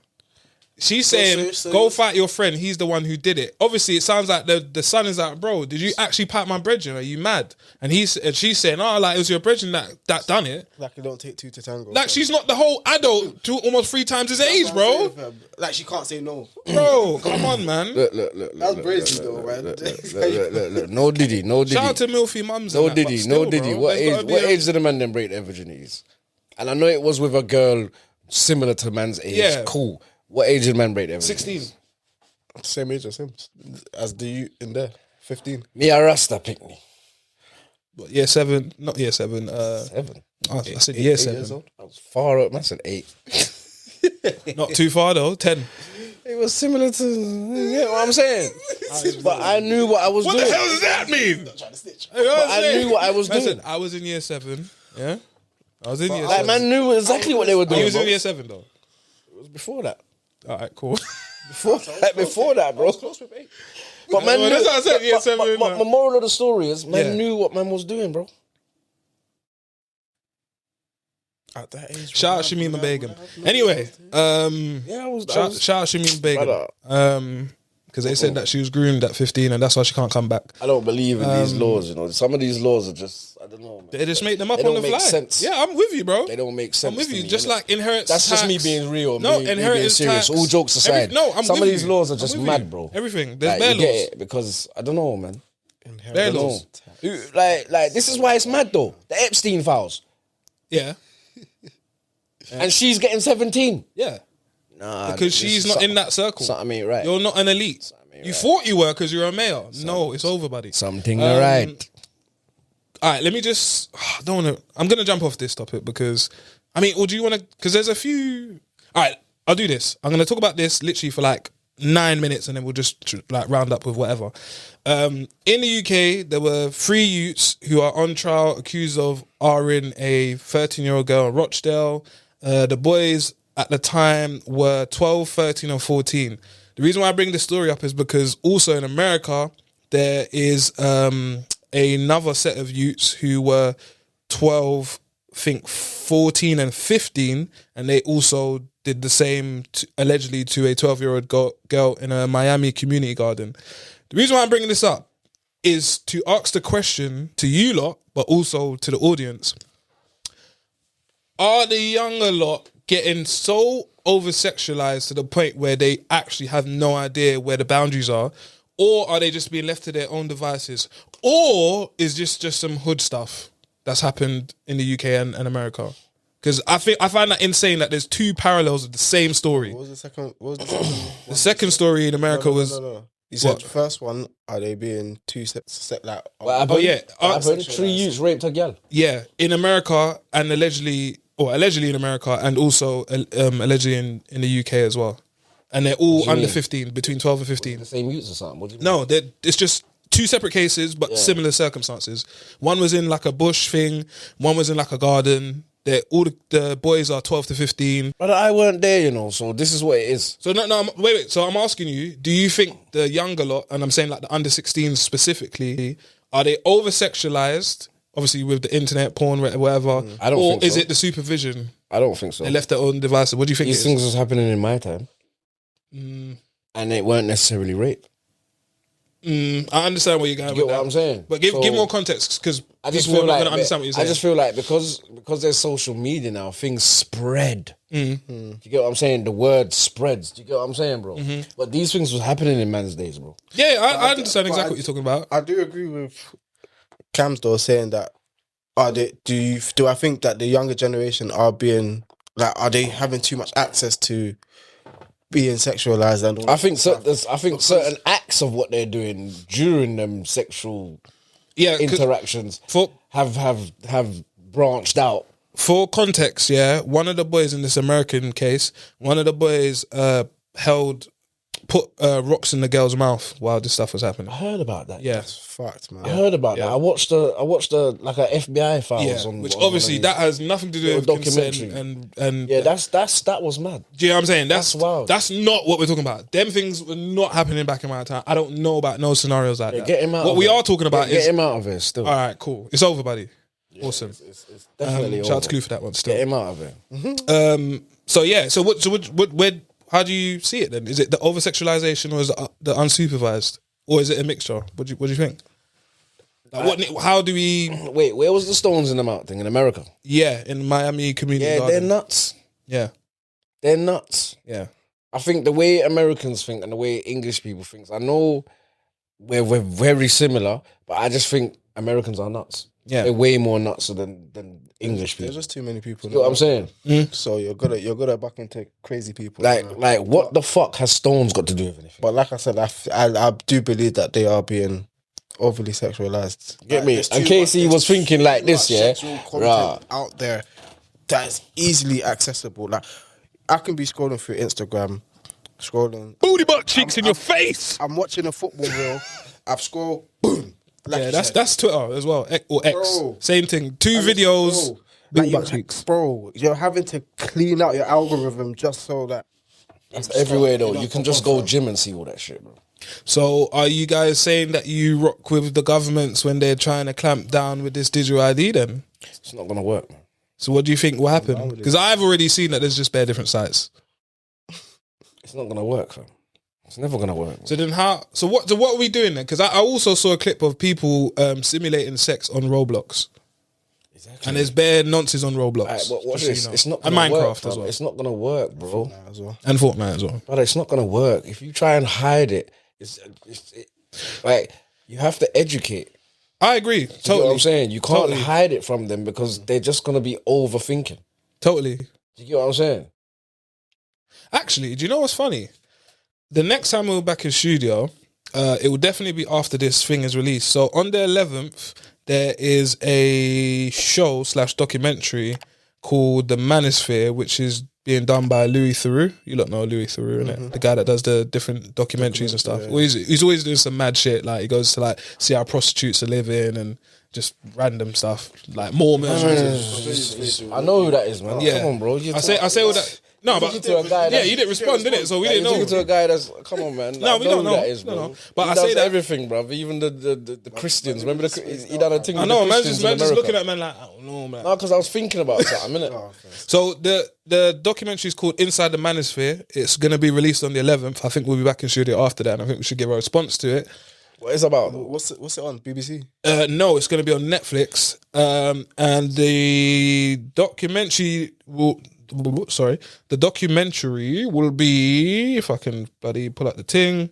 Speaker 3: She's saying,
Speaker 4: so
Speaker 3: go fight your friend. He's the one who did it. Obviously, it sounds like the son is like, bro, did you actually pat my brethren? Are you mad? And she's saying, oh, like, it was your brethren that done it.
Speaker 4: Like, you don't take two to tango.
Speaker 3: Like, she's not the whole adult to almost 3 times his age, bro.
Speaker 4: Like, she can't say no.
Speaker 3: Bro, come on, man.
Speaker 2: Look.
Speaker 4: That's brazy, though, man.
Speaker 2: Look. No Diddy.
Speaker 3: Shout out to Milfy mums.
Speaker 2: No
Speaker 3: and that, but
Speaker 2: Diddy.
Speaker 3: still,
Speaker 2: No Diddy.
Speaker 3: bro,
Speaker 2: What
Speaker 3: there's gotta
Speaker 2: age?
Speaker 3: be
Speaker 2: What
Speaker 3: a-
Speaker 2: age did the man then break their virginities? And I know it was with a girl similar to man's age.
Speaker 3: Yeah.
Speaker 2: Cool. What age did man break their virginities?
Speaker 3: 16.
Speaker 4: Same age as him. As the you in there. 15.
Speaker 2: Me a Rasta pick me.
Speaker 3: What, year 7? Not year 7.
Speaker 2: 7.
Speaker 3: I said year 7.
Speaker 2: Years old. I was far up. Man said 8.
Speaker 3: Not too far, though. 10.
Speaker 2: It was similar to, you know what I'm saying? But I knew what I was
Speaker 3: What
Speaker 2: doing.
Speaker 3: the hell does that mean?
Speaker 2: I knew what I was doing.
Speaker 3: Listen, I was in year 7. Yeah? I was in year
Speaker 2: Like,
Speaker 3: 7.
Speaker 2: man knew exactly what they were doing.
Speaker 3: You was
Speaker 2: bro.
Speaker 3: in year 7, though.
Speaker 2: It was before that.
Speaker 3: All right, cool.
Speaker 2: Before that, bro. But man
Speaker 3: Well,
Speaker 2: knew.
Speaker 3: that's what I said, year 7.
Speaker 2: But the moral of the story is, man
Speaker 3: Yeah.
Speaker 2: knew what man was doing, bro.
Speaker 4: At that age.
Speaker 3: Shout out Shamima Begum. Anyway,
Speaker 2: Yeah, I was.
Speaker 3: shout out Shamima Begum.
Speaker 2: Brother.
Speaker 3: Because they said that she was groomed at 15 and that's why she can't come back.
Speaker 2: I don't believe in these laws. You know, some of these laws are just, I don't know, man.
Speaker 3: They just make them up
Speaker 2: They
Speaker 3: on
Speaker 2: don't
Speaker 3: the
Speaker 2: make
Speaker 3: fly.
Speaker 2: sense.
Speaker 3: Yeah, I'm with you, bro.
Speaker 2: They don't make sense.
Speaker 3: I'm with
Speaker 2: to
Speaker 3: you.
Speaker 2: me,
Speaker 3: Just
Speaker 2: innit?
Speaker 3: like inheritance
Speaker 2: That's just me
Speaker 3: tax.
Speaker 2: being real.
Speaker 3: No,
Speaker 2: me being
Speaker 3: inheritance
Speaker 2: serious.
Speaker 3: tax.
Speaker 2: All jokes aside,
Speaker 3: I'm
Speaker 2: some of
Speaker 3: with
Speaker 2: these
Speaker 3: you.
Speaker 2: laws are
Speaker 3: I'm
Speaker 2: just
Speaker 3: with
Speaker 2: mad,
Speaker 3: you.
Speaker 2: bro.
Speaker 3: Everything. There's
Speaker 2: Like,
Speaker 3: bare
Speaker 2: you get
Speaker 3: laws.
Speaker 2: it because I don't know, man.
Speaker 3: Bare
Speaker 2: I don't
Speaker 3: laws.
Speaker 2: know. Like this is why it's mad though. The Epstein files,
Speaker 3: Yeah.
Speaker 2: and she's getting 17.
Speaker 3: Yeah.
Speaker 2: Nah,
Speaker 3: Because
Speaker 2: this
Speaker 3: she's
Speaker 2: is
Speaker 3: not
Speaker 2: something-
Speaker 3: in that circle.
Speaker 2: Something ain't right.
Speaker 3: You're not an elite. You thought you were because you're a male. No, it's over, buddy.
Speaker 2: Something not right.
Speaker 3: All right, let me just. I don't want to. I'm going to jump off this topic because, I mean, or do you want to? Because there's a few. All right, I'll do this. I'm going to talk about this literally for like 9 minutes and then we'll just like round up with whatever. In the UK, there were 3 youths who are on trial accused of R-ing a 13-year-old girl in Rochdale. The boys at the time were 12, 13, and 14. The reason why I bring this story up is because also in America, there is another set of youths who were 12, I think 14 and 15, and they also did the same allegedly to a 12-year-old girl in a Miami community garden. The reason why I'm bringing this up is to ask the question to you lot, but also to the audience. Are the younger lot getting so over-sexualized to the point where they actually have no idea where the boundaries are? Or are they just being left to their own devices? Or is this just some hood stuff that's happened in the UK and America? Because I find that insane that there's 2 parallels of the same story.
Speaker 4: What was the second? What was the second?
Speaker 3: The second story in America was...
Speaker 4: No. You said
Speaker 3: What?
Speaker 4: first one, are they being too set like?
Speaker 2: What happened?
Speaker 3: yeah,
Speaker 2: What happened? 3 youths raped a girl.
Speaker 3: Yeah, in America and allegedly in America and also allegedly in the UK as well. And they're all
Speaker 2: you
Speaker 3: under
Speaker 2: mean?
Speaker 3: 15, between 12 and 15.
Speaker 2: The same youths or something. What do you mean?
Speaker 3: No, it's just 2 separate cases, but similar circumstances. One was in like a bush thing, one was in like a garden. All the boys are 12 to 15.
Speaker 2: But I weren't there, you know. So this is what it is.
Speaker 3: So wait. So I'm asking you, do you think the younger lot, and I'm saying like the under 16s specifically, are they over sexualized? Obviously with the internet, porn, whatever.
Speaker 2: I don't
Speaker 3: or
Speaker 2: think
Speaker 3: is
Speaker 2: so.
Speaker 3: it the supervision?
Speaker 2: I don't think so.
Speaker 3: They left their own devices. What do you think?
Speaker 2: These
Speaker 3: it is?
Speaker 2: things was happening in my time, and they weren't necessarily rape.
Speaker 3: I understand where you're going
Speaker 2: You get
Speaker 3: with
Speaker 2: what
Speaker 3: that.
Speaker 2: I'm saying?
Speaker 3: But give
Speaker 2: So,
Speaker 3: more context because
Speaker 2: I just
Speaker 3: people
Speaker 2: feel
Speaker 3: are not
Speaker 2: like
Speaker 3: going to understand what you're saying.
Speaker 2: I just feel like because there's social media now, things spread. Do you get what I'm saying? The word spreads. Do you get what I'm saying, bro? But these things was happening in man's days, bro.
Speaker 3: yeah, I understand exactly what you're talking about.
Speaker 4: I do agree with Cam's though saying that. Do I think that the younger generation are being like? Are they having too much access to being sexualized and all
Speaker 2: I think
Speaker 4: that
Speaker 2: I think certain acts of what they're doing during them sexual
Speaker 3: Yeah, 'cause
Speaker 2: interactions
Speaker 3: for
Speaker 2: have branched out.
Speaker 3: for context, yeah, one of the boys in this American case, one of the boys held put rocks in the girl's mouth while this stuff was happening.
Speaker 2: I heard about that.
Speaker 3: Yeah,
Speaker 4: Fucked, man.
Speaker 2: I heard about that. I watched the like a FBI files
Speaker 3: yeah.
Speaker 2: on
Speaker 3: Which
Speaker 2: on
Speaker 3: obviously
Speaker 2: one of
Speaker 3: that has nothing to do
Speaker 2: little
Speaker 3: with consent
Speaker 2: documentary.
Speaker 3: and
Speaker 2: yeah, that was mad.
Speaker 3: do you know what I'm saying?
Speaker 2: That's wild.
Speaker 3: That's not what we're talking about. Them things were not happening back in my time. I don't know about no scenarios like that.
Speaker 2: Get him out.
Speaker 3: What
Speaker 2: of
Speaker 3: we
Speaker 2: it.
Speaker 3: are talking about
Speaker 2: get
Speaker 3: is
Speaker 2: him out of here still.
Speaker 3: all right, cool. It's over, buddy. Awesome.
Speaker 2: It's definitely
Speaker 3: Shout out
Speaker 2: over.
Speaker 3: to Clue for that one. Still.
Speaker 2: Get him out of here.
Speaker 3: So yeah. So what? Where? How do you see it then? Is it the over-sexualization or is it the unsupervised, or is it a mixture? What do you think? Like, how do we?
Speaker 2: Wait, where was the stones in the mouth thing in America?
Speaker 3: Yeah, in Miami community.
Speaker 2: Yeah,
Speaker 3: garden.
Speaker 2: they're nuts.
Speaker 3: Yeah,
Speaker 2: They're nuts.
Speaker 3: yeah.
Speaker 2: I think the way Americans think and the way English people think, I know we're very similar, but I just think Americans are nuts.
Speaker 3: Yeah.
Speaker 2: They're way more nuts than English people.
Speaker 4: There's just too many people.
Speaker 2: You know what I'm saying?
Speaker 4: So you're gonna back into crazy people.
Speaker 2: Like what the fuck has stones got to do with anything?
Speaker 4: But like I said, I do believe that they are being overly sexualized.
Speaker 2: Get me?
Speaker 4: There's
Speaker 2: And
Speaker 4: too
Speaker 2: Casey
Speaker 4: much-
Speaker 2: was thinking like
Speaker 4: too
Speaker 2: this,
Speaker 4: much
Speaker 2: yeah?
Speaker 4: sexual content
Speaker 2: Right.
Speaker 4: out there that is easily accessible. Like I can be scrolling through Instagram, scrolling.
Speaker 3: Booty butt cheeks in your face.
Speaker 4: I'm watching a football reel. I've scrolled. Boom. Like
Speaker 3: Yeah,
Speaker 4: you
Speaker 3: that's
Speaker 4: said.
Speaker 3: that's Twitter as well, or X.
Speaker 4: Bro.
Speaker 3: Same thing. Two
Speaker 4: And
Speaker 3: videos.
Speaker 4: bro,
Speaker 3: Booty
Speaker 4: like
Speaker 3: butt cheeks.
Speaker 4: bro, you're having to clean out your algorithm just so that
Speaker 2: That's everywhere though. You can just go gym and see all that shit, bro.
Speaker 3: So, are you guys saying that you rock with the governments when they're trying to clamp down with this digital ID? Then,
Speaker 2: It's not gonna work, man.
Speaker 3: so what do you think will happen? Because I've already seen that there's just bare different sites.
Speaker 2: It's not gonna work, fam. It's never gonna work. Man.
Speaker 3: So then, how? So what are we doing then? Because I also saw a clip of people simulating sex on Roblox,
Speaker 2: Exactly.
Speaker 3: and there's bare nonsense on Roblox.
Speaker 2: Alright, but watch
Speaker 3: just so
Speaker 2: this.
Speaker 3: you know.
Speaker 2: It's not
Speaker 3: and
Speaker 2: gonna
Speaker 3: Minecraft
Speaker 2: work,
Speaker 3: as
Speaker 2: fam.
Speaker 3: well,
Speaker 2: It's not gonna work, bro.
Speaker 4: as well.
Speaker 3: and Fortnite as well.
Speaker 2: But it's not gonna work if you try and hide it. Like you have to educate.
Speaker 3: I agree.
Speaker 2: You know
Speaker 3: Totally.
Speaker 2: what I'm saying? You can't
Speaker 3: Totally.
Speaker 2: hide it from them because they're just gonna be overthinking.
Speaker 3: Totally.
Speaker 2: You get what I'm saying?
Speaker 3: Actually, do you know what's funny? The next time we're back in studio, it will definitely be after this thing is released. So on the 11th, there is a show / documentary called The Manosphere, which is being done by Louis Theroux. You lot know Louis Theroux, innit? The guy that does the different documentaries and stuff. Well, he's always doing some mad shit. Like he goes to like see how prostitutes are living and just random stuff like Mormons.
Speaker 2: I know who that is, man.
Speaker 3: Yeah.
Speaker 2: Come on, bro.
Speaker 3: I say all that. No, but
Speaker 2: talking to a guy
Speaker 3: yeah,
Speaker 2: that's-
Speaker 3: you didn't respond, did it? So we
Speaker 2: Like,
Speaker 3: didn't
Speaker 2: you're
Speaker 3: know.
Speaker 2: talking to a guy that's come on, man.
Speaker 3: No,
Speaker 2: I
Speaker 3: we
Speaker 2: know
Speaker 3: don't
Speaker 2: who
Speaker 3: know.
Speaker 2: that is,
Speaker 3: No,
Speaker 2: bro.
Speaker 3: no. But
Speaker 2: He
Speaker 3: I
Speaker 2: does
Speaker 3: say that-
Speaker 2: everything, bro. Even the Christians. Remember he done a thing.
Speaker 3: I
Speaker 2: with
Speaker 3: know,
Speaker 2: the
Speaker 3: man.
Speaker 2: Christians
Speaker 3: Just
Speaker 2: in
Speaker 3: looking
Speaker 2: America.
Speaker 3: at man like, I don't know, man.
Speaker 2: No, because I was thinking about something, innit?
Speaker 3: So the documentary is called Inside the Manosphere. It's going to be released on the 11th. I think we'll be back in studio after that. And I think we should give a response to it.
Speaker 2: What it's about?
Speaker 4: What's it on BBC?
Speaker 3: No, it's going to be on Netflix. And the documentary will. The documentary will be, if I can bloody pull out the ting,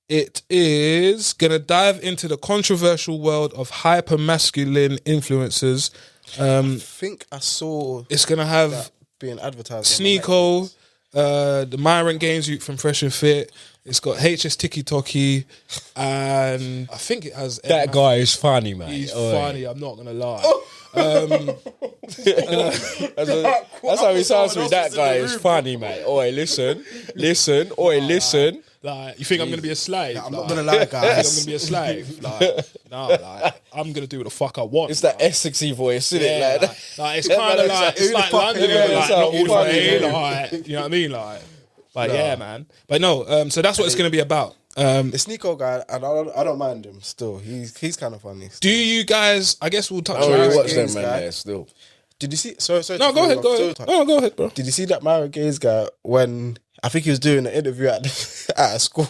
Speaker 3: it is going to dive into the controversial world of hyper-masculine influencers.
Speaker 4: I think I saw
Speaker 3: It's going to have
Speaker 4: being advertised. on
Speaker 3: Sneeko, the Myron Gaines youth from Fresh and Fit. It's got HS Tiki Toki, and I think it has
Speaker 2: That guy is funny, man.
Speaker 3: He's
Speaker 2: Oi.
Speaker 3: funny. I'm not gonna lie.
Speaker 2: That's how he sounds to me. That guy is funny, mate. Oi, listen. Oi, listen.
Speaker 3: Like, you think I'm gonna be a slave?
Speaker 4: I'm
Speaker 3: Like,
Speaker 4: not gonna lie,
Speaker 3: you think I'm
Speaker 4: guys.
Speaker 3: gonna be a slave? Like, no, like I'm gonna do what the fuck I want.
Speaker 2: It's that Essexy voice, isn't
Speaker 3: yeah,
Speaker 2: it?
Speaker 3: like it's
Speaker 2: Yeah,
Speaker 3: kind
Speaker 2: man,
Speaker 3: of like
Speaker 2: it's
Speaker 3: it's
Speaker 2: like,
Speaker 3: like
Speaker 2: who the fuck
Speaker 3: London,
Speaker 2: is
Speaker 3: but
Speaker 2: that?
Speaker 3: like
Speaker 2: It's
Speaker 3: not
Speaker 2: like,
Speaker 3: all the
Speaker 2: funny,
Speaker 3: way.
Speaker 2: man.
Speaker 3: Like, you know what I mean? Like yeah, man. But no, so that's what it's gonna be about.
Speaker 4: The Sneeko guy, and I don't mind him still. He's kind of funny.
Speaker 3: Do you guys? I guess we'll touch
Speaker 2: I don't
Speaker 3: on
Speaker 2: really
Speaker 3: it.
Speaker 2: watch them,
Speaker 4: Games
Speaker 2: man.
Speaker 4: guy.
Speaker 2: There still.
Speaker 4: Did you see? Sorry.
Speaker 3: No, go ahead. No, go ahead, bro.
Speaker 4: Did you see that Myron Gaines guy when I think he was doing an interview at at a school,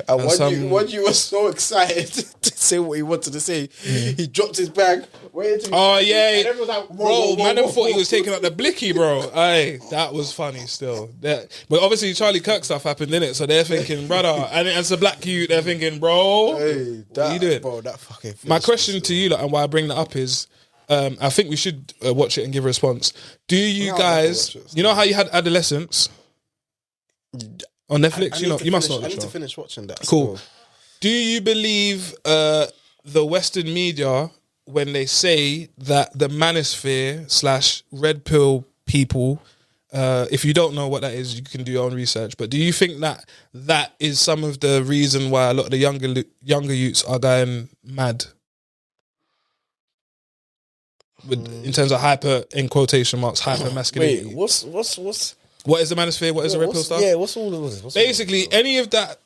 Speaker 4: and when you were so excited to say what he wanted to say, he dropped his bag. Waited till-
Speaker 3: Oh yeah,
Speaker 4: and everyone was like,
Speaker 3: bro.
Speaker 4: whoa,
Speaker 3: Man,
Speaker 4: whoa,
Speaker 3: thought he
Speaker 4: whoa.
Speaker 3: was taking out the blicky, bro. Hey, that was funny. Still, but obviously Charlie Kirk stuff happened, didn't it? So they're thinking, brother, and it's a black youth. They're thinking, bro,
Speaker 4: Hey,
Speaker 3: what are you doing?
Speaker 4: Bro, that fucking.
Speaker 3: My question to you, like, and why I bring that up is, I think we should watch it and give a response. Do you
Speaker 4: No,
Speaker 3: guys,
Speaker 4: I'll watch it.
Speaker 3: you know how you had Adolescence on Netflix? You must know
Speaker 4: I
Speaker 3: the
Speaker 4: need to
Speaker 3: show.
Speaker 4: finish watching that.
Speaker 3: Cool.
Speaker 4: still.
Speaker 3: Do you believe the Western media when they say that the manosphere / red pill people If you don't know what that is, you can do your own research. But do you think that is some of the reason why a lot of the younger youths are going mad? In terms of hyper, in quotation marks, hyper masculinity.
Speaker 2: Wait, what's
Speaker 3: What is the manosphere? What is the red pill stuff?
Speaker 2: Yeah, what's all of this?
Speaker 3: Basically, any of that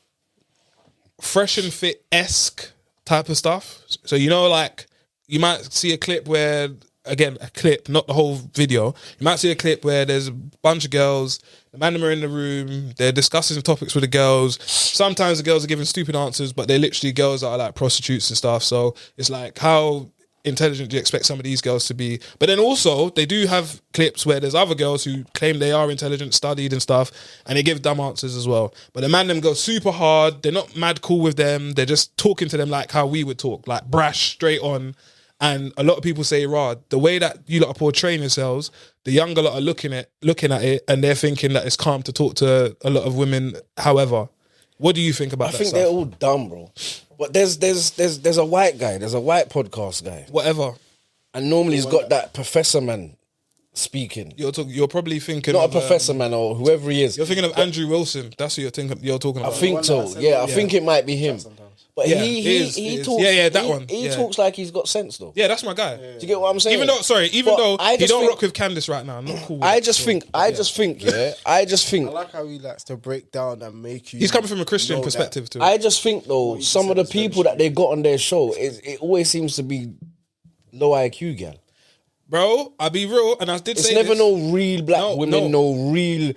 Speaker 3: fresh and fit-esque type of stuff. So, like, you might see a clip where, again, a clip, not the whole video. You might see a clip where there's a bunch of girls, the Mandem are in the room, they're discussing topics with the girls. Sometimes the girls are giving stupid answers, but they're literally girls that are like prostitutes and stuff. So it's like, how intelligent do you expect some of these girls to be? But then also, they do have clips where there's other girls who claim they are intelligent, studied and stuff, and they give dumb answers as well. But the Mandem go super hard. They're not mad cool with them. They're just talking to them like how we would talk, like brash, straight on. And a lot of people say, "Rah, the way that you lot are portraying yourselves, the younger lot are looking at it, and they're thinking that it's calm to talk to a lot of women." However, what do you think about that?
Speaker 2: I think
Speaker 3: stuff?
Speaker 2: they're all dumb, bro. But there's a white guy, there's a white podcast guy,
Speaker 3: Whatever.
Speaker 2: and normally he's got that professor man speaking.
Speaker 3: You're probably thinking
Speaker 2: Not a
Speaker 3: of,
Speaker 2: professor man or whoever he is.
Speaker 3: You're thinking of Andrew Wilson. That's who you're talking
Speaker 2: I
Speaker 3: about.
Speaker 2: think so. Yeah, I think it might be him. But
Speaker 3: Yeah,
Speaker 2: he
Speaker 3: it is.
Speaker 2: talks.
Speaker 3: Yeah, that one.
Speaker 2: He
Speaker 3: Yeah.
Speaker 2: talks like he's got sense though.
Speaker 3: Yeah, that's my guy.
Speaker 2: Do you get what I'm saying?
Speaker 3: Even though
Speaker 2: I
Speaker 3: he
Speaker 2: just
Speaker 3: don't
Speaker 2: think-
Speaker 3: rock with Candace right now. I'm not cool with
Speaker 2: I
Speaker 3: it,
Speaker 2: just
Speaker 3: so,
Speaker 2: think,
Speaker 3: yeah.
Speaker 2: I just think,
Speaker 4: I like how he likes to break down and make you.
Speaker 3: He's coming from a Christian
Speaker 4: know that-
Speaker 3: perspective too.
Speaker 2: I just think though, some of the people that they got on their show, it always seems to be low IQ gal.
Speaker 3: Bro, I'll be real, and I did
Speaker 2: It's
Speaker 3: say
Speaker 2: never
Speaker 3: this.
Speaker 2: no real black
Speaker 3: No,
Speaker 2: women,
Speaker 3: no.
Speaker 2: no real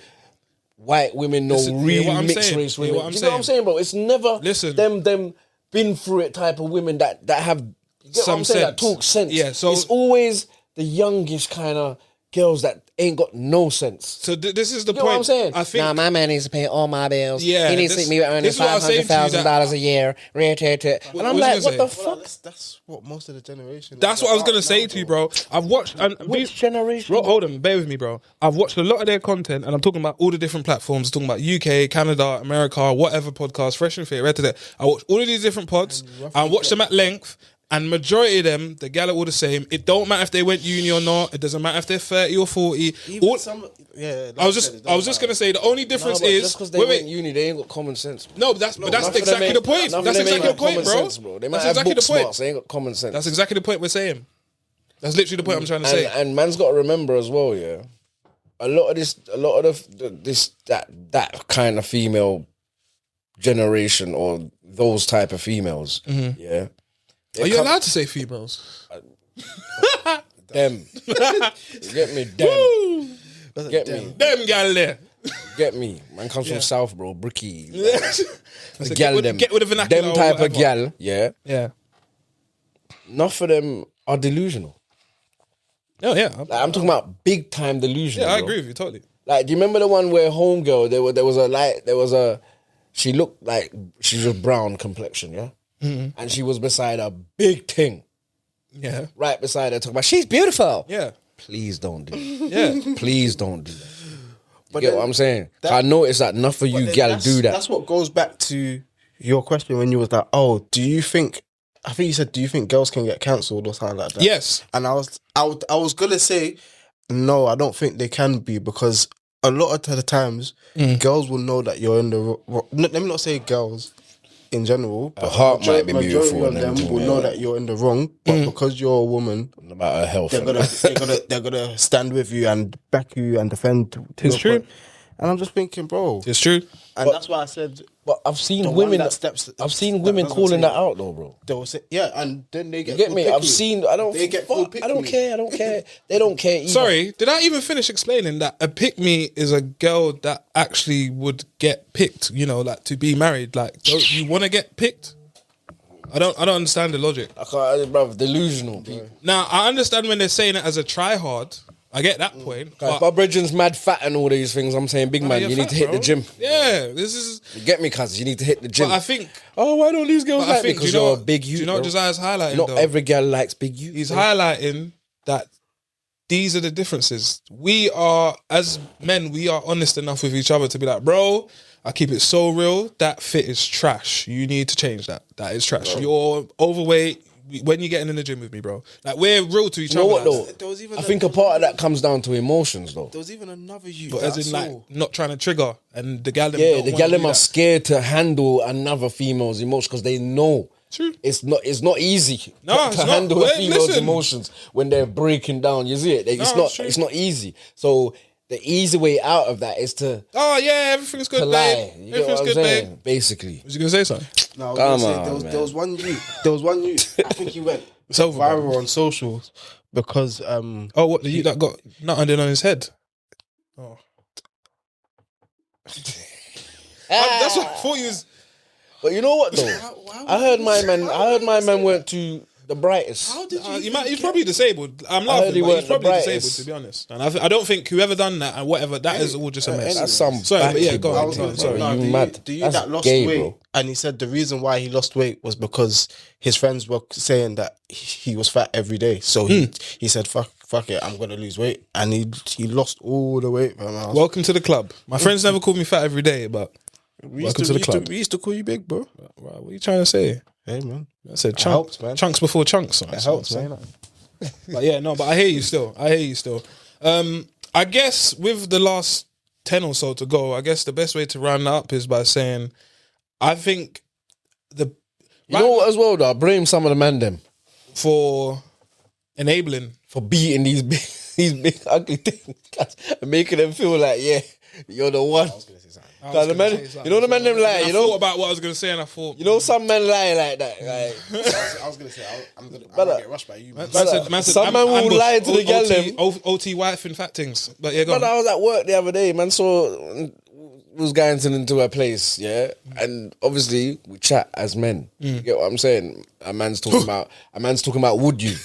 Speaker 2: white women, no
Speaker 3: Listen,
Speaker 2: real
Speaker 3: hear what I'm
Speaker 2: mixed
Speaker 3: saying,
Speaker 2: race
Speaker 3: hear
Speaker 2: women.
Speaker 3: what I'm
Speaker 2: Do you know what I'm saying, bro? It's never
Speaker 3: Listen.
Speaker 2: them been through it type of women that have you get what
Speaker 3: Some
Speaker 2: I'm saying, that
Speaker 3: sense.
Speaker 2: talk sense.
Speaker 3: Yeah, so-
Speaker 2: it's always the youngish kind of girls that ain't got no sense.
Speaker 3: So this is the
Speaker 2: You get
Speaker 3: point.
Speaker 2: what I'm saying?
Speaker 3: I think
Speaker 7: My man needs to pay all my bills.
Speaker 3: Yeah,
Speaker 7: he needs
Speaker 3: this-
Speaker 7: to be earning
Speaker 3: this is what I was saying to you,
Speaker 7: $500,000 a year. And I'm
Speaker 3: What
Speaker 7: like,
Speaker 3: was
Speaker 7: what
Speaker 3: you
Speaker 7: the
Speaker 3: gonna say?
Speaker 7: fuck?
Speaker 4: That's what most of the generation.
Speaker 3: that's what I was gonna say to you, bro. I've watched
Speaker 2: Which generation?
Speaker 3: Bro, hold on, bear with me, bro. I've watched a lot of their content, and I'm talking about all the different platforms. I'm talking about UK, Canada, America, whatever podcast, Fresh and Fit, Red Today. I watch all of these different pods. I watch them at length, and majority of them, the gal are all the same. It don't matter if they went uni or not. It doesn't matter if they're 30 or 40. All,
Speaker 4: Yeah,
Speaker 3: I was just gonna say the only difference is
Speaker 2: just because they
Speaker 3: wait,
Speaker 2: went
Speaker 3: wait.
Speaker 2: uni, they ain't got common sense.
Speaker 3: No, but that's
Speaker 2: None of them
Speaker 3: exactly
Speaker 2: ain't-
Speaker 3: the point.
Speaker 2: none of
Speaker 3: That's
Speaker 2: them ain't
Speaker 3: exactly the
Speaker 2: got
Speaker 3: point,
Speaker 2: common
Speaker 3: bro.
Speaker 2: sense, bro. They might
Speaker 3: That's
Speaker 2: have
Speaker 3: exactly
Speaker 2: book
Speaker 3: the point.
Speaker 2: smarts, they ain't got common sense.
Speaker 3: That's exactly the point we're saying. That's literally the point I'm trying to say.
Speaker 2: And man's got to remember as well, yeah. A lot of that kind of female generation or those type of females, yeah. They
Speaker 3: Are you
Speaker 2: come-
Speaker 3: allowed to say females?
Speaker 2: them? You get me? Them. Get me?
Speaker 3: Them gal there.
Speaker 2: Get me? Man comes from South, bro. Bricky.
Speaker 3: That's
Speaker 2: The
Speaker 3: a
Speaker 2: gal them.
Speaker 3: get with the vernacular.
Speaker 2: Them
Speaker 3: or
Speaker 2: type of
Speaker 3: whatever.
Speaker 2: gal, yeah.
Speaker 3: Yeah.
Speaker 2: Enough of them are delusional.
Speaker 3: Oh yeah.
Speaker 2: Like, I'm talking about big time delusional.
Speaker 3: Yeah, I
Speaker 2: bro.
Speaker 3: agree with you totally.
Speaker 2: Like, do you remember the one where homegirl? She looked like she was brown complexion, yeah, and she was beside a big thing,
Speaker 3: Yeah.
Speaker 2: right beside her, talking about she's beautiful.
Speaker 3: Yeah.
Speaker 2: Please don't do that.
Speaker 3: Yeah.
Speaker 2: Please don't do that.
Speaker 4: But
Speaker 2: You get
Speaker 4: then
Speaker 2: what I'm saying? I noticed that enough of you gal do that.
Speaker 4: That's what goes back to your question when you was like, "Oh, do you think?" I think you said, "Do you think girls can get cancelled or something like that?"
Speaker 3: Yes.
Speaker 4: And I was gonna say, no, I don't think they can be, because a lot of the times girls will know that you're in the. Let me not say girls in general, but
Speaker 2: heart might be
Speaker 4: majority
Speaker 2: beautiful
Speaker 4: of
Speaker 2: and
Speaker 4: them
Speaker 2: everything,
Speaker 4: will
Speaker 2: yeah.
Speaker 4: know that you're in the wrong, but because you're a woman,
Speaker 2: About her health.
Speaker 4: they're gonna stand with you and back you and defend.
Speaker 3: It's
Speaker 4: your
Speaker 3: true.
Speaker 4: point. And I'm just thinking, bro,
Speaker 3: It's true.
Speaker 4: and that's why I said
Speaker 2: But I've seen
Speaker 4: the
Speaker 2: women.
Speaker 4: one that steps.
Speaker 2: I've seen
Speaker 4: that
Speaker 2: women
Speaker 4: doesn't
Speaker 2: calling
Speaker 4: say-
Speaker 2: that out though, bro.
Speaker 4: They will say, yeah, and then they
Speaker 2: You
Speaker 4: get.
Speaker 2: get me?
Speaker 4: full
Speaker 2: I've
Speaker 4: picky.
Speaker 2: seen. I don't.
Speaker 4: They get full
Speaker 2: fuck,
Speaker 4: pick
Speaker 2: I don't
Speaker 4: me.
Speaker 2: care. I don't care. They don't care either.
Speaker 3: Sorry, did I even finish explaining that a pick me is a girl that actually would get picked, like to be married? Like, don't you want to get picked? I don't understand the logic.
Speaker 2: I can't, bro. Delusional. People.
Speaker 3: Now, I understand when they're saying it as a try hard. I get that point.
Speaker 2: Guys,
Speaker 3: But
Speaker 2: my brethren's mad fat and all these things. I'm saying, big man,
Speaker 3: you're
Speaker 2: you need
Speaker 3: fat,
Speaker 2: to hit
Speaker 3: bro.
Speaker 2: the gym.
Speaker 3: Yeah, this is.
Speaker 2: You get me, cuz? You need to hit the gym.
Speaker 3: But I think.
Speaker 2: Oh, why don't these girls
Speaker 3: But I
Speaker 2: like me?
Speaker 3: think.
Speaker 2: Because
Speaker 3: Do you know
Speaker 2: you're a
Speaker 3: what-
Speaker 2: big
Speaker 3: Do
Speaker 2: youth.
Speaker 3: you know what
Speaker 2: bro.
Speaker 3: Josiah's highlighting?
Speaker 2: Not
Speaker 3: though?
Speaker 2: every girl likes big youth.
Speaker 3: He's
Speaker 2: bro.
Speaker 3: highlighting that these are the differences. We are, as men, we are honest enough with each other to be like, bro, I keep it so real. That fit is trash. You need to change that. That is trash. You're overweight. when you're getting in the gym with me, bro. Like, we're real to each
Speaker 2: You know
Speaker 3: other.
Speaker 2: what though?
Speaker 4: There was even
Speaker 2: I think a part of that comes down to emotions though.
Speaker 4: There was even another you.
Speaker 3: But as in, like, not trying to trigger. And the gal them
Speaker 2: Yeah,
Speaker 3: don't
Speaker 2: the
Speaker 3: wanna
Speaker 2: gal them
Speaker 3: do
Speaker 2: are
Speaker 3: that.
Speaker 2: scared to handle another female's emotions because they know
Speaker 3: True.
Speaker 2: it's not easy
Speaker 3: No,
Speaker 2: to
Speaker 3: it's not.
Speaker 2: handle a
Speaker 3: Wait,
Speaker 2: female's
Speaker 3: listen.
Speaker 2: emotions when they're breaking down. You see it? It's
Speaker 3: No,
Speaker 2: not
Speaker 3: true.
Speaker 2: it's not easy. So the easy way out of that is to
Speaker 3: Oh, yeah, everything's good,
Speaker 2: lie.
Speaker 3: babe.
Speaker 2: You get
Speaker 3: Everything's
Speaker 2: what I'm
Speaker 3: good,
Speaker 2: saying?
Speaker 3: babe.
Speaker 2: Basically.
Speaker 3: Was you going to say something?
Speaker 4: No, I was
Speaker 2: Come
Speaker 4: gonna say,
Speaker 2: on,
Speaker 4: there was,
Speaker 2: man.
Speaker 4: there was one you. There was one you. I think he went
Speaker 3: It's over,
Speaker 4: viral
Speaker 3: bro.
Speaker 4: on socials because
Speaker 3: Oh, what, the you that got nothing on his head? Oh. That's what I thought he was...
Speaker 2: But you know what though? I heard my man went to the brightest.
Speaker 3: he's probably disabled. I'm
Speaker 2: heard
Speaker 3: laughing,
Speaker 2: he
Speaker 3: but he's
Speaker 2: weren't the
Speaker 3: probably disabled,
Speaker 2: brightest.
Speaker 3: to be honest. And I don't think whoever done that and whatever, that is all just a mess.
Speaker 2: That's some
Speaker 3: Sorry, but yeah,
Speaker 2: backy
Speaker 3: go
Speaker 2: boy,
Speaker 3: on.
Speaker 4: I was gonna say,
Speaker 3: Sorry.
Speaker 4: no,
Speaker 2: You
Speaker 4: the
Speaker 2: mad.
Speaker 4: you
Speaker 2: That's
Speaker 4: that lost
Speaker 2: gay,
Speaker 4: weight,
Speaker 2: bro.
Speaker 4: and he said the reason why he lost weight was because his friends were saying that he was fat every day. So he said, "Fuck it, I'm gonna lose weight," and he lost all the weight. Man.
Speaker 3: Welcome to the club. My friends never called me fat every day, but welcome to the club.
Speaker 4: We used to call you big, bro.
Speaker 3: Right, what are you trying to say?
Speaker 4: Hey, man.
Speaker 3: I said
Speaker 4: helps, man.
Speaker 3: chunks before chunks. It
Speaker 4: helps, man.
Speaker 3: But yeah, no, but I hear you still. I guess with the last 10 or so to go, I guess the best way to round that up is by saying, I think
Speaker 2: You know what as well though? I blame some of the Mandem
Speaker 3: for enabling.
Speaker 2: for beating these big ugly things and making them feel like, yeah, you're the one. Cause the man, you know the man them lie,
Speaker 3: I
Speaker 2: you
Speaker 3: thought
Speaker 2: know,
Speaker 3: about what I was going to say and I thought,
Speaker 2: you know some men lie like that. Like,
Speaker 4: I was gonna say I'm gonna get rushed by you, man.
Speaker 2: some man will lie to the girl them.
Speaker 3: OT wife and fat things. But yeah, go
Speaker 2: But
Speaker 3: on.
Speaker 2: I was at work the other day, man. Was going into a place, yeah, and obviously we chat as men. You get what I'm saying? A man's talking about would you?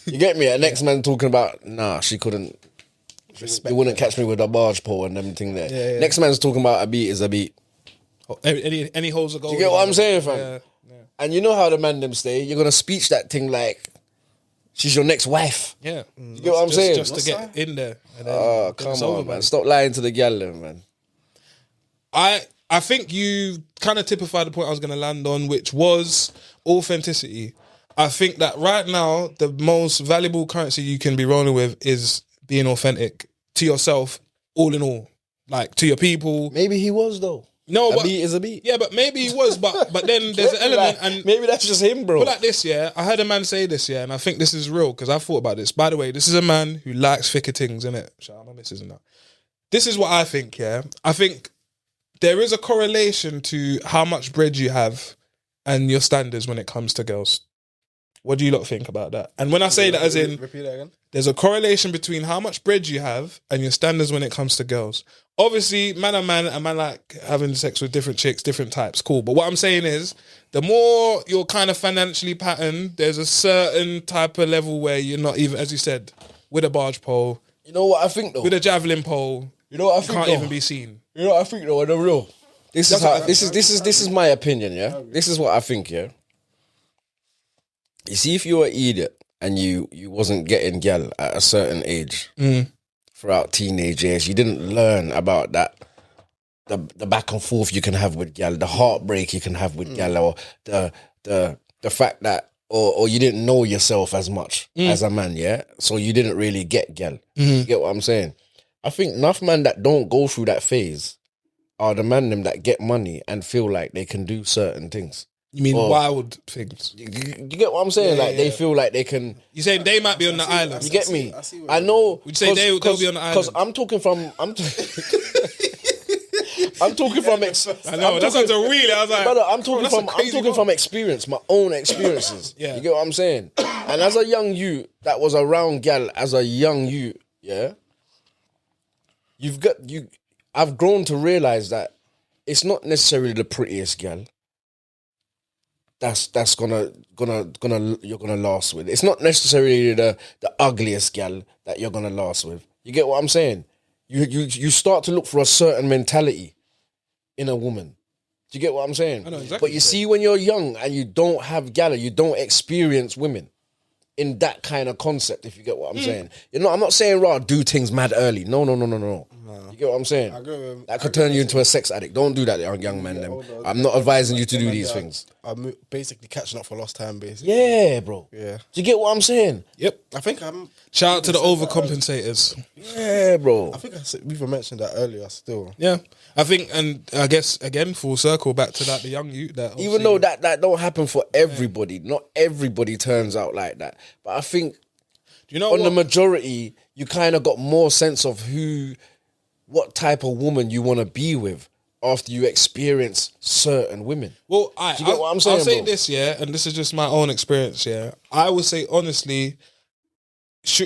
Speaker 2: You get me? A next man talking about nah, she couldn't. You wouldn't catch me with a barge pole and everything there.
Speaker 3: Yeah.
Speaker 2: Next man's talking about a beat is a beat.
Speaker 3: Any holes are gold.
Speaker 2: You get what I'm saying, fam?
Speaker 3: Yeah.
Speaker 2: And you know how the man them stay. You're gonna speech that thing like she's your next wife.
Speaker 3: Yeah.
Speaker 2: You get what I'm saying?
Speaker 3: Just to get in there. And then
Speaker 2: Oh,
Speaker 3: then
Speaker 2: come
Speaker 3: it's
Speaker 2: on,
Speaker 3: over,
Speaker 2: man. Stop lying to the gal, then, man.
Speaker 3: I think you kind of typified the point I was going to land on, which was authenticity. I think that right now, the most valuable currency you can be rolling with is being authentic to yourself, all in all. Like, to your people.
Speaker 2: Maybe he was though.
Speaker 3: No,
Speaker 2: A
Speaker 3: but
Speaker 2: beat is a beat.
Speaker 3: yeah, but maybe he was, but then there's an element, and
Speaker 2: maybe that's just him, bro.
Speaker 3: put like this, yeah. I heard a man say this, yeah, and I think this is real because I thought about this. By the way, this is a man who likes thicker things, innit? Shout out my missus and that. This is what I think, yeah. I think there is a correlation to how much bread you have and your standards when it comes to girls. What do you lot think about that? And when I say that, as in,
Speaker 4: Repeat that again.
Speaker 3: there's a correlation between how much bread you have and your standards when it comes to girls. Obviously, man and man like having sex with different chicks, different types, cool. But what I'm saying is, the more you're kind of financially patterned, there's a certain type of level where you're not even, as you said, with a barge pole,
Speaker 2: You know what I think though?
Speaker 3: with a javelin pole,
Speaker 2: You know what I
Speaker 3: you
Speaker 2: think
Speaker 3: can't
Speaker 2: though?
Speaker 3: even be seen.
Speaker 2: You know what I think though, the real. This is how this is my opinion, yeah? This is what I think, yeah. You see, if you're an idiot and you wasn't getting gal at a certain age throughout teenage years, you didn't learn about that the back and forth you can have with gal, the heartbreak you can have with gal, or the fact that or you didn't know yourself as much as a man, yeah? So you didn't really get gal. You get what I'm saying? I think enough men that don't go through that phase are the man them that get money and feel like they can do certain things.
Speaker 3: You mean wild things?
Speaker 2: You get what I'm saying? Like they feel like they can.
Speaker 3: You saying they might be on the island?
Speaker 2: You get me? I know.
Speaker 3: Would you say they'll be on the island?
Speaker 2: Because I'm talking from. I'm talking from.
Speaker 3: I know that sounds a really. I was like,
Speaker 2: Brother, I'm talking
Speaker 3: that's a
Speaker 2: from. I'm
Speaker 3: crazy
Speaker 2: talking
Speaker 3: one.
Speaker 2: from experience, my own experiences.
Speaker 3: Yeah.
Speaker 2: You get what I'm saying? And as a young youth that was around gal as a young youth, yeah. I've grown to realize that it's not necessarily the prettiest gal that's gonna you're gonna last with. It's not necessarily the ugliest gal that you're gonna last with. You get what I'm saying? You start to look for a certain mentality in a woman. Do you get what I'm saying?
Speaker 3: I know exactly
Speaker 2: But you see, when you're young and you don't have gal, you don't experience women in that kind of concept. If you get what I'm saying, I'm not saying raw do things mad early. No. You get what I'm saying?
Speaker 4: I agree with him.
Speaker 2: That could turn you into a sex addict. Don't do that, young man. Them.
Speaker 4: older,
Speaker 2: I'm not advising you to do
Speaker 4: Then
Speaker 2: these
Speaker 4: yeah,
Speaker 2: things.
Speaker 4: I'm basically catching up for lost time, basically.
Speaker 2: Yeah, bro.
Speaker 4: Yeah.
Speaker 2: Do you get what I'm saying?
Speaker 3: Yep.
Speaker 4: I think I'm.
Speaker 3: Shout out to the overcompensators.
Speaker 2: Yeah, bro.
Speaker 4: I think we've mentioned that earlier. Still,
Speaker 3: Yeah, I think, and I guess again, full circle back to that, the young youth. That
Speaker 2: Even though that don't happen for everybody, not everybody turns out like that. But I think
Speaker 3: you know
Speaker 2: on the
Speaker 3: what?
Speaker 2: majority, you kind of got more sense of what type of woman you want to be with after you experience certain women.
Speaker 3: Well,
Speaker 2: Do you get what I'm saying,
Speaker 3: I'll say
Speaker 2: bro?
Speaker 3: this, yeah, and this is just my own experience, yeah. I would say honestly,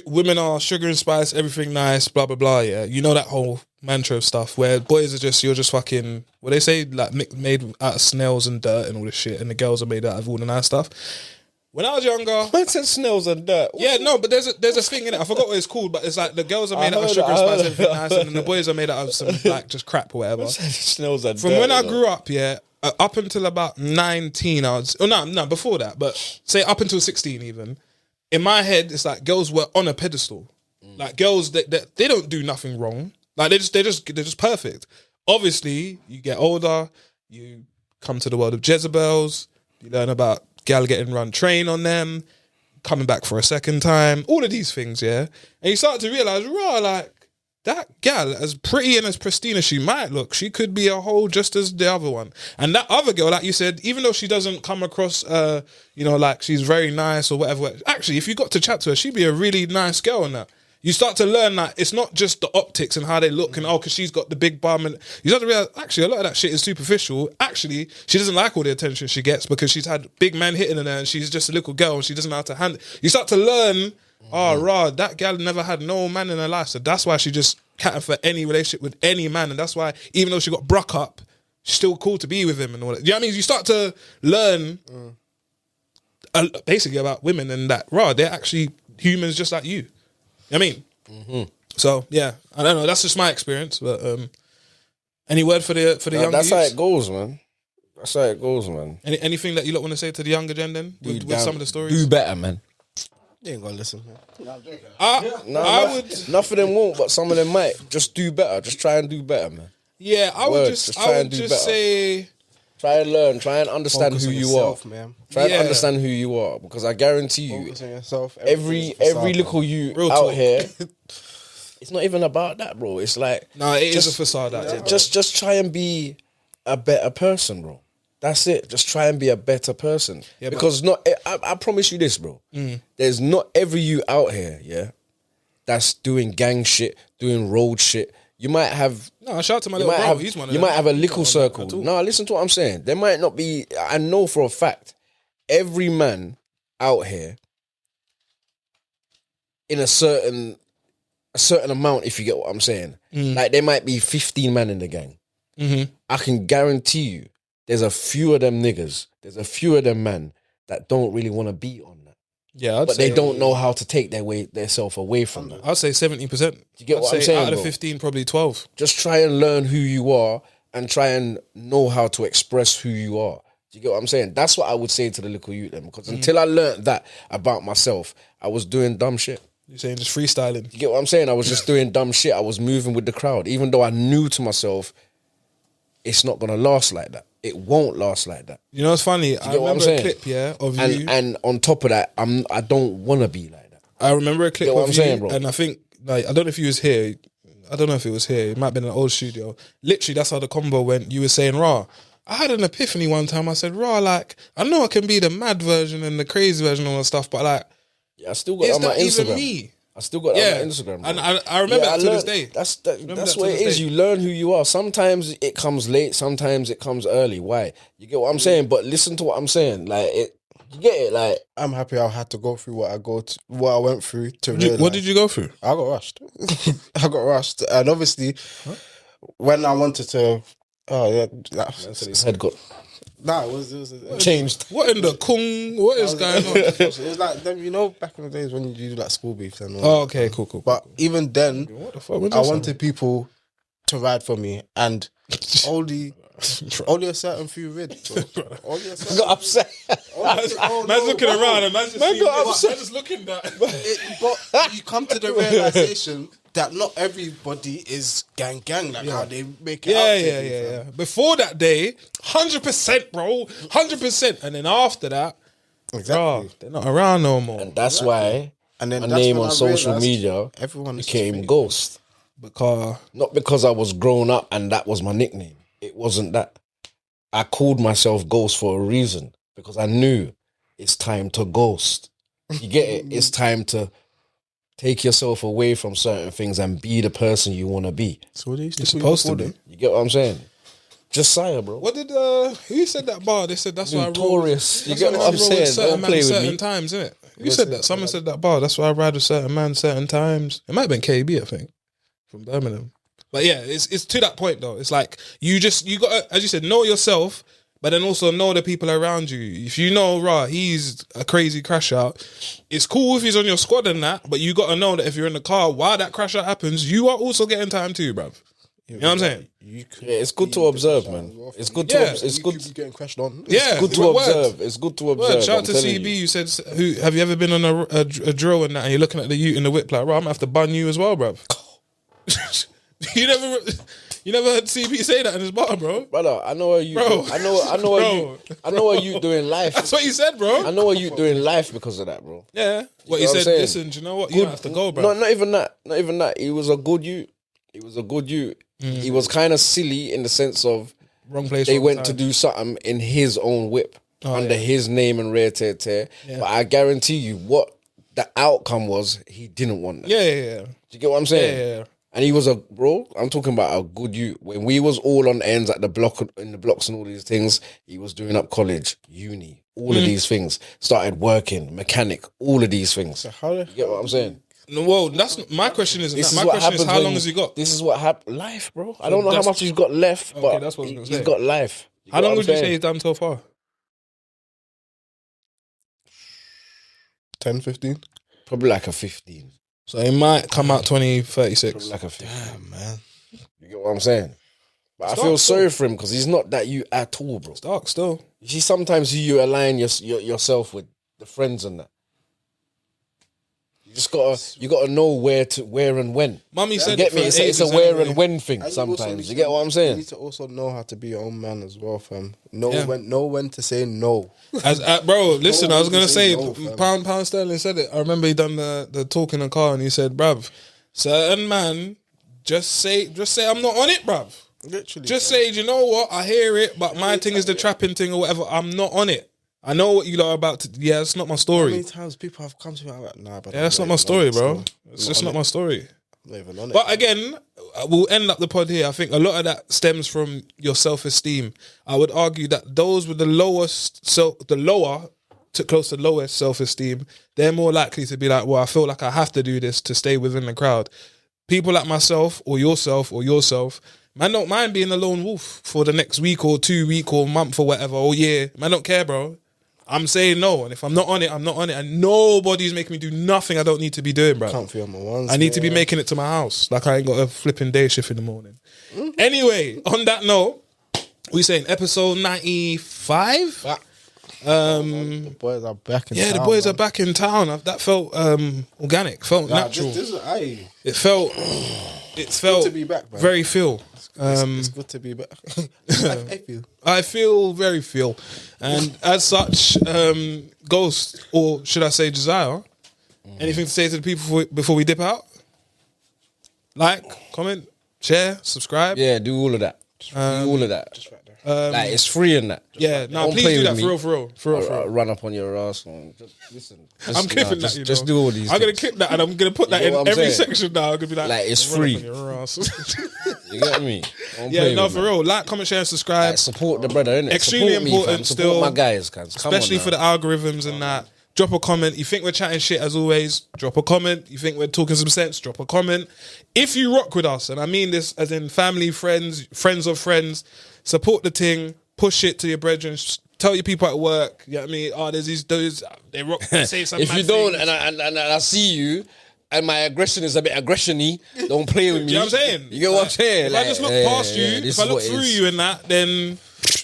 Speaker 3: women are sugar and spice, everything nice, blah blah blah. Yeah, you know that whole mantra of stuff where boys are you're just fucking. What they say, like made out of snails and dirt and all this shit, and the girls are made out of all the nice stuff. When I was younger,
Speaker 2: Man said snails and dirt.
Speaker 3: yeah, no, but there's a thing in it. I forgot what it's called, but it's like the girls are made out of sugar and spice, everything nice, and then the boys are made out of some like just crap or whatever.
Speaker 2: Snails and
Speaker 3: From
Speaker 2: dirt.
Speaker 3: when I grew up, yeah, up until about 19, no, before that, but say up until 16 even, in my head, it's like girls were on a pedestal. Like girls, they don't do nothing wrong. Like they're just perfect. Obviously, you get older, you come to the world of Jezebels, you learn about gal getting run train on them, coming back for a second time, all of these things, yeah? And you start to realise, raw, like, that gal, as pretty and as pristine as she might look, she could be a hoe just as the other one. And that other girl, like you said, even though she doesn't come across, like she's very nice or whatever, actually, if you got to chat to her, she'd be a really nice girl and that. You start to learn that it's not just the optics and how they look and because she's got the big bum and you start to realize actually a lot of that shit is superficial. Actually, she doesn't like all the attention she gets because she's had big men hitting her and she's just a little girl and she doesn't know how to handle. You start to learn, that gal never had no man in her life, so that's why she just can't for any relationship with any man, and that's why even though she got broke up, she's still cool to be with him and all that. You know what I mean? You start to learn basically about women and that they're actually humans just like you. I mean, so yeah, I don't know. That's just my experience. But any word for the young?
Speaker 2: That's how
Speaker 3: youths?
Speaker 2: it goes, man. That's how it goes, man.
Speaker 3: Anything that you lot want to say to the younger gen then with some of the stories?
Speaker 2: Do better, man.
Speaker 4: you ain't gonna listen. Man.
Speaker 2: Enough of them won't, but some of them might. Just do better. Just try and do better, man.
Speaker 3: Yeah, I
Speaker 2: Word,
Speaker 3: would
Speaker 2: just try and do better.
Speaker 3: say.
Speaker 2: Try and learn. Try and understand
Speaker 4: Focus
Speaker 2: who
Speaker 4: on
Speaker 2: you
Speaker 4: yourself,
Speaker 2: are,
Speaker 4: man.
Speaker 2: Try and
Speaker 3: Yeah.
Speaker 2: understand who you are, because I guarantee you,
Speaker 4: Focus on yourself.
Speaker 2: every little you
Speaker 3: Real
Speaker 2: out
Speaker 3: talk.
Speaker 2: here, it's not even about that, bro. It's like
Speaker 3: No, it is a facade.
Speaker 2: just try and be a better person, bro. That's it. Just try and be a better person.
Speaker 3: Yeah,
Speaker 2: because I promise you this, bro. There's not every you out here, yeah, that's doing gang shit, doing road shit. You might have.
Speaker 3: No, shout out to my
Speaker 2: You
Speaker 3: little
Speaker 2: might
Speaker 3: bro.
Speaker 2: have.
Speaker 3: He's one of
Speaker 2: You
Speaker 3: them.
Speaker 2: might have a little
Speaker 3: He's not on that
Speaker 2: circle.
Speaker 3: at all.
Speaker 2: No, listen to what I'm saying. There might not be. I know for a fact, every man out here, in a certain amount, if you get what I'm saying, like there might be 15 men in the gang. I can guarantee you, there's a few of them niggas. There's a few of them men that don't really want to be on that,
Speaker 3: Yeah, I'd
Speaker 2: but
Speaker 3: say,
Speaker 2: they don't know how to take their self away from that.
Speaker 3: I'd say 70%.
Speaker 2: You get what I'm saying,
Speaker 3: Out of the
Speaker 2: bro?
Speaker 3: 15, probably 12.
Speaker 2: Just try and learn who you are and try and know how to express who you are. Do you get what I'm saying? That's what I would say to the little youth then, because until I learned that about myself, I was doing dumb shit.
Speaker 3: You're saying just freestyling.
Speaker 2: You get what I'm saying? I was just doing dumb shit. I was moving with the crowd, even though I knew to myself, it's not gonna last like that. It won't last like that.
Speaker 3: You know what's funny? I
Speaker 2: get what I'm
Speaker 3: remember a
Speaker 2: saying?
Speaker 3: clip, yeah, of
Speaker 2: And
Speaker 3: you.
Speaker 2: and on top of that, I don't want to be like that.
Speaker 3: I remember a clip
Speaker 2: You know what
Speaker 3: of
Speaker 2: I'm
Speaker 3: you,
Speaker 2: saying, bro?
Speaker 3: and I think, like, I don't know if you was here. I don't know if it was here. It might have been an old studio. Literally, that's how the combo went. You were saying, "Raw." I had an epiphany one time. I said, "Raw, like, I know I can be the mad version and the crazy version and all that stuff, but like,
Speaker 2: Yeah, I still got it
Speaker 3: is
Speaker 2: on my
Speaker 3: that even
Speaker 2: Instagram.
Speaker 3: me?"
Speaker 2: I still got it
Speaker 3: Yeah,
Speaker 2: on my Instagram, bro.
Speaker 3: and I remember that to this day.
Speaker 2: That's
Speaker 3: Remember
Speaker 2: that's
Speaker 3: that
Speaker 2: what
Speaker 3: to
Speaker 2: it
Speaker 3: this
Speaker 2: is.
Speaker 3: day.
Speaker 2: You learn who you are. Sometimes it comes late. Sometimes it comes early. Why? You get what I'm saying? But listen to what I'm saying. Like it, you get it. Like
Speaker 4: I'm happy I had to go through what I went through to realize.
Speaker 3: What did you go through?
Speaker 4: I got rushed. I got rushed, and obviously, when I wanted to,
Speaker 2: his head got
Speaker 4: it was
Speaker 2: changed.
Speaker 3: What in the kung? What is going on?
Speaker 4: It was like them, back in the days when you do like school beefs and all.
Speaker 3: Oh, okay, cool.
Speaker 4: But even then,
Speaker 3: What the fuck? When did
Speaker 4: I
Speaker 3: that
Speaker 4: wanted people to ride for me, and only a certain few rid. Bro. Only a certain
Speaker 2: Got upset.
Speaker 3: Man's looking around and man's just,
Speaker 2: Man got upset.
Speaker 3: man's just looking that.
Speaker 4: But you come to the realization that not everybody is gang like how they make it
Speaker 3: Yeah,
Speaker 4: out to
Speaker 3: yeah,
Speaker 4: be,
Speaker 3: yeah,
Speaker 4: fam.
Speaker 3: yeah. Before that day, 100%, bro, 100%, and then after that,
Speaker 4: Exactly.
Speaker 3: bro, they're not around no more.
Speaker 2: And that's why
Speaker 4: And then
Speaker 2: my
Speaker 4: that's
Speaker 2: name
Speaker 4: when
Speaker 2: on
Speaker 4: I
Speaker 2: social
Speaker 4: realised
Speaker 2: media
Speaker 4: everyone is
Speaker 2: became
Speaker 4: fake.
Speaker 2: Ghost.
Speaker 3: Because
Speaker 2: Not because I was grown up and that was my nickname. It wasn't that. I called myself Ghost for a reason because I knew it's time to ghost. You get it? It's time to take yourself away from certain things and be the person you want to be.
Speaker 4: So what they used
Speaker 3: you're
Speaker 4: to call you
Speaker 3: supposed to
Speaker 4: before
Speaker 3: be.
Speaker 4: then?
Speaker 2: You get what I'm saying? Josiah, bro.
Speaker 3: What did who said that bar? They said that's why I roll.
Speaker 2: Notorious. You
Speaker 3: That's
Speaker 2: get
Speaker 3: why
Speaker 2: what
Speaker 3: I
Speaker 2: I'm
Speaker 3: roll with
Speaker 2: saying?
Speaker 3: certain
Speaker 2: Don't
Speaker 3: man
Speaker 2: play with
Speaker 3: certain
Speaker 2: me.
Speaker 3: times, innit? Who said that? Someone said that bar. That's why I ride with certain man certain times. It might have been KB, I think, from Birmingham. But yeah, it's to that point though. It's like you got to, as you said, know yourself, but then also know the people around you. If you know, rah, he's a crazy crash out. It's cool if he's on your squad and that, but you got to know that if you're in the car while that crash out happens, you are also getting time too, bruv. You know what I'm saying?
Speaker 4: You could
Speaker 2: Yeah, it's good
Speaker 4: be
Speaker 2: to observe,
Speaker 4: the
Speaker 2: man.
Speaker 4: crash out
Speaker 2: It's
Speaker 4: as well,
Speaker 2: good
Speaker 3: Yeah.
Speaker 2: to it's
Speaker 4: you
Speaker 2: good.
Speaker 4: could be getting crashed on.
Speaker 3: Yeah,
Speaker 2: Good to
Speaker 3: word.
Speaker 2: observe. It's good to observe.
Speaker 3: Word. Shout out
Speaker 2: I'm
Speaker 3: to
Speaker 2: telling
Speaker 3: CB.
Speaker 2: you.
Speaker 3: You said, "Who have you ever been on a drill and that? And you're looking at the ute in the whip like, bro, I'm gonna have to bun you as well, bruv." You never heard CB say that in his bar, bro.
Speaker 2: Brother, I know what you.
Speaker 3: Bro.
Speaker 2: I know what
Speaker 3: Bro.
Speaker 2: you doing life.
Speaker 3: That's what he said, bro.
Speaker 2: I know what you doing life because of that, bro.
Speaker 3: Yeah. What he
Speaker 2: know what I'm
Speaker 3: said,
Speaker 2: saying?
Speaker 3: listen, do you know what? You don't have to go, bro.
Speaker 2: No, not even that. Not even that. He was a good youth. He was a good youth. He was kind of silly in the sense of
Speaker 3: Wrong place,
Speaker 2: they
Speaker 3: wrong
Speaker 2: went
Speaker 3: time.
Speaker 2: to do something in his own whip under
Speaker 3: yeah.
Speaker 2: his name and rare tear tear.
Speaker 3: Yeah.
Speaker 2: But I guarantee you, what the outcome was, he didn't want that.
Speaker 3: Yeah.
Speaker 2: Do you get what I'm saying?
Speaker 3: Yeah.
Speaker 2: And he was a bro. I'm talking about a good youth. When we was all on ends at the block, in the blocks and all these things, he was doing up college, uni, all of these things. Started working, mechanic, all of these things.
Speaker 4: How
Speaker 2: You get what I'm saying?
Speaker 3: No, well, that's my question. Isn't
Speaker 2: This
Speaker 3: that?
Speaker 2: is
Speaker 3: My
Speaker 2: what
Speaker 3: question is,
Speaker 2: happens
Speaker 3: how
Speaker 2: when
Speaker 3: long has he got?
Speaker 2: This is what happened. Life, bro. I don't know how
Speaker 3: that's-
Speaker 2: much he's got left, but
Speaker 3: that's what I was gonna
Speaker 2: he's
Speaker 3: say.
Speaker 2: got life. You
Speaker 3: How
Speaker 2: get
Speaker 3: long
Speaker 2: what
Speaker 3: would you
Speaker 2: I'm
Speaker 3: say
Speaker 2: saying?
Speaker 3: he's done so far?
Speaker 4: 10, 15?
Speaker 2: Probably like a 15.
Speaker 3: So he might come out 2036.
Speaker 2: Probably like a 15.
Speaker 4: Damn, man.
Speaker 2: You get what I'm saying? But I
Speaker 3: Start
Speaker 2: feel
Speaker 3: still.
Speaker 2: sorry for him because he's not that you at all, bro.
Speaker 3: Dark still.
Speaker 2: You see, sometimes you align yourself with the friends and that. You gotta know where and when.
Speaker 3: Mummy
Speaker 2: You
Speaker 3: said
Speaker 2: get
Speaker 3: it
Speaker 2: me?
Speaker 3: for
Speaker 2: It's a
Speaker 3: ages
Speaker 2: where
Speaker 3: anyway.
Speaker 2: and when thing.
Speaker 4: And you also
Speaker 2: Sometimes
Speaker 4: need
Speaker 2: you get what I'm
Speaker 4: You
Speaker 2: saying.
Speaker 4: need to also know how to be your own man as well, fam. Know
Speaker 3: Yeah.
Speaker 4: when to say no.
Speaker 3: As bro, listen, I was gonna say,
Speaker 4: No, fam.
Speaker 3: pound sterling said it. I remember he done the talk in the car and he said, bruv, certain man, just say I'm not on it, bruv.
Speaker 4: Literally.
Speaker 3: Just
Speaker 4: fam.
Speaker 3: say, do you know what? I hear it, but my thing is the trapping thing or whatever. I'm not on it. I know what you lot are about to. Yeah, it's not my
Speaker 4: How
Speaker 3: story.
Speaker 4: many times people have come to me and I'm like, nah, but
Speaker 3: Yeah, that's not my story, bro. It's just not my story.
Speaker 4: I'm not even on it.
Speaker 3: But again, we'll end up the pod here. I think a lot of that stems from your self-esteem. I would argue that those with the lowest, close to lowest self-esteem, they're more likely to be like, well, I feel like I have to do this to stay within the crowd. People like myself or yourself, man, don't mind being a lone wolf for the next week or 2 week or month or whatever, or year. Man, don't care, bro. I'm saying no. And if I'm not on it, I'm not on it. And nobody's making me do nothing I don't need to be doing, bro.
Speaker 4: Can't feel my ones.
Speaker 3: I need to be making it to my house. Like I ain't got a flipping day shift in the morning. Anyway, on that note, we saying episode 95?
Speaker 4: The boys are back in
Speaker 3: Yeah,
Speaker 4: town,
Speaker 3: the boys
Speaker 4: man.
Speaker 3: are back in town. That felt organic, felt
Speaker 4: Nah,
Speaker 3: natural.
Speaker 4: This is, aye.
Speaker 3: It felt
Speaker 4: to be back, man.
Speaker 3: very feel.
Speaker 4: It's good to be back. I feel.
Speaker 3: I feel very feel. And as such, Ghost, or should I say Josiah, anything to say to the people before we dip out? Like, comment, share, subscribe.
Speaker 2: Yeah, do all of that. Do all of that.
Speaker 4: Just right there.
Speaker 2: Like it's free in that.
Speaker 3: Yeah, no,
Speaker 2: Don't
Speaker 3: please
Speaker 2: play
Speaker 3: do
Speaker 2: with
Speaker 3: that
Speaker 2: me.
Speaker 3: for real.
Speaker 2: Run up on your ass and just listen.
Speaker 3: I'm clipping that.
Speaker 2: Just,
Speaker 3: You know?
Speaker 2: just do all these.
Speaker 3: I'm gonna
Speaker 2: things.
Speaker 3: clip that and I'm gonna put that
Speaker 2: You
Speaker 3: in
Speaker 2: get what I'm
Speaker 3: every
Speaker 2: saying?
Speaker 3: section now. I'm gonna be like
Speaker 2: It's
Speaker 3: run up
Speaker 2: free.
Speaker 3: on your ass.
Speaker 2: You get me? Don't
Speaker 3: Yeah,
Speaker 2: play
Speaker 3: no,
Speaker 2: with
Speaker 3: for
Speaker 2: me.
Speaker 3: real. Like, comment, share, and subscribe.
Speaker 2: Like, support the brother, innit?
Speaker 3: Extremely
Speaker 2: Support me,
Speaker 3: important
Speaker 2: fam.
Speaker 3: still.
Speaker 2: Support my guys, guys. Come
Speaker 3: Especially
Speaker 2: on
Speaker 3: for the algorithms and that. Drop a comment. You think we're chatting shit as always? Drop a comment. You think we're talking some sense? Drop a comment. If you rock with us, and I mean this as in family, friends, friends of friends, support the thing. Push it to your brethren. Tell your people at work. You know what I mean? Oh, there's these dudes. They rock. They say some
Speaker 2: If
Speaker 3: mad
Speaker 2: you don't,
Speaker 3: things.
Speaker 2: and I see you, and my aggression is a bit aggression-y, don't play with me.
Speaker 3: Do you know what I'm saying?
Speaker 2: You get what I'm saying?
Speaker 3: If I just look past you,
Speaker 2: this
Speaker 3: if I
Speaker 2: is
Speaker 3: look
Speaker 2: what it
Speaker 3: through
Speaker 2: is.
Speaker 3: you in that, then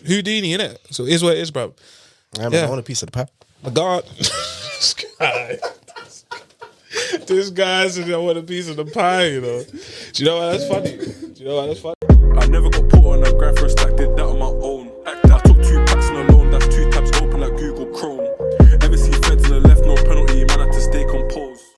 Speaker 3: Houdini, innit? So it is what it is, bro.
Speaker 4: Yeah, man,
Speaker 3: Yeah.
Speaker 4: I want a piece of the pie.
Speaker 3: My God. This guy. This guy said I want a piece of the pie, you know. Do you know why that's funny?
Speaker 1: I never got put on a graph or stack, did that on my own.